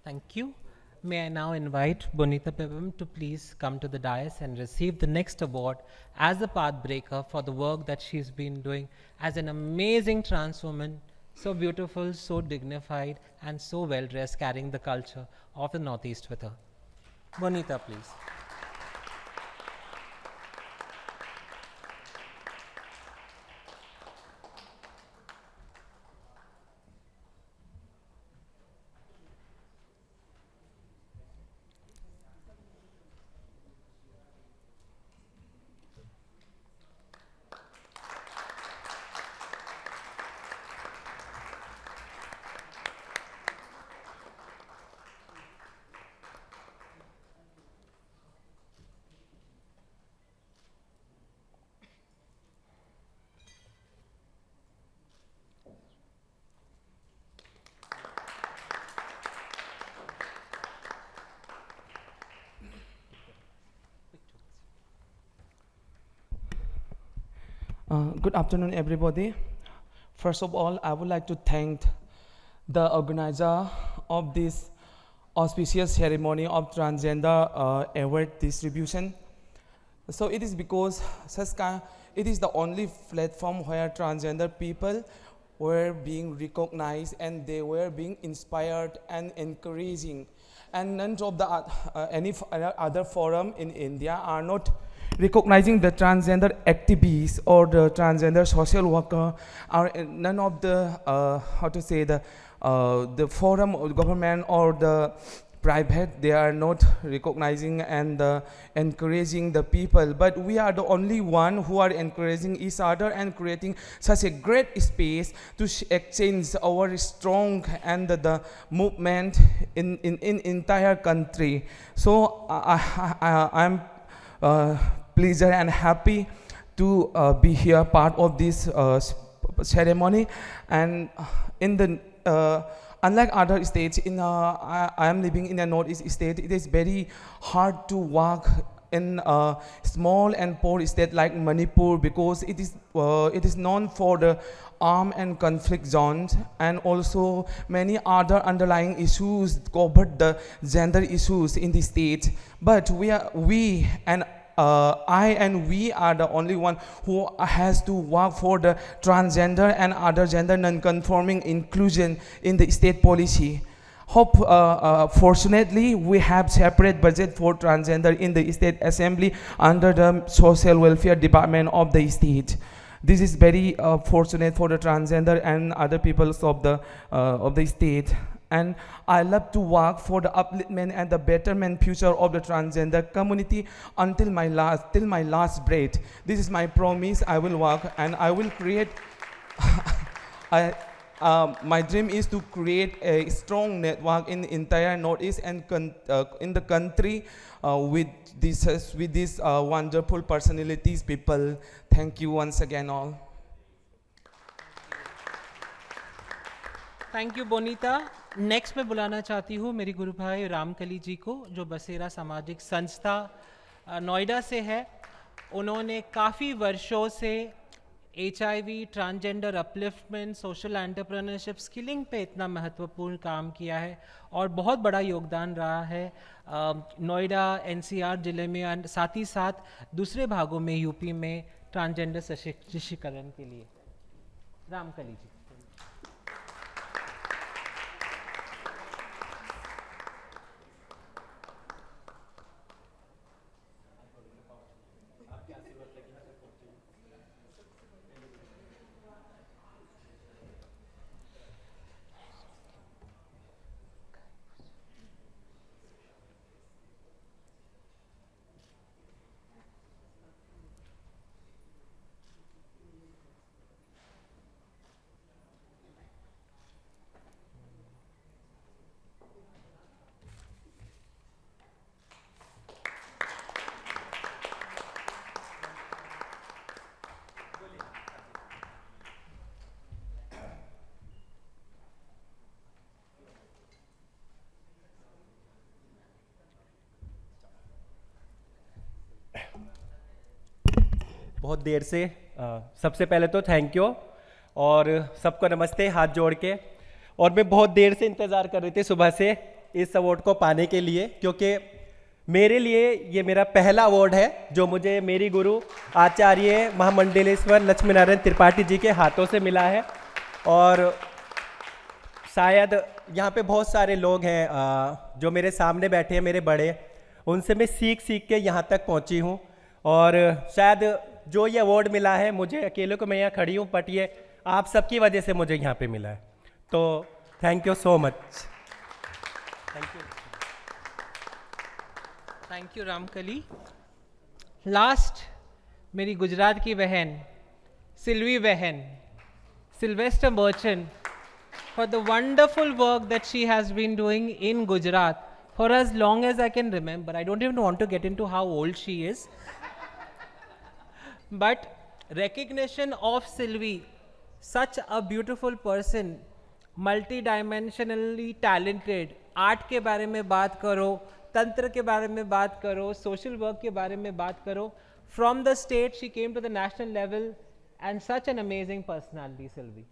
Thank you. May I now invite Bonita Pevim to please come to the dais and receive the next award as a path breaker for the work that she's been doing as an amazing trans woman, so beautiful, so dignified, and so well dressed, carrying the culture of the Northeast with her. Bonita, please. Good afternoon, everybody. First of all, I would like to thank the organizer of this auspicious ceremony of Transgender Award distribution. So it is because it is the only platform where transgender people were being recognized and they were being inspired and encouraging. And none of the any other forum in India are not recognizing the transgender activists or the transgender social worker, or none of the the forum or the government or the private, they are not recognizing and encouraging the people, but we are the only one who are encouraging each other and creating such a great space to exchange our strong and the movement in entire country. So I'm pleased and happy to be here part of this ceremony. And in the unlike other states, I am living in a northeast state. It is very hard to work in a small and poor state like Manipur, because it is known for the armed and conflict zones, and also many other underlying issues covered the gender issues in the state. But we are the only one who has to work for the transgender and other gender non-conforming inclusion in the state policy. Fortunately, we have separate budget for transgender in the state assembly under the social welfare department of the state. This is very fortunate for the transgender and other peoples of the state. And I love to work for the upliftment and the betterment future of the transgender community until my last breath. This is my promise. I will work and I will create. My dream is to create a strong network in the entire Northeast and in the country with these wonderful personalities, people. Thank you once again all. Thank you Bonita. Next मैं बुलाना चाहती हूँ मेरी गुरु भाई रामकली जी को, जो बसेरा सामाजिक संस्था नोएडा से है. उन्होंने काफ़ी वर्षों से HIV, transgender upliftment, social entrepreneurship, skilling पे इतना महत्वपूर्ण काम किया है और बहुत बड़ा योगदान रहा है नोएडा NCR ज़िले में और साथ ही साथ दूसरे भागों में यूपी में ट्रांसजेंडर सशक्तिकरण के लिए. रामकली जी. बहुत देर से सबसे पहले तो थैंक यू और सबको नमस्ते हाथ जोड़ के. और मैं बहुत देर से इंतज़ार कर रही थी सुबह से इस अवार्ड को पाने के लिए, क्योंकि मेरे लिए ये मेरा पहला अवार्ड है जो मुझे मेरी गुरु आचार्य महामंडलेश्वर लक्ष्मी नारायण त्रिपाठी जी के हाथों से मिला है. और शायद यहाँ पे बहुत सारे लोग हैं जो मेरे सामने बैठे हैं, मेरे बड़े, उनसे मैं सीख के यहाँ तक पहुँची हूँ. और शायद जो ये अवार्ड मिला है मुझे अकेले को, मैं यहाँ खड़ी हूँ, बट ये आप सबकी वजह से मुझे यहाँ पे मिला है. तो thank you so much. Thank you Ramkali. Last मेरी गुजरात की बहन सिल्वी बहन, Sylvester merchant, for the wonderful work that she has been doing in Gujarat for as long as I can remember. I don't even want to get into how old she is. But recognition of Sylvie, such a beautiful person, multi-dimensionally talented, art के बारे में बात करो, तंत्र के बारे में बात करो, सोशल वर्क के बारे में बात करो. From the state she came to the national level and such an amazing personality, Sylvie.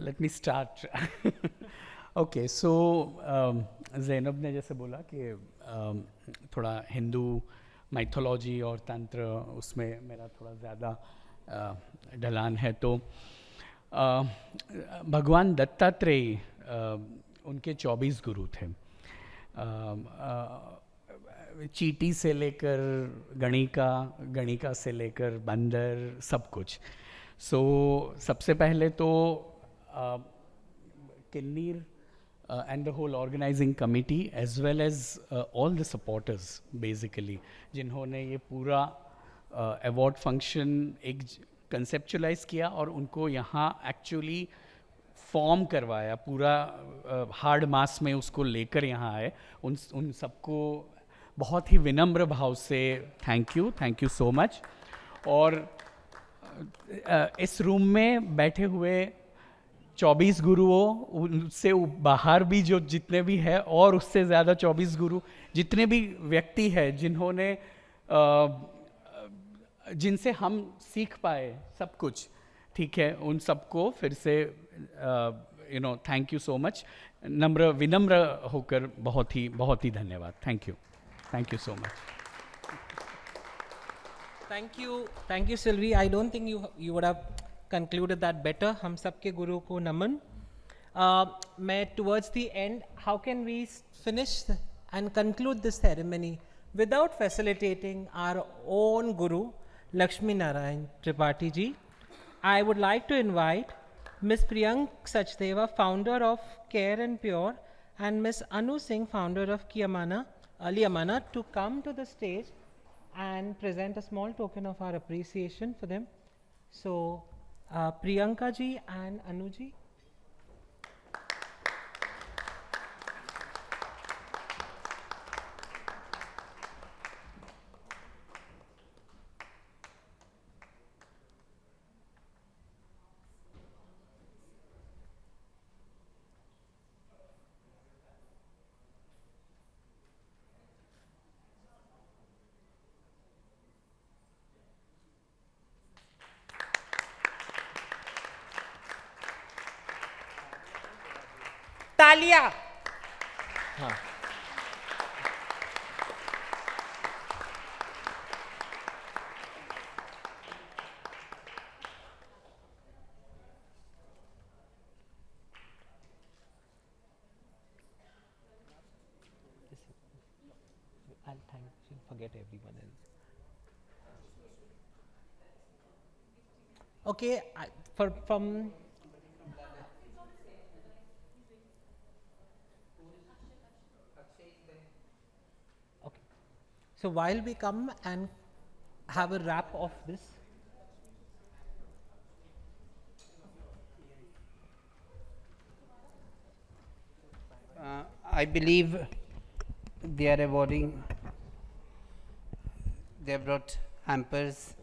let me start. Okay, so Zainab ने जैसे बोला कि थोड़ा हिंदू माइथोलॉजी और तंत्र उसमें मेरा थोड़ा ज़्यादा ढलान है, तो भगवान दत्तात्रेय उनके 24 गुरु थे। चींटी से लेकर गणिका से लेकर बंदर, सब कुछ। सबसे पहले तो किन्नीर and the whole organizing committee as well as all the supporters basically, जिन्होंने ये पूरा award function एक conceptualize किया और उनको यहाँ actually फॉर्म करवाया, पूरा हार्ड मास में उसको लेकर यहाँ आए, उन सबको बहुत ही विनम्र भाव से थैंक यू सो मच। और इस रूम में बैठे हुए 24 गुरुओं, उनसे बाहर भी जो जितने भी हैं और उससे ज़्यादा 24 गुरु, जितने भी व्यक्ति हैं जिन्होंने जिनसे हम सीख पाए सब कुछ, ठीक है, उन सबको फिर से थैंक यू सो मच। विनम्र होकर बहुत ही धन्यवाद। Thank you so much. Thank you Sylvie. I don't think you would have concluded that better. हम सबके गुरु को नमन। मैं towards the end, how can we finish and conclude this ceremony without facilitating our own guru, Laxmi Narayan Tripathi ji? I would like to invite Ms. Priyank Sachdeva, founder of Care and Pure, and Ms. Anu Singh, founder of Ali Amana, to come to the stage and present a small token of our appreciation for them. So, Priyanka ji and Anu ji. तालियां। हाँ। I'll forget everyone else. Okay, from so while we come and have a wrap of this, I believe they are awarding, they have brought hampers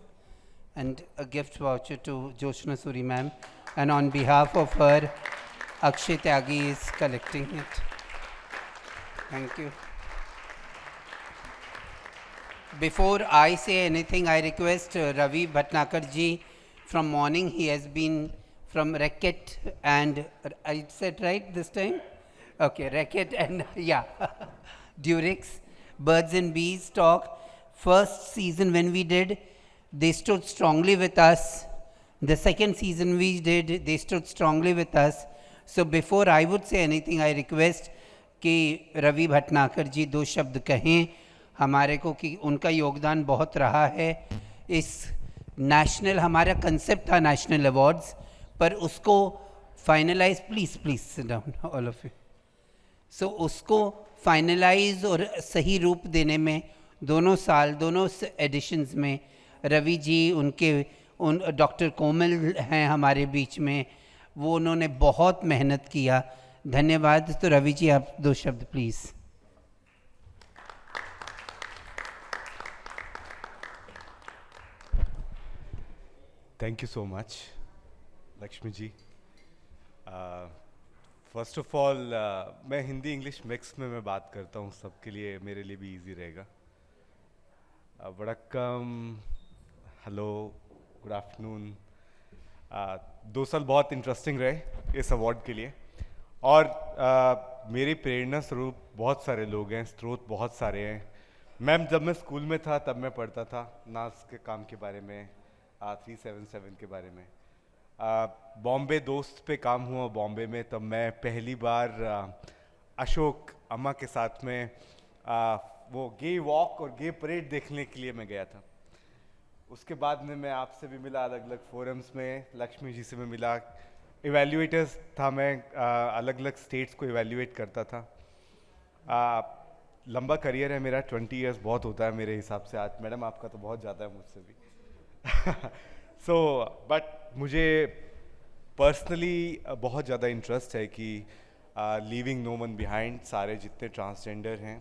and a gift voucher to Joshna Suri ma'am, and on behalf of her, Akshay Tyagi is collecting it. Thank you. Before I say anything, I request Ravi Bhatnakar ji. From morning he has been from Racket and, I said right this time? Okay, Racket and yeah, Durex, Birds and Bees talk. First season when we did, they stood strongly with us. The second season we did, they stood strongly with us. So before I would say anything, I request कि रवि भटनाकर जी दो शब्द कहें हमारे को, कि उनका योगदान बहुत रहा है इस नेशनल, हमारा कंसेप्ट था नेशनल अवार्ड्स, पर उसको finalize, please sit down all of you, so उसको फाइनलाइज और सही रूप देने में दोनों साल, दोनों एडिशंस में रवि जी, उन डॉक्टर कोमल हैं हमारे बीच में, वो उन्होंने बहुत मेहनत किया। धन्यवाद। तो रवि जी आप दो शब्द please. Thank you so much, Laxmi ji. First of all, मैं हिंदी इंग्लिश मिक्स में मैं बात करता हूँ, सबके लिए, मेरे लिए भी इजी रहेगा। वड़क्कम, हेलो, गुड आफ्टरनून। 2 साल बहुत इंटरेस्टिंग रहे इस अवार्ड के लिए, और मेरी प्रेरणा स्वरूप बहुत सारे लोग हैं, स्रोत बहुत सारे हैं। मैम, जब मैं स्कूल में था तब मैं पढ़ता था नास के काम के बारे में, 377 के बारे में। बॉम्बे दोस्त पे काम हुआ बॉम्बे में, तब मैं पहली बार अशोक अम्मा के साथ में वो गे वॉक और गे परेड देखने के लिए मैं गया था। उसके बाद में मैं आपसे भी मिला अलग अलग फोरम्स में, लक्ष्मी जी से मैं मिला, इवैल्यूएटर्स था मैं, अलग अलग स्टेट्स को इवैल्यूएट करता था। लंबा करियर है मेरा, 20 इयर्स बहुत होता है मेरे हिसाब से। आज मैडम आपका तो बहुत ज़्यादा है मुझसे भी। बट मुझे पर्सनली बहुत ज़्यादा इंटरेस्ट है कि लीविंग नो वन बिहाइंड, सारे जितने ट्रांसजेंडर हैं,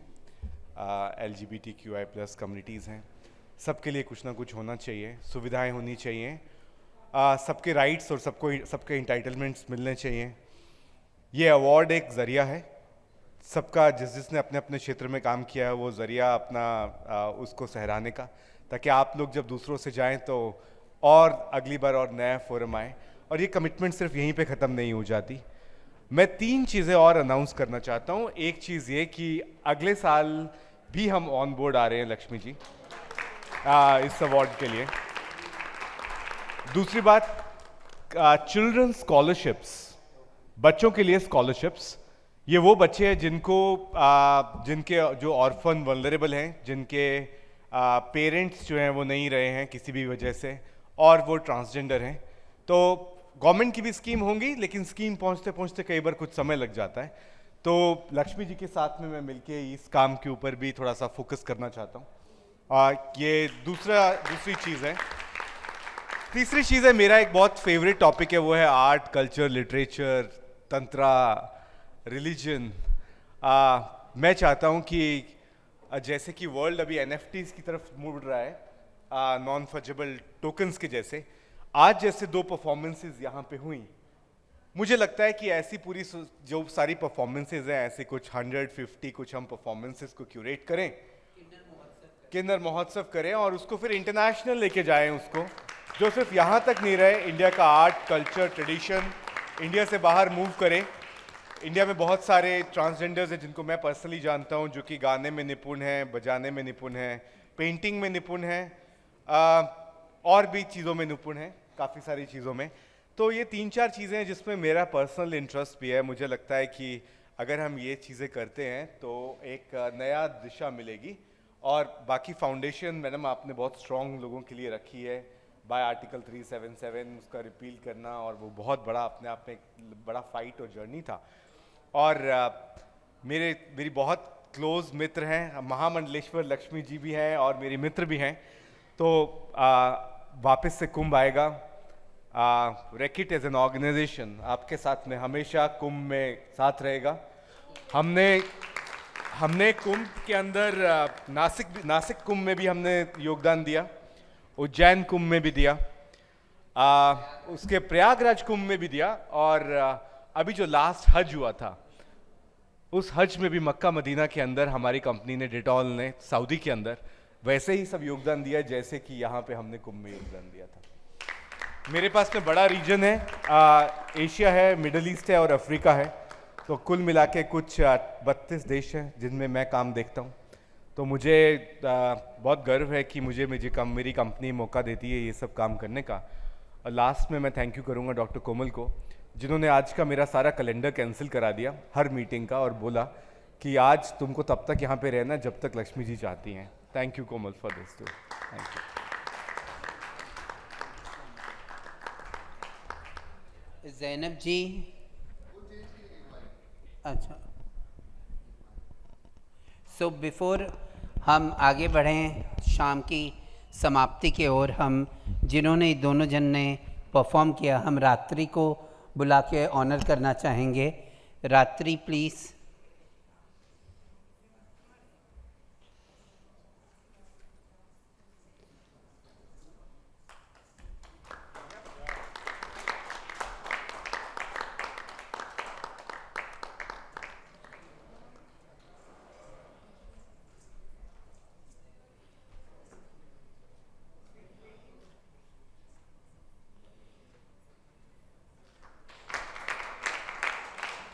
LGBTQI+ कम्युनिटीज़ हैं, सबके लिए कुछ ना कुछ होना चाहिए, सुविधाएं होनी चाहिए, सबके राइट्स और सबके इंटाइटलमेंट्स मिलने चाहिए। ये अवार्ड एक ज़रिया है सबका, जिसने अपने अपने क्षेत्र में काम किया है वो ज़रिया अपना उसको सहराने का, ताकि आप लोग जब दूसरों से जाएं तो और अगली बार और नया फोरम आए। और ये कमिटमेंट सिर्फ यहीं पे ख़त्म नहीं हो जाती। मैं 3 चीज़ें और अनाउंस करना चाहता हूँ। एक चीज़ ये कि अगले साल भी हम ऑन बोर्ड आ रहे हैं लक्ष्मी जी इस अवार्ड के लिए। दूसरी बात, चिल्ड्रन स्कॉलरशिप्स, बच्चों के लिए स्कॉलरशिप्स। ये वो बच्चे हैं जिनके जो ऑर्फन वल्नरेबल हैं, जिनके पेरेंट्स जो हैं वो नहीं रहे हैं किसी भी वजह से, और वो ट्रांसजेंडर हैं। तो गवर्नमेंट की भी स्कीम होंगी, लेकिन स्कीम पहुंचते पहुंचते कई बार कुछ समय लग जाता है। तो लक्ष्मी जी के साथ में मैं मिलके इस काम के ऊपर भी थोड़ा सा फोकस करना चाहता हूँ। ये दूसरी चीज़ है। तीसरी चीज़ है, मेरा एक बहुत फेवरेट टॉपिक है, वो है art, culture, literature, tantra, religion. मैं चाहता हूँ कि जैसे कि वर्ल्ड अभी NFTs की तरफ मुड़ रहा है, नॉन फंजिबल टोकन्स के जैसे, आज जैसे 2 परफॉर्मेंसेस यहाँ पे हुई, मुझे लगता है कि ऐसी पूरी जो सारी परफॉर्मेंसेस हैं, ऐसे कुछ 150 कुछ हम परफॉर्मेंसेस को क्यूरेट करें, किन्नर महोत्सव करें, और उसको फिर इंटरनेशनल लेके जाएं, उसको जो सिर्फ यहाँ तक नहीं रहे, इंडिया का आर्ट, कल्चर, ट्रेडिशन इंडिया से बाहर मूव करें। इंडिया में बहुत सारे ट्रांसजेंडर्स हैं जिनको मैं पर्सनली जानता हूँ, जो कि गाने में निपुण हैं, बजाने में निपुण हैं, पेंटिंग में निपुण हैं, और भी चीज़ों में निपुण हैं, काफ़ी सारी चीज़ों में। तो ये 3-4 चीज़ें हैं जिसमें मेरा पर्सनल इंटरेस्ट भी है। मुझे लगता है कि अगर हम ये चीज़ें करते हैं तो एक नया दिशा मिलेगी। और बाकी फाउंडेशन मैडम आपने बहुत स्ट्रॉन्ग लोगों के लिए रखी है, बाय आर्टिकल 377 उसका रिपील करना, और वो बहुत बड़ा अपने आप में एक बड़ा फाइट और जर्नी था। और मेरी बहुत क्लोज मित्र हैं, महामंडलेश्वर लक्ष्मी जी भी हैं और मेरी मित्र भी हैं। तो वापस से कुंभ आएगा, रैकेट एज एन ऑर्गेनाइजेशन आपके साथ में हमेशा कुंभ में साथ रहेगा। हमने कुंभ के अंदर नासिक कुंभ में भी हमने योगदान दिया, उज्जैन कुंभ में भी दिया, उसके प्रयागराज कुंभ में भी दिया, और अभी जो लास्ट हज हुआ था उस हज में भी मक्का मदीना के अंदर हमारी कंपनी ने, डिटॉल ने, सऊदी के अंदर वैसे ही सब योगदान दिया जैसे कि यहाँ पे हमने कुंभ में योगदान दिया था। मेरे पास में बड़ा रीजन है, एशिया है, मिडल ईस्ट है और अफ्रीका है। तो कुल मिला के कुछ 32 देश हैं जिनमें मैं काम देखता हूँ। तो मुझे बहुत गर्व है कि मेरी कंपनी मौका देती है ये सब काम करने का। और लास्ट में मैं थैंक यू करूँगा डॉक्टर कोमल को, जिन्होंने आज का मेरा सारा कैलेंडर कैंसिल करा दिया हर मीटिंग का, और बोला कि आज तुमको तब तक यहाँ पे रहना जब तक लक्ष्मी जी चाहती हैं। Thank you Komal for this too. Thank you. Zainab ji, अच्छा, सो बिफोर हम आगे बढ़ें शाम की समाप्ति की ओर, हम जिन्होंने दोनों जन ने परफॉर्म किया, हम रात्रि को बुला के ऑनर करना चाहेंगे। रात्रि प्लीज़।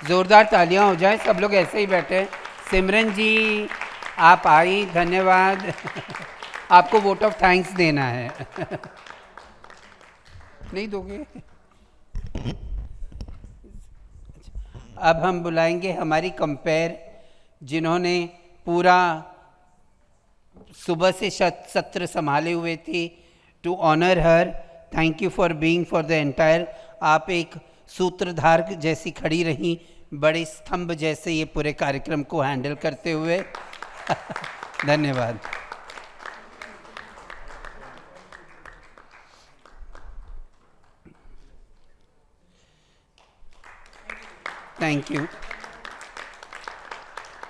ज़ोरदार तालियां हो जाएं, सब लोग ऐसे ही बैठे। सिमरन जी आप आई, धन्यवाद। आपको वोट ऑफ थैंक्स देना है। नहीं दोगे? अब हम बुलाएंगे हमारी कंपेयर, जिन्होंने पूरा सुबह से सत्र संभाले हुए थे। To honour her, thank you for being for the entire. आप एक सूत्रधार जैसी खड़ी रहीं, बड़े स्तंभ जैसे ये पूरे कार्यक्रम को हैंडल करते हुए। धन्यवाद। Thank you.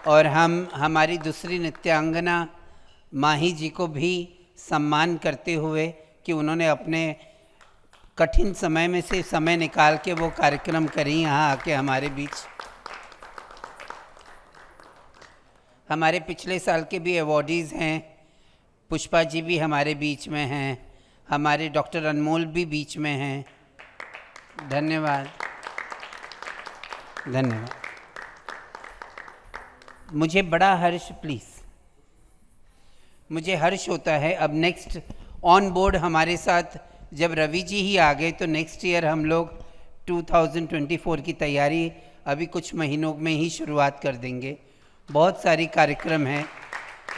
और हम हमारी दूसरी नृत्यांगना माही जी को भी सम्मान करते हुए कि उन्होंने अपने कठिन समय में से समय निकाल के वो कार्यक्रम करी यहाँ आके हमारे बीच। हमारे पिछले साल के भी अवॉर्डीज़ हैं, पुष्पा जी भी हमारे बीच में हैं, हमारे डॉक्टर अनमोल भी बीच में हैं। धन्यवाद, धन्यवाद। मुझे बड़ा हर्ष, प्लीज़, मुझे हर्ष होता है अब नेक्स्ट ऑन बोर्ड हमारे साथ जब रवि जी ही आ गए, तो नेक्स्ट ईयर हम लोग 2024 की तैयारी अभी कुछ महीनों में ही शुरुआत कर देंगे। बहुत सारी कार्यक्रम हैं।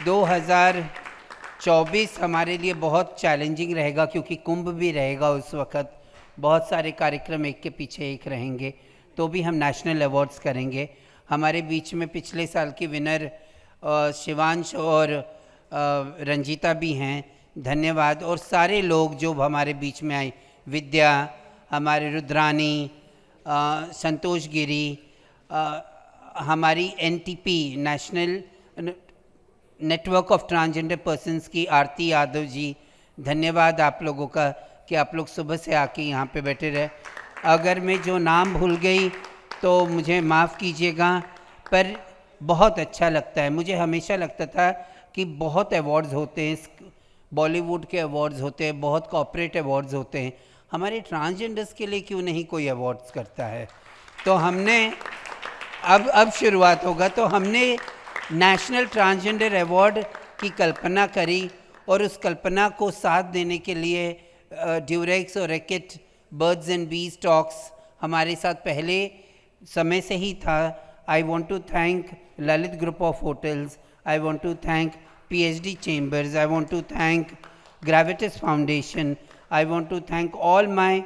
2024 हमारे लिए बहुत चैलेंजिंग रहेगा क्योंकि कुंभ भी रहेगा उस वक़्त। बहुत सारे कार्यक्रम एक के पीछे एक रहेंगे, तो भी हम नेशनल अवार्ड्स करेंगे। हमारे बीच में पिछले साल की विनर शिवांश और रंजीता भी हैं, धन्यवाद। और सारे लोग जो हमारे बीच में आए, विद्या, हमारे रुद्रानी, संतोष गिरी, हमारी NTP national network of transgender persons की आरती यादव जी, धन्यवाद आप लोगों का कि आप लोग सुबह से आके यहाँ पे बैठे रहे। अगर मैं जो नाम भूल गई तो मुझे माफ़ कीजिएगा, पर बहुत अच्छा लगता है। मुझे हमेशा लगता था कि बहुत अवार्ड्स होते हैं, बॉलीवुड के अवार्ड्स होते हैं, बहुत कॉर्पोरेट अवार्ड्स होते हैं, हमारे ट्रांसजेंडर्स के लिए क्यों नहीं कोई अवार्ड्स करता है। तो हमने अब शुरुआत होगा, तो हमने नेशनल ट्रांसजेंडर अवार्ड की कल्पना करी और उस कल्पना को साथ देने के लिए ड्यूरेक्स और racket birds and bees talks हमारे साथ पहले समय से ही था। I want to thank Lalit group of hotels, I want to thank PhD Chambers, I want to thank Gravitas Foundation, I want to thank all my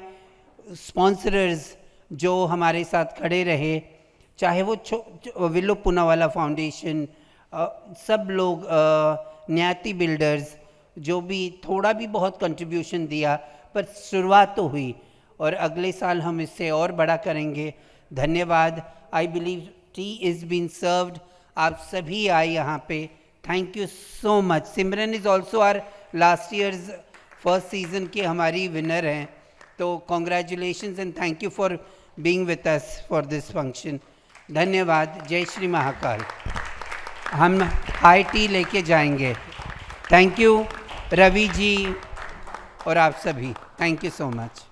sponsors जो हमारे साथ खड़े रहे, चाहे वो विलो पूनावाला फाउंडेशन, सब लोग, न्याति बिल्डर्स, जो भी थोड़ा भी बहुत कंट्रीब्यूशन दिया, पर शुरुआत तो हुई और अगले साल हम इससे और बड़ा करेंगे। धन्यवाद। I believe tea is been served. आप सभी आए यहाँ पे, thank you so much. Simran is also our last year's first season की हमारी विनर हैं, तो congratulations and thank you for being with us for this function. धन्यवाद। जय श्री महाकाल। हम हाई टी लेके जाएंगे। थैंक यू रवि जी और आप सभी, थैंक यू सो मच।